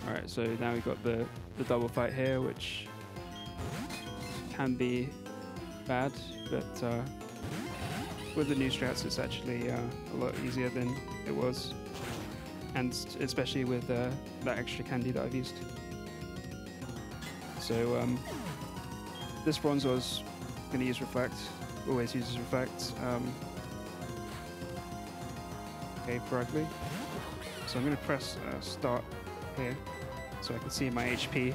Alright, so now we've got the double fight here, which can be bad, but with the new strats it's actually a lot easier than it was, and especially with that extra candy that I've used. So this Bronzor's going to use Reflect, always uses Reflect. Okay, correctly. So I'm going to press start here so I can see my HP.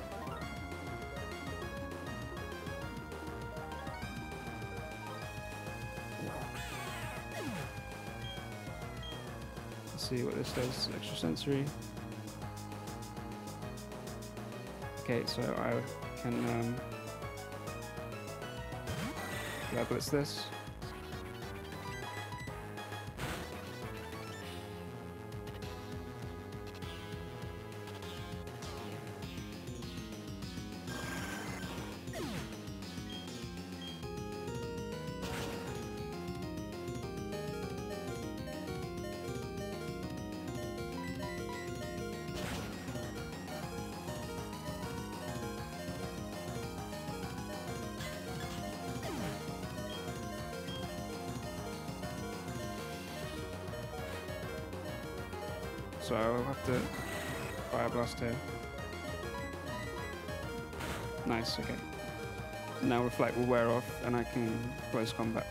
Let's see what this does, extra sensory. Okay, so I can blitz this. So I'll have to Fire Blast here. Nice, okay. Now Reflect will wear off and I can close combat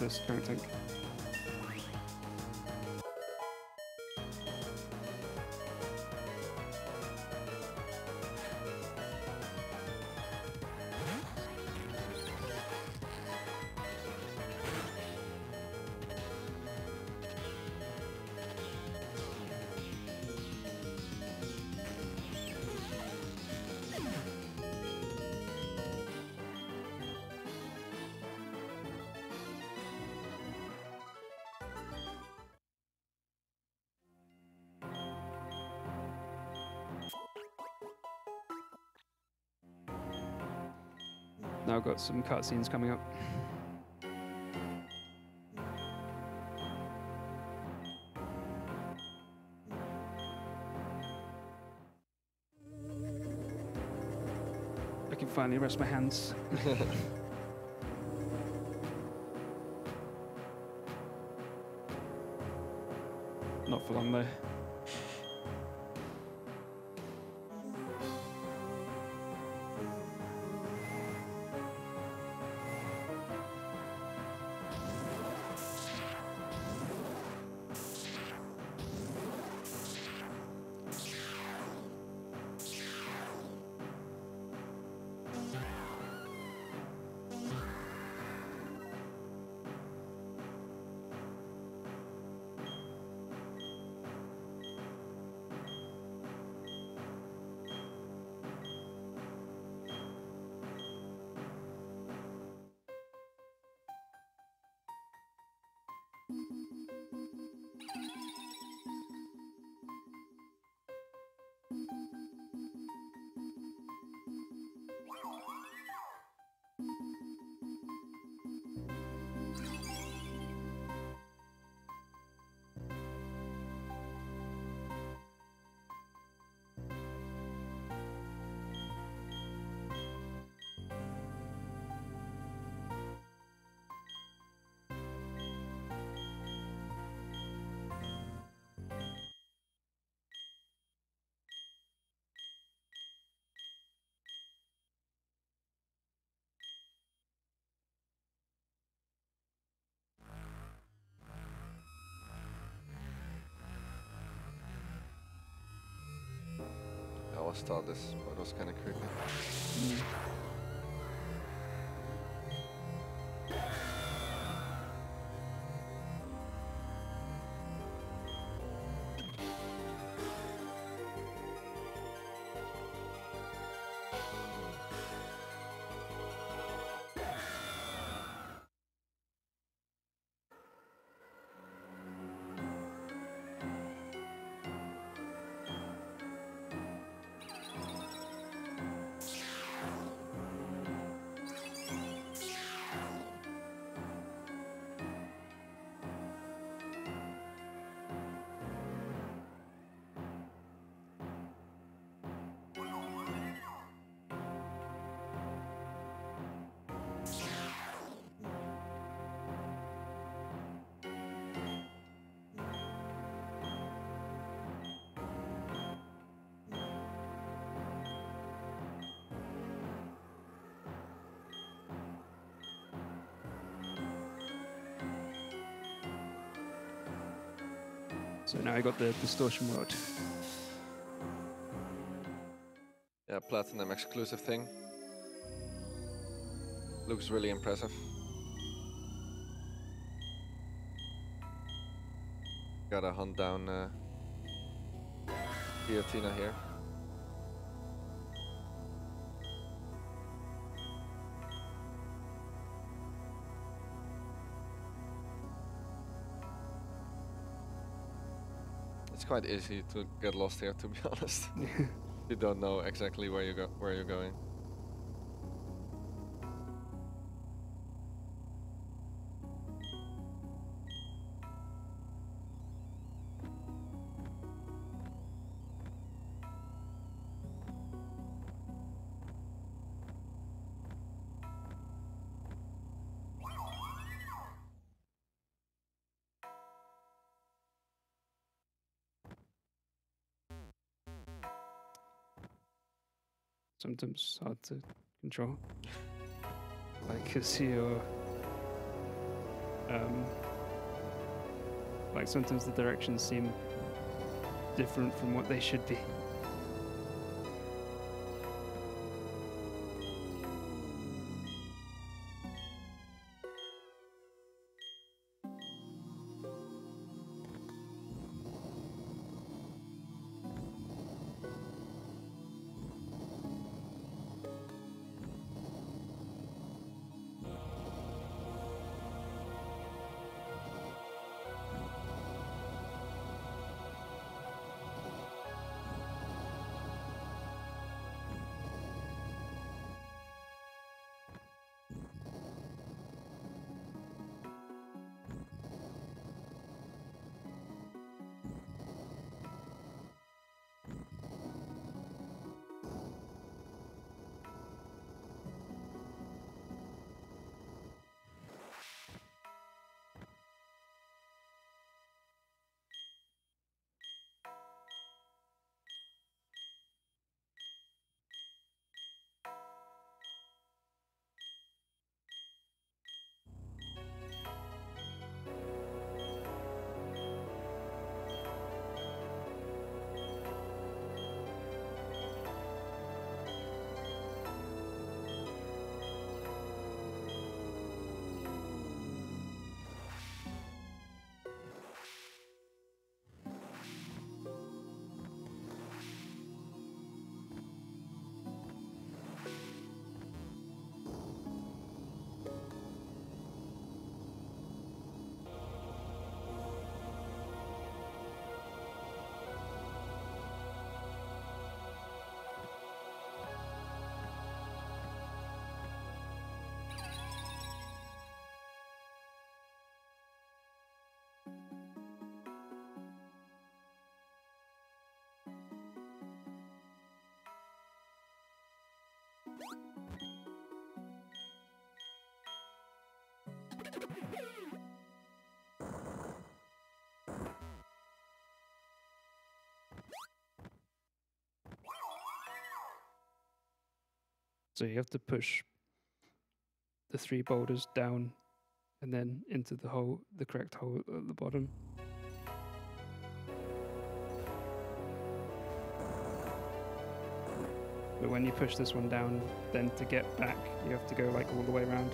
this current tank. Now I've got some cutscenes coming up. I can finally rest my hands. Not for long though. I always thought this part was kind of creepy. So now I got the distortion mode. Yeah, Platinum exclusive thing. Looks really impressive. Gotta hunt down Giratina here. It's quite easy to get lost here, to be honest. You don't know exactly where you're going. Sometimes hard to control. Like, cause you're, like sometimes the directions seem different from what they should be. So you have to push the 3 boulders down and then into the hole, the correct hole at the bottom. But when you push this one down, then to get back, you have to go like all the way around.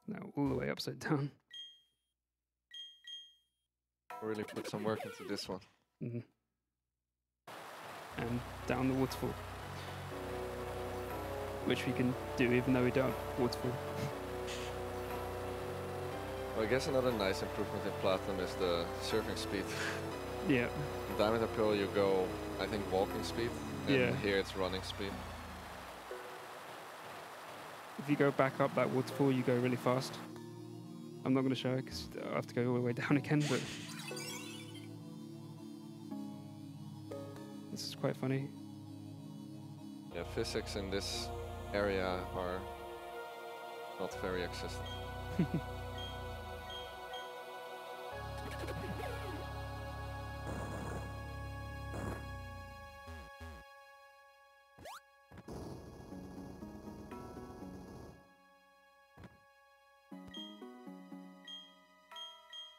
Now all the way upside down. Really put some work into this one. Mm-hmm. And down the waterfall. Which we can do even though we don't have waterfall. Well, I guess another nice improvement in Platinum is the surfing speed. Yeah. In Diamond and Pearl you go, I think, walking speed. And Yeah. here it's running speed. If you go back up that waterfall, you go really fast. I'm not going to show it because I have to go all the way down again, but this is quite funny. Yeah, physics in this area are not very existent.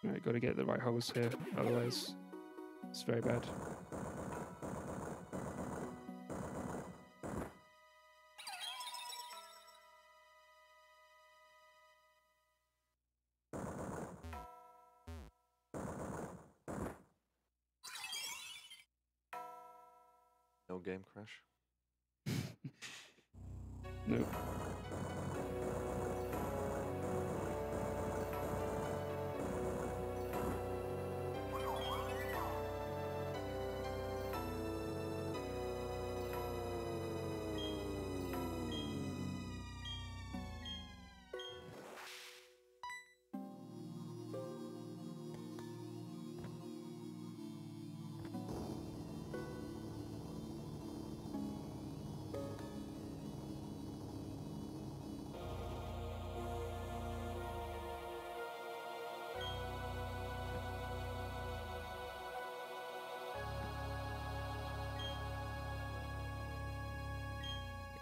Alright, got to get the right holes here, otherwise it's very bad. No game crash. Nope.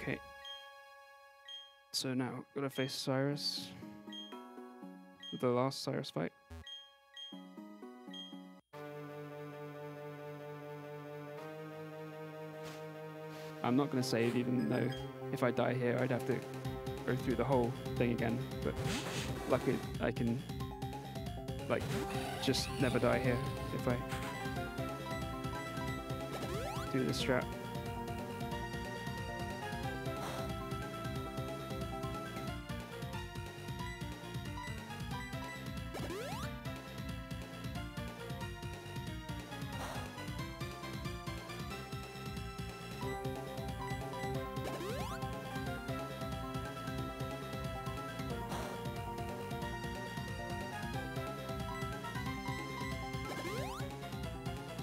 Okay. So now, gotta face Cyrus. The last Cyrus fight. I'm not gonna save, even though if I die here, I'd have to go through the whole thing again. But luckily, I can, like, just never die here if I do this strat.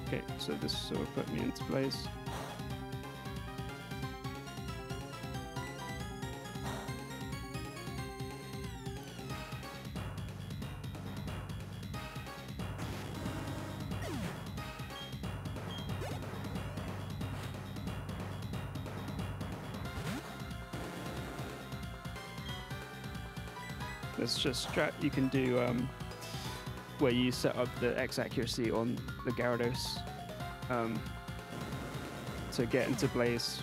Okay, so this sort of put me into place. There's just strat you can do where you set up the X accuracy on the Gyarados to get into Blaze.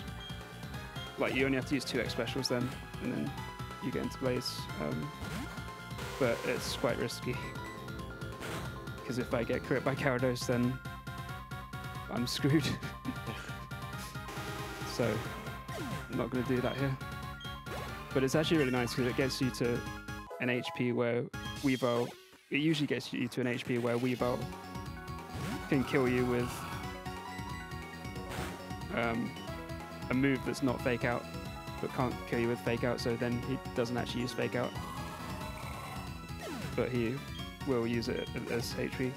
Like, you only have to use 2 X specials then, and then you get into Blaze, but it's quite risky. Because if I get crit by Gyarados, then I'm screwed. So I'm not going to do that here. But it's actually really nice because it gets you to an HP where Weavile, it usually gets you to an HP where Weavile can kill you with a move that's not Fake Out, but can't kill you with Fake Out, so then he doesn't actually use Fake Out. But he will use it as HP.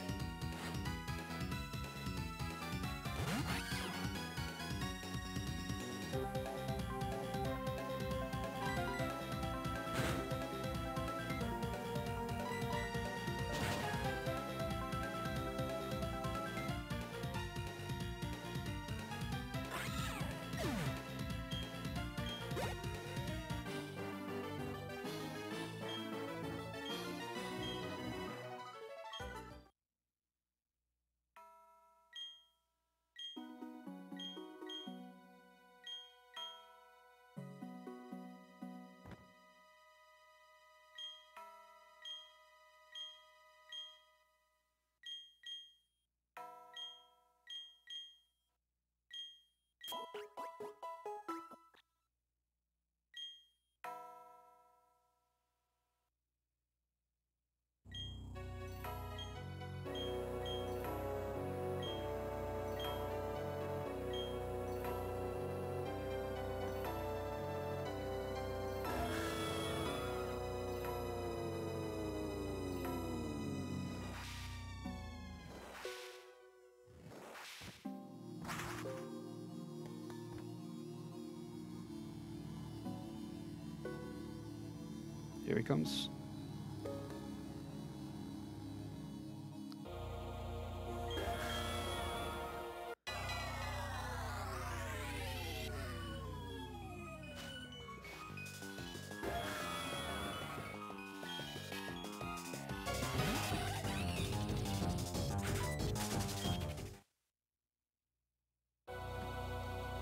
Here he comes.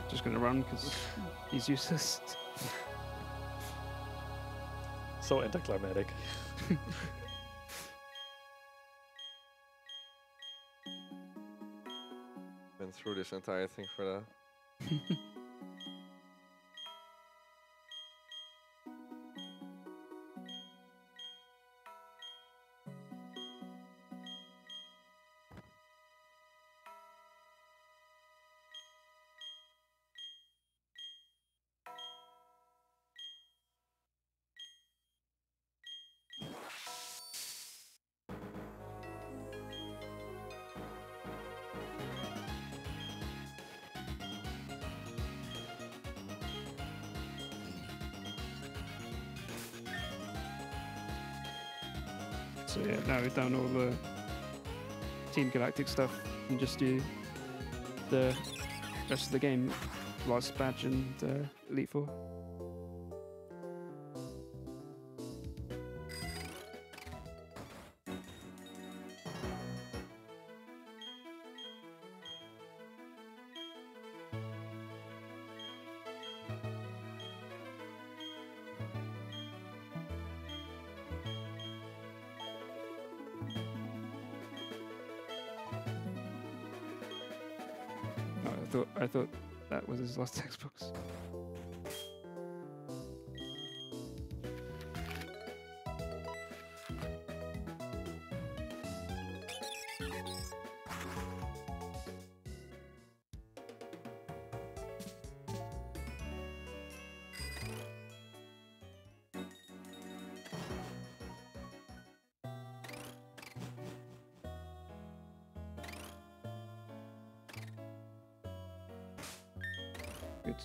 Just gonna run because he's useless. So anticlimactic. Been through this entire thing for that. So yeah, now we've done all the Team Galactic stuff and just do the rest of the game, last badge and Elite Four. I thought that was his last textbooks. Good.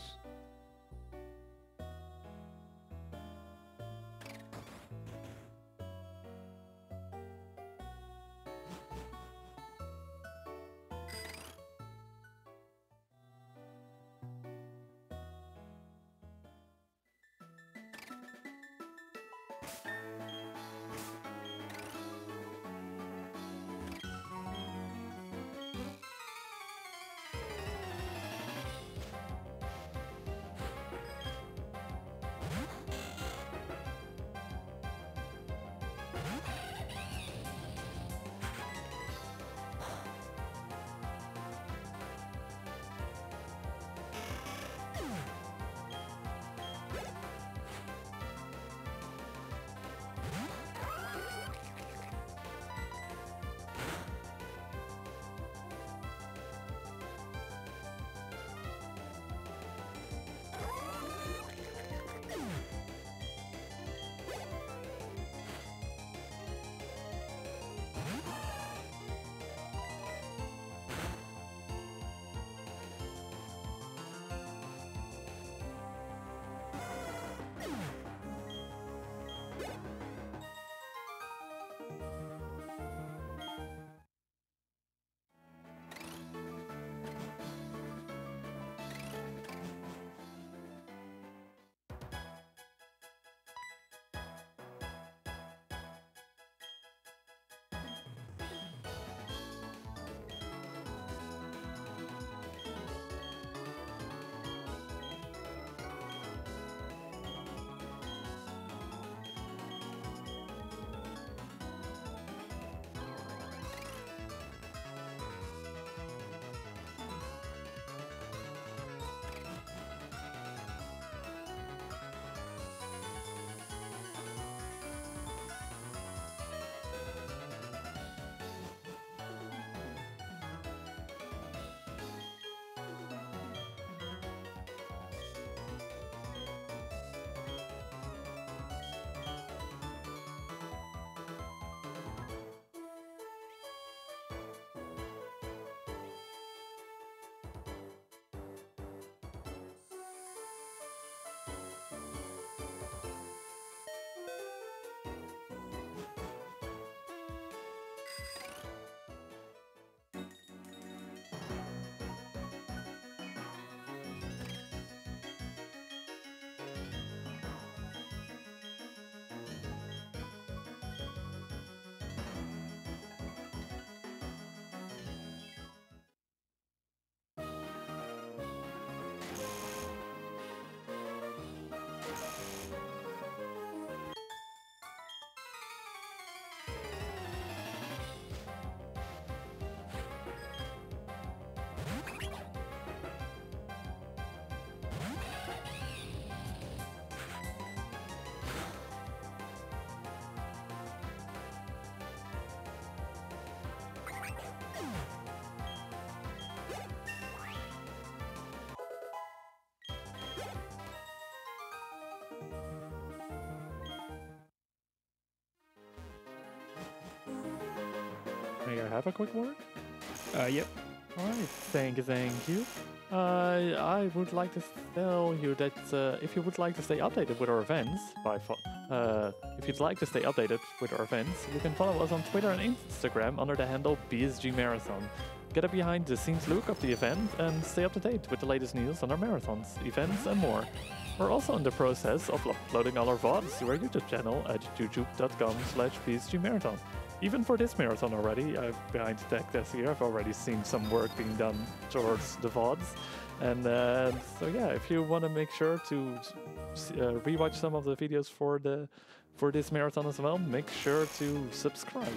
have a quick word? Yep. All right, thank you. I would like to tell you that if you would like to stay updated with our events, if you'd like to stay updated with our events, you can follow us on Twitter and Instagram under the handle BSG Marathon. Get a behind-the-scenes look of the event and stay up to date with the latest news on our marathons, events, and more. We're also in the process of uploading all our VODs to our YouTube channel at youtube.com/BSGMarathon. Even for this marathon already, behind the tech desk here, I've already seen some work being done towards the VODs. And so yeah, if you want to make sure to rewatch some of the videos for this marathon as well, make sure to subscribe.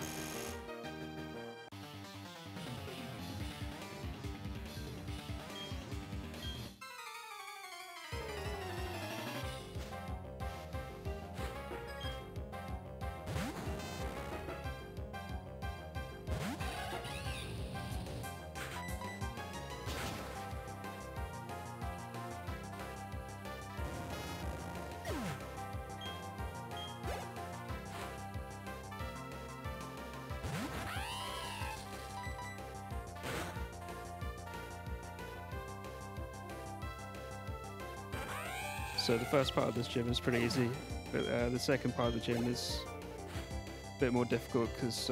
So the first part of this gym is pretty easy, but the second part of the gym is a bit more difficult because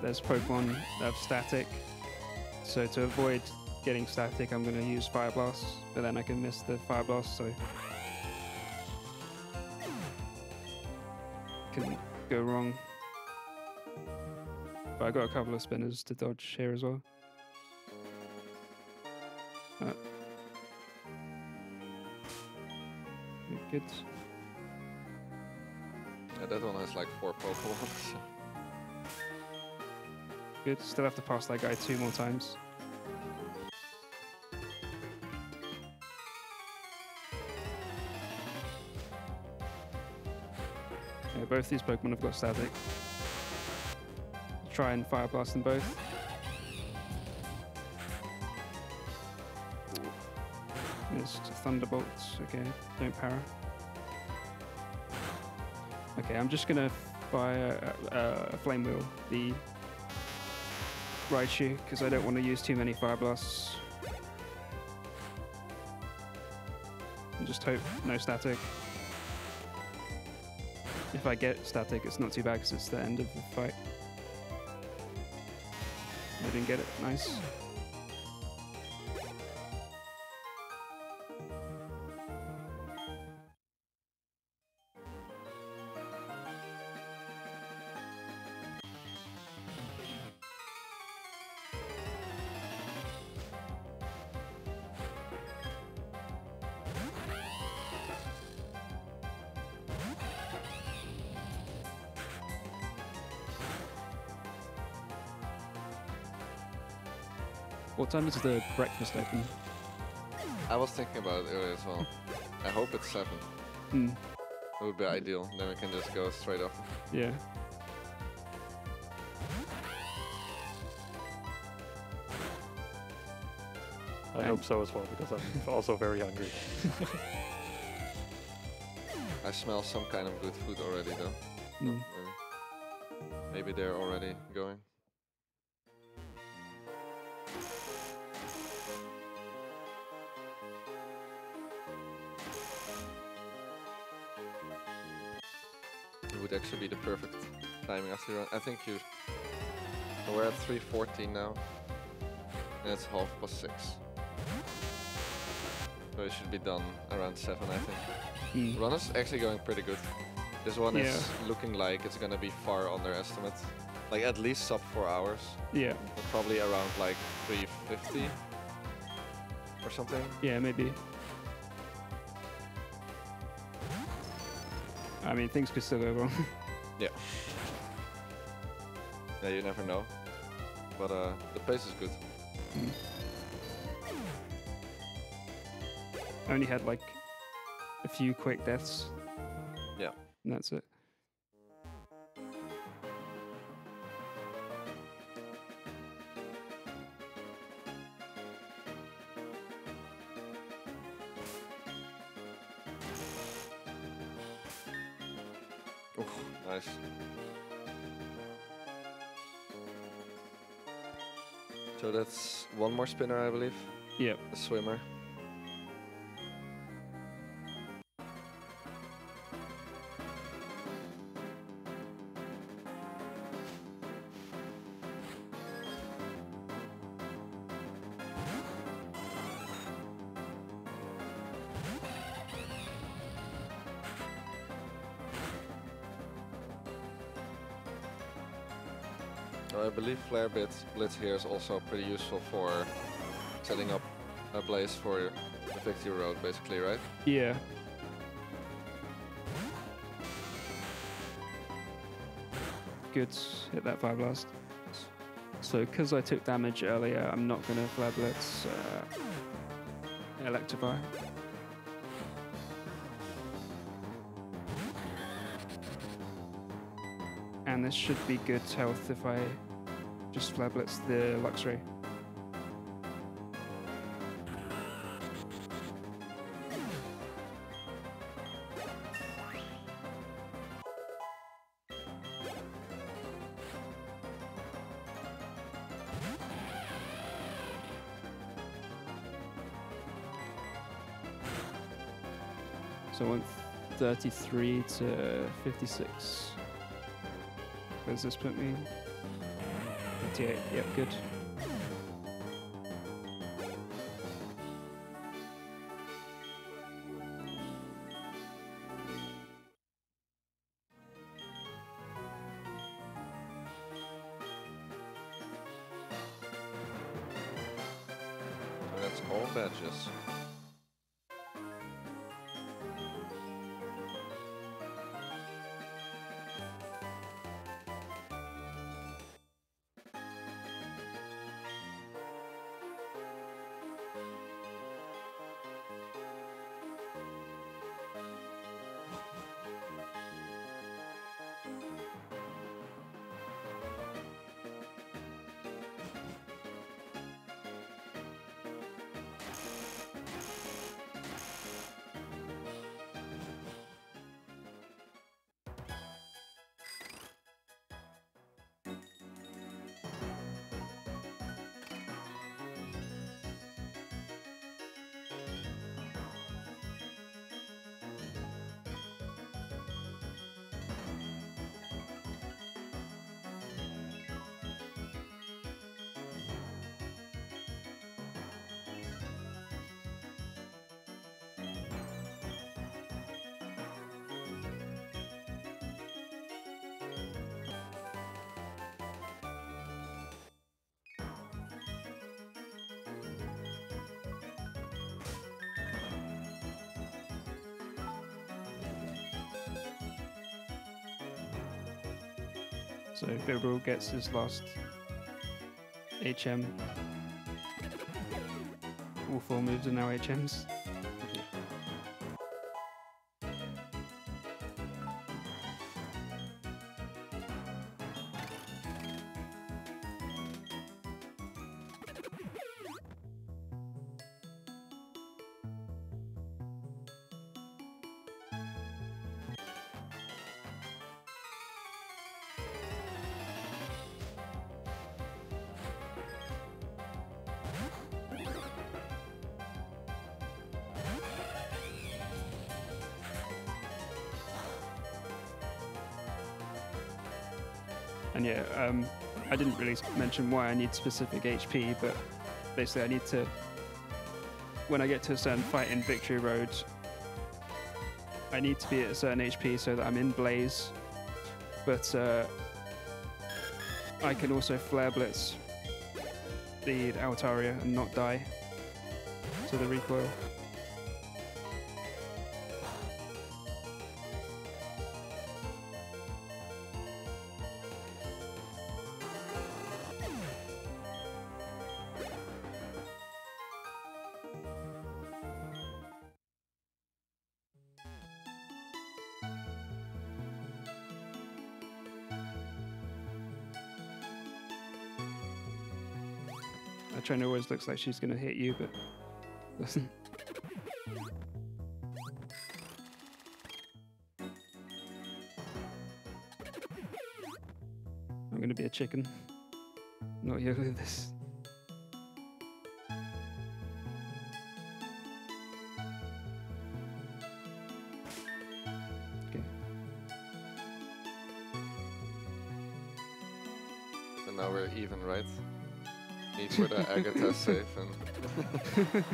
there's Pokemon that have static. So to avoid getting static, I'm going to use Fire Blast, but then I can miss the Fire Blast, so can go wrong. But I got a couple of spinners to dodge here as well. Good. Yeah, that one has like 4 Pokemon. Good. Still have to pass that guy 2 more times. Yeah, both these Pokemon have got static. Try and Fire Blast them both. There's Thunderbolts. Okay, don't para. Okay, I'm just gonna fire a Flame Wheel, the Raichu, because I don't want to use too many Fire Blasts. And just hope no static. If I get static, it's not too bad because it's the end of the fight. I didn't get it. Nice. What time is the breakfast open? I was thinking about it earlier as well. I hope it's 7. Hmm. It would be ideal. Then we can just go straight off. Yeah. I hope so as well, because I'm also very hungry. I smell some kind of good food already though. Hmm. Maybe they're already going. It would actually be the perfect timing after run. I think you. We're at 3:14 now, and it's 6:30. So it should be done around 7, I think. Hmm. Run is actually going pretty good. This one is looking like it's gonna be far under estimate. Like at least sub 4 hours. Yeah. But probably around like 3:50 or something. Yeah, maybe. I mean, things could still go wrong. Yeah. Yeah, you never know. But the pace is good. Mm. I only had like a few quick deaths. Yeah. And that's it. Oof, nice. So that's one more spinner, I believe. Yep. A swimmer. I believe Flare Blitz here is also pretty useful for setting up a place for the victory road, basically, right? Yeah. Good. Hit that Fire Blast. So, because I took damage earlier, I'm not going to Flare Blitz Electrify. And this should be good health if I just Flare Blitz the Luxray. So I went 33 to 56. Where does this put me? 58, yep, good. So that's all badges. So Bibrel gets his last HM. All 4 moves are now HMs. And yeah, I didn't really mention why I need specific HP, but basically I need to, when I get to a certain fight in Victory Road, I need to be at a certain HP so that I'm in Blaze, but I can also Flare Blitz the Altaria and not die to the recoil. Trainer always looks like she's going to hit you, but doesn't. I'm going to be a chicken. Not here with this. now we're even, right? Need for the Agatha save and...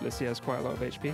Lissy has quite a lot of HP.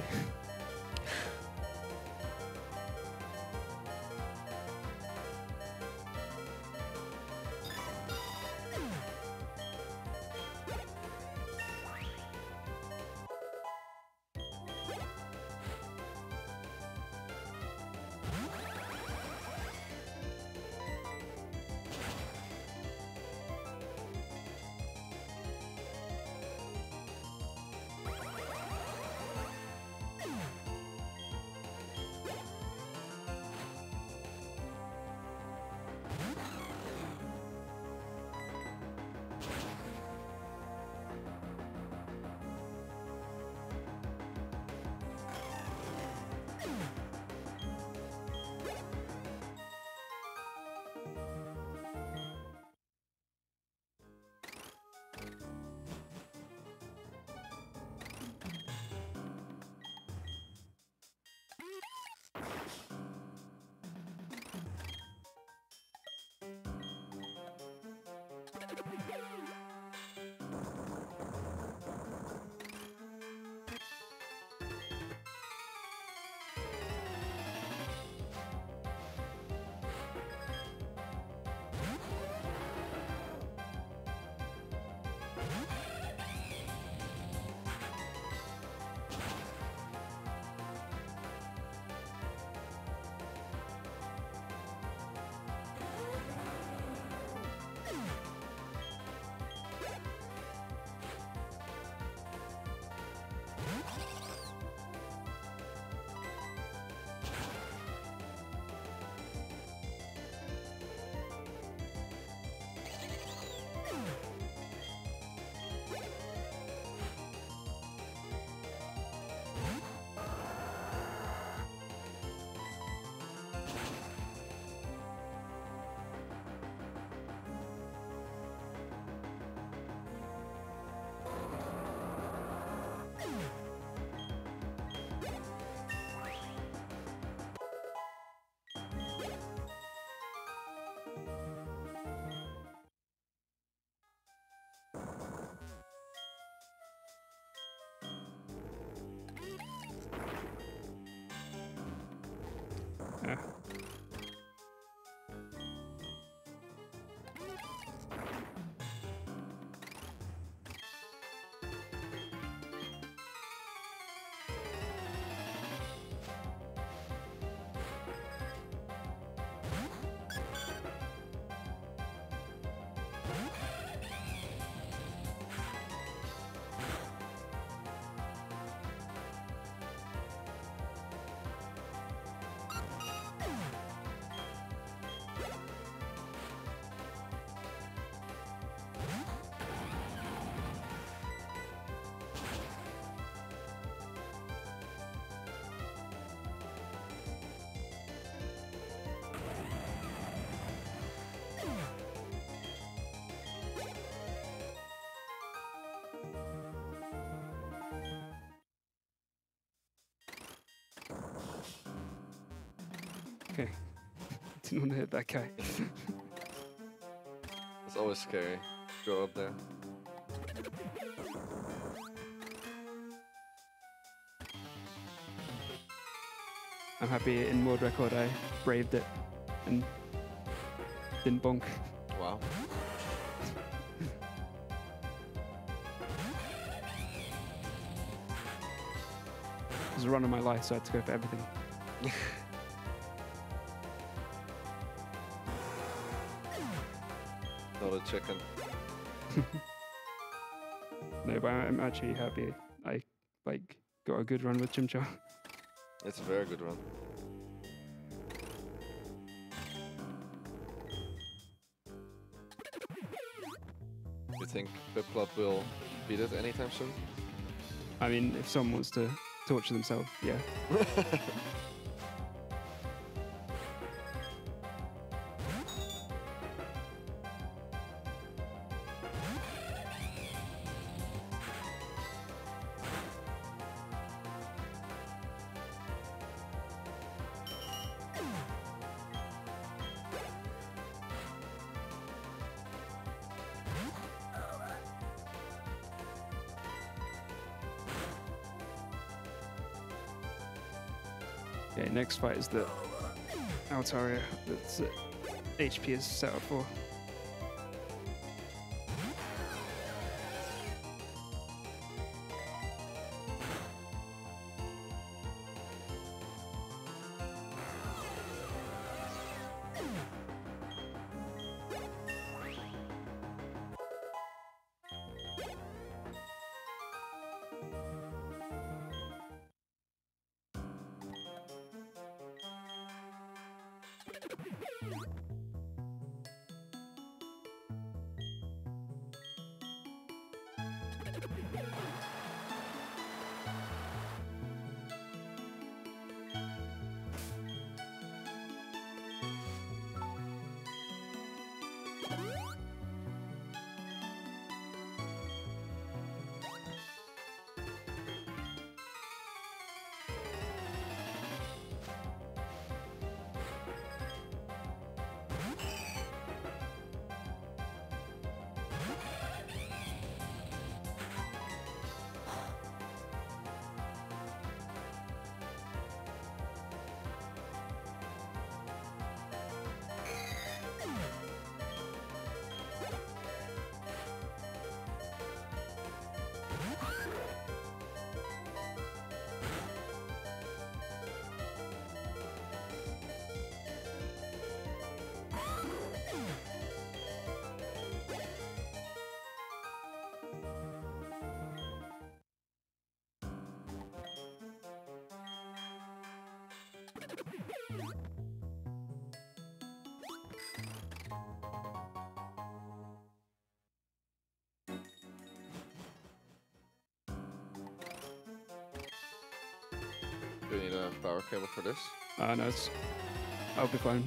Yeah. Okay. Didn't want to hit that guy. It's always scary. Go up there. I'm happy in world record I braved it and didn't bonk. Wow. It was a run of my life, so I had to go for everything. Not a chicken. No, but I'm actually happy I like got a good run with Chimchar. It's a very good run. You think Piplup will beat it anytime soon? I mean, if someone wants to torture themselves, yeah. Okay, next fight is the Altaria that's HP is set up for. Do you need a power cable for this? No, I'll be fine.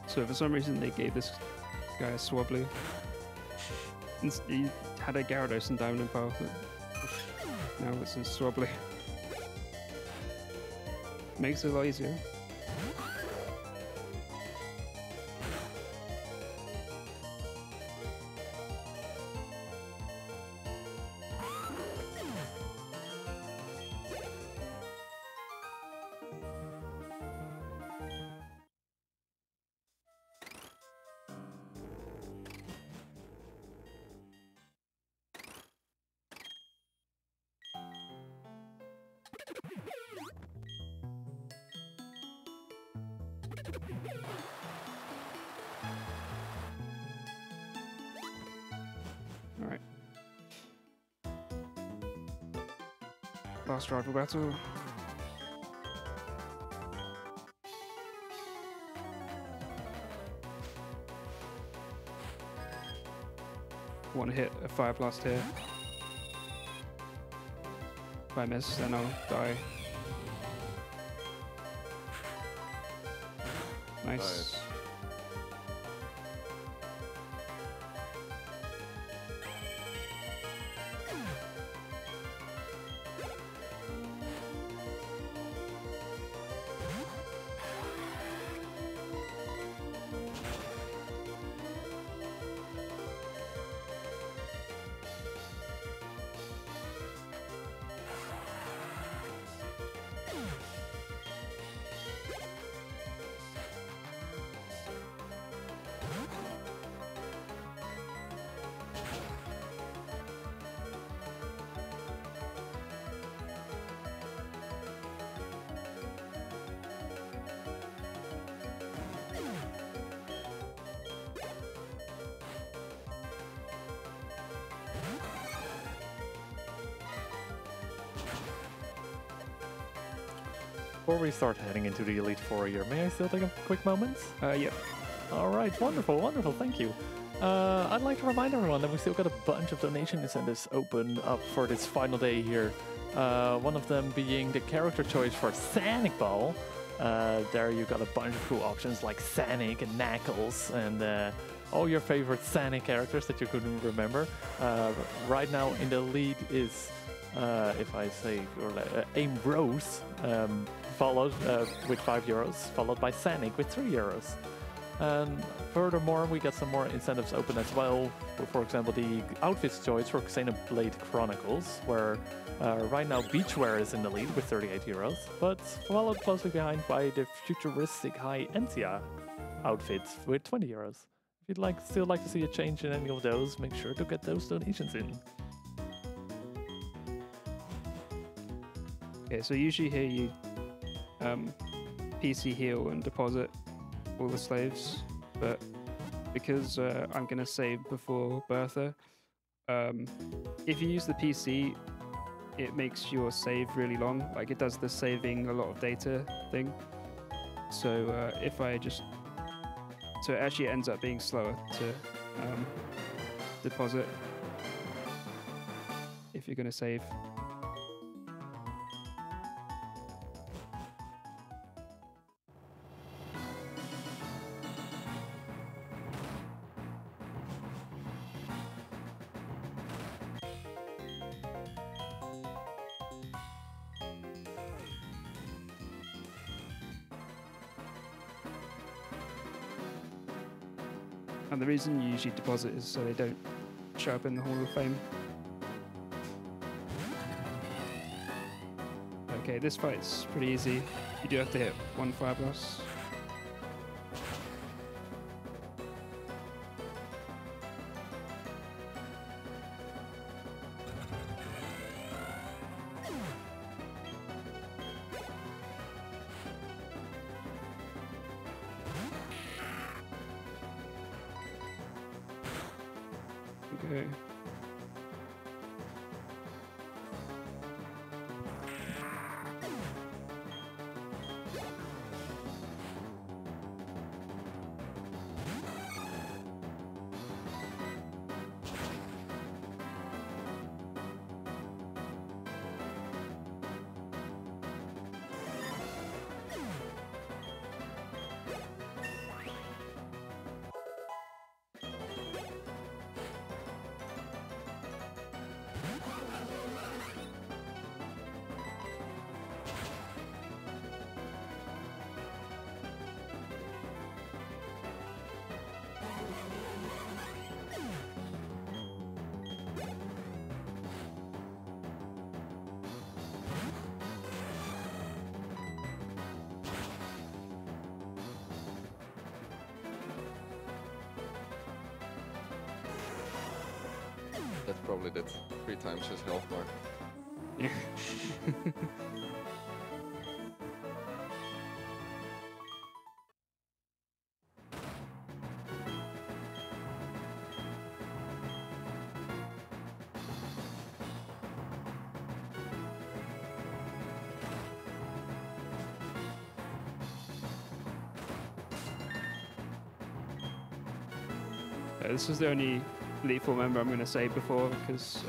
So for some reason they gave this guy a Swabbly. He had a Gyarados and Diamond and Pearl, but now it's a Swabbly. Makes it a lot easier. All right. Last rival battle. Want to hit a fire blast here. If I miss, then I'll die. Nice. Before we start heading into the Elite Four here, may I still take a quick moment? Yeah. All right, wonderful, wonderful, thank you. I'd like to remind everyone that we still got a bunch of donation incentives open up for this final day here. One of them being the character choice for Sanic Ball. There you got a bunch of cool options like Sanic and Knuckles and all your favorite Sanic characters that you couldn't remember. Right now in the lead is, if I say, Aim Rose, followed with €5, followed by Sanic with €3. And furthermore, we got some more incentives open as well. For example, the outfits choice for Xenoblade Chronicles, where right now Beachwear is in the lead with €38, but followed closely behind by the futuristic High Entia outfits with €20. If you'd still like to see a change in any of those, make sure to get those donations in. Okay, so usually here you PC heal and deposit all the slaves, but because I'm going to save before Bertha, if you use the PC, it makes your save really long. Like it does the saving a lot of data thing. So if I just... So it actually ends up being slower to deposit if you're going to save. And the reason you usually deposit is so they don't show up in the Hall of Fame. Okay, this fight's pretty easy. You do have to hit one fire blast. Okay. That probably did 3 times his health bar. Yeah. This is the only Elite Four member I'm going to say before, because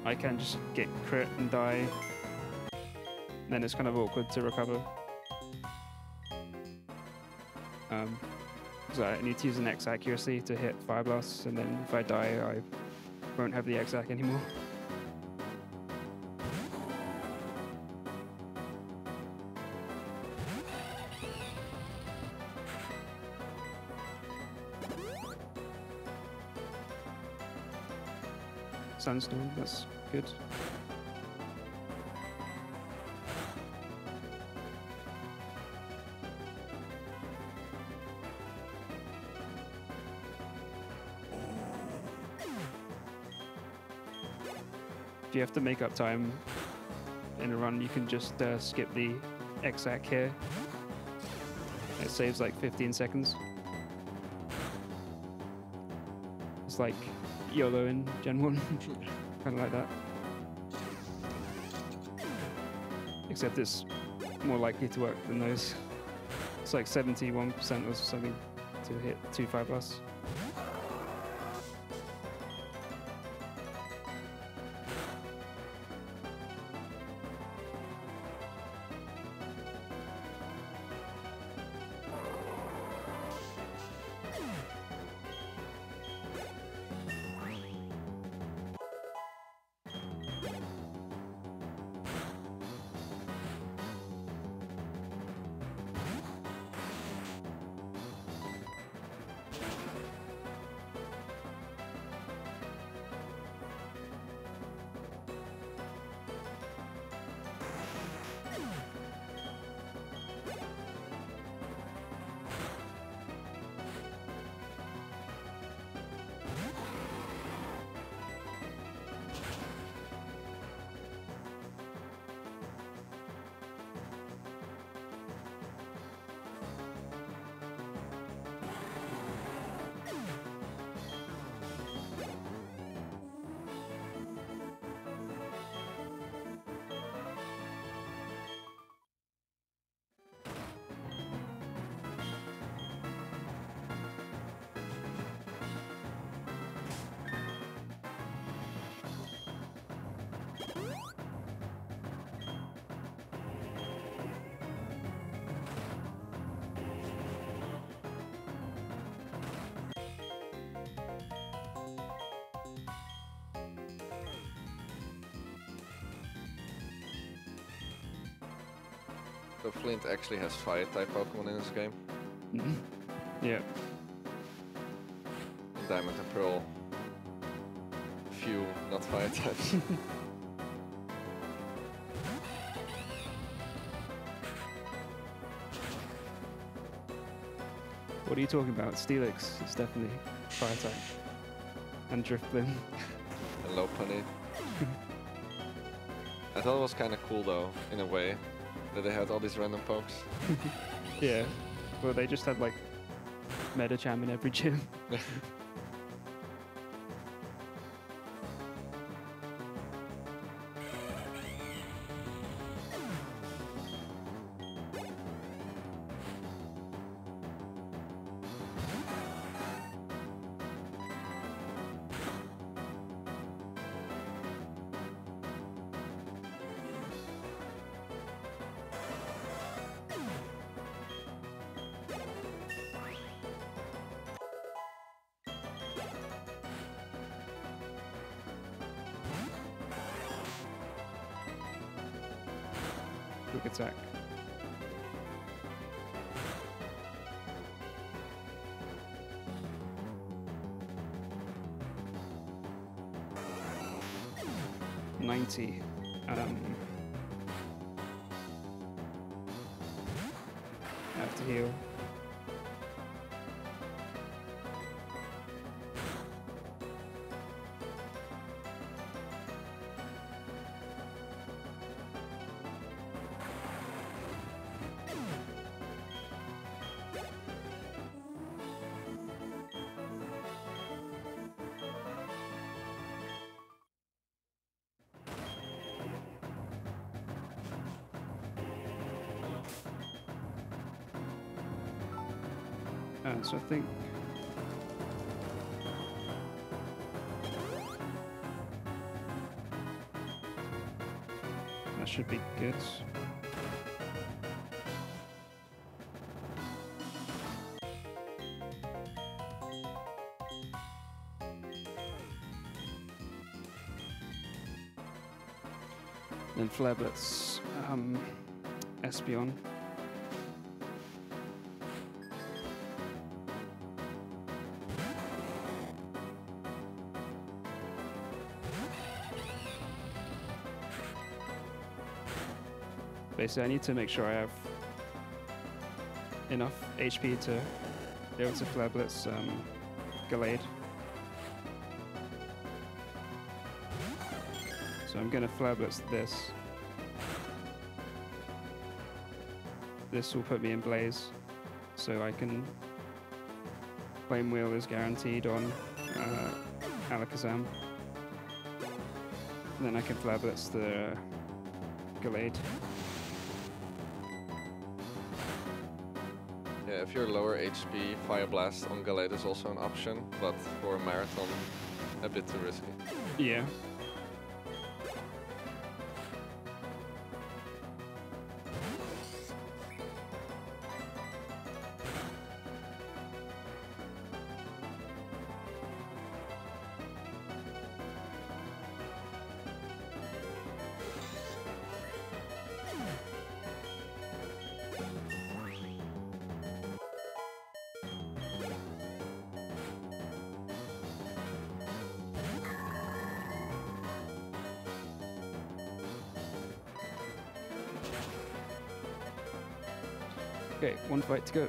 I can just get crit and die. Then it's kind of awkward to recover. So I need to use an X accuracy to hit Fire Blasts, and then if I die, I won't have the X ac anymore. Sunstorm, that's good. If you have to make up time in a run, you can just skip the X-Ac here. It saves like 15 seconds. It's like YOLO in Gen 1, kind of like that. Except it's more likely to work than those. It's like 71% or something to hit 2 5 blasts. So Flint actually has Fire-type Pokemon in this game. Yeah. Diamond and Pearl. Few, not Fire types. What are you talking about? Steelix is definitely Fire type. And Driftblim. And Lopunny. I thought it was kind of cool though, in a way, that they had all these random pokes. Yeah. Well, they just had like Medicham in every gym. Quick attack. $90. I have to heal. So I think should be good. Then Flablets, Espion. Basically, I need to make sure I have enough HP to be able to Flablets Gallade. So I'm going to Flablets this. This will put me in Blaze, so I can... Flame Wheel is guaranteed on Alakazam. And then I can Flablets the Gallade. Yeah, if you're lower HP, Fire Blast on Gallade is also an option, but for a marathon, a bit too risky. Yeah. Okay, one fight to go.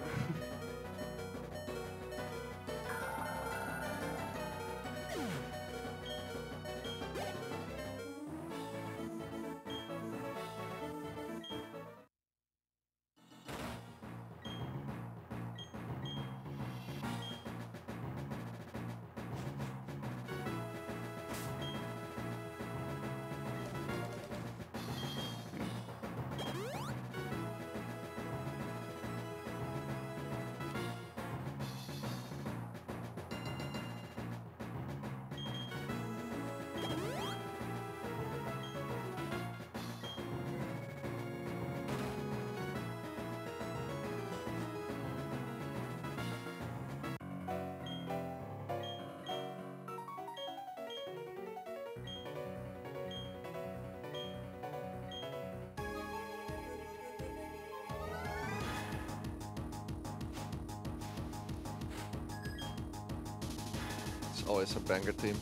Always a banger team.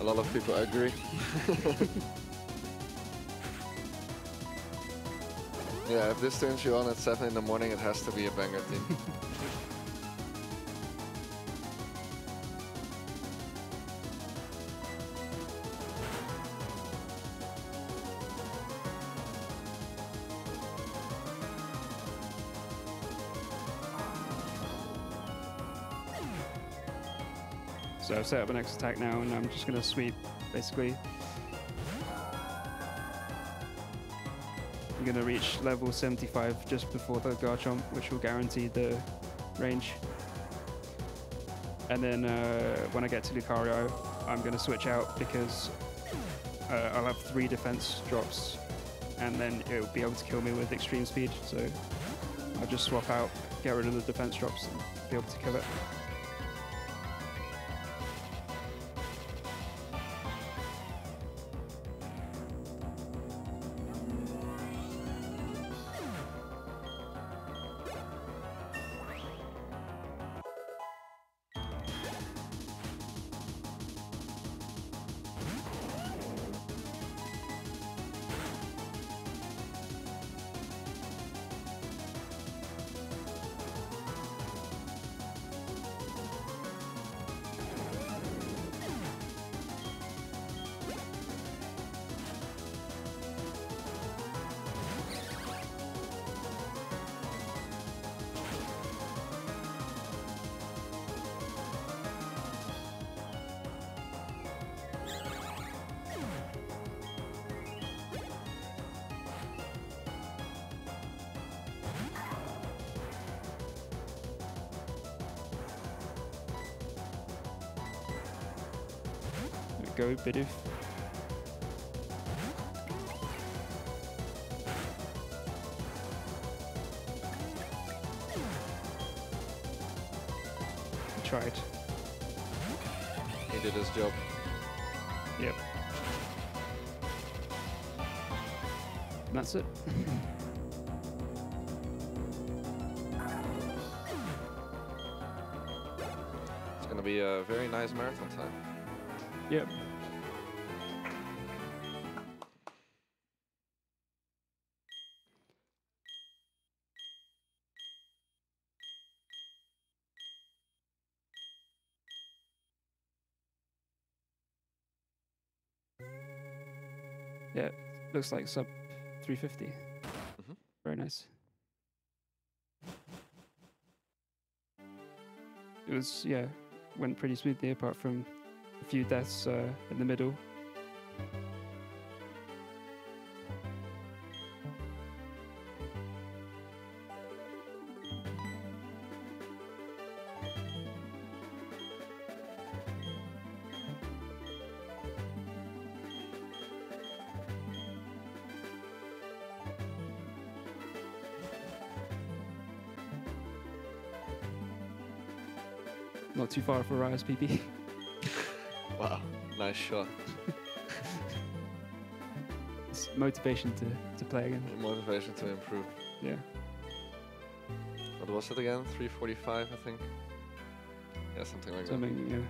A lot of people agree. Yeah, if this turns you on at 7 in the morning, it has to be a banger team. So I've set up an next attack now, and I'm just going to sweep, basically. I'm going to reach level 75 just before the Garchomp, which will guarantee the range. And then when I get to Lucario, I'm going to switch out because I'll have 3 defense drops, and then it'll be able to kill me with extreme speed. So I'll just swap out, get rid of the defense drops, and be able to kill it. Go, Bidoof. He tried. He did his job. Yep. And that's it. It's gonna be a very nice marathon time. Yep. Yeah, looks like sub 350. Mhm. Very nice. It was, yeah, went pretty smoothly apart from a few deaths in the middle. Not too far for Raya's PP. Wow, nice shot. It's motivation to play again. Motivation to improve. Yeah. What was it again? 345, I think. Yeah, something like Something, yeah. that.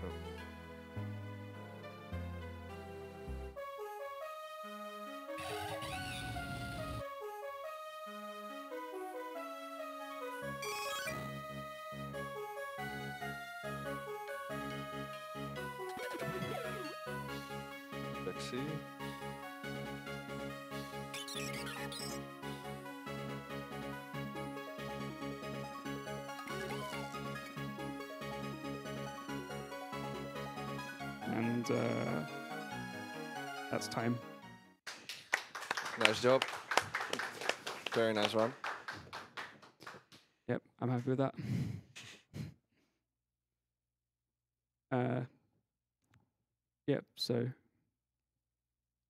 Let's see. And that's time. Nice job. Very nice run. Yep, I'm happy with that. Yep, so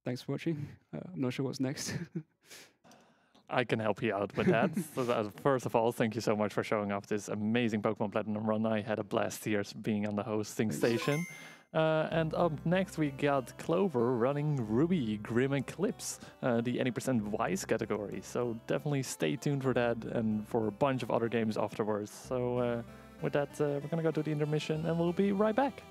thanks for watching. I'm not sure what's next. I can help you out with that. First of all, thank you so much for showing off this amazing Pokemon Platinum run. I had a blast here being on the hosting station. And up next we got Clover running Ruby Grim Eclipse, the 80% Wise category. So definitely stay tuned for that and for a bunch of other games afterwards. So with that, we're gonna go to the intermission and we'll be right back.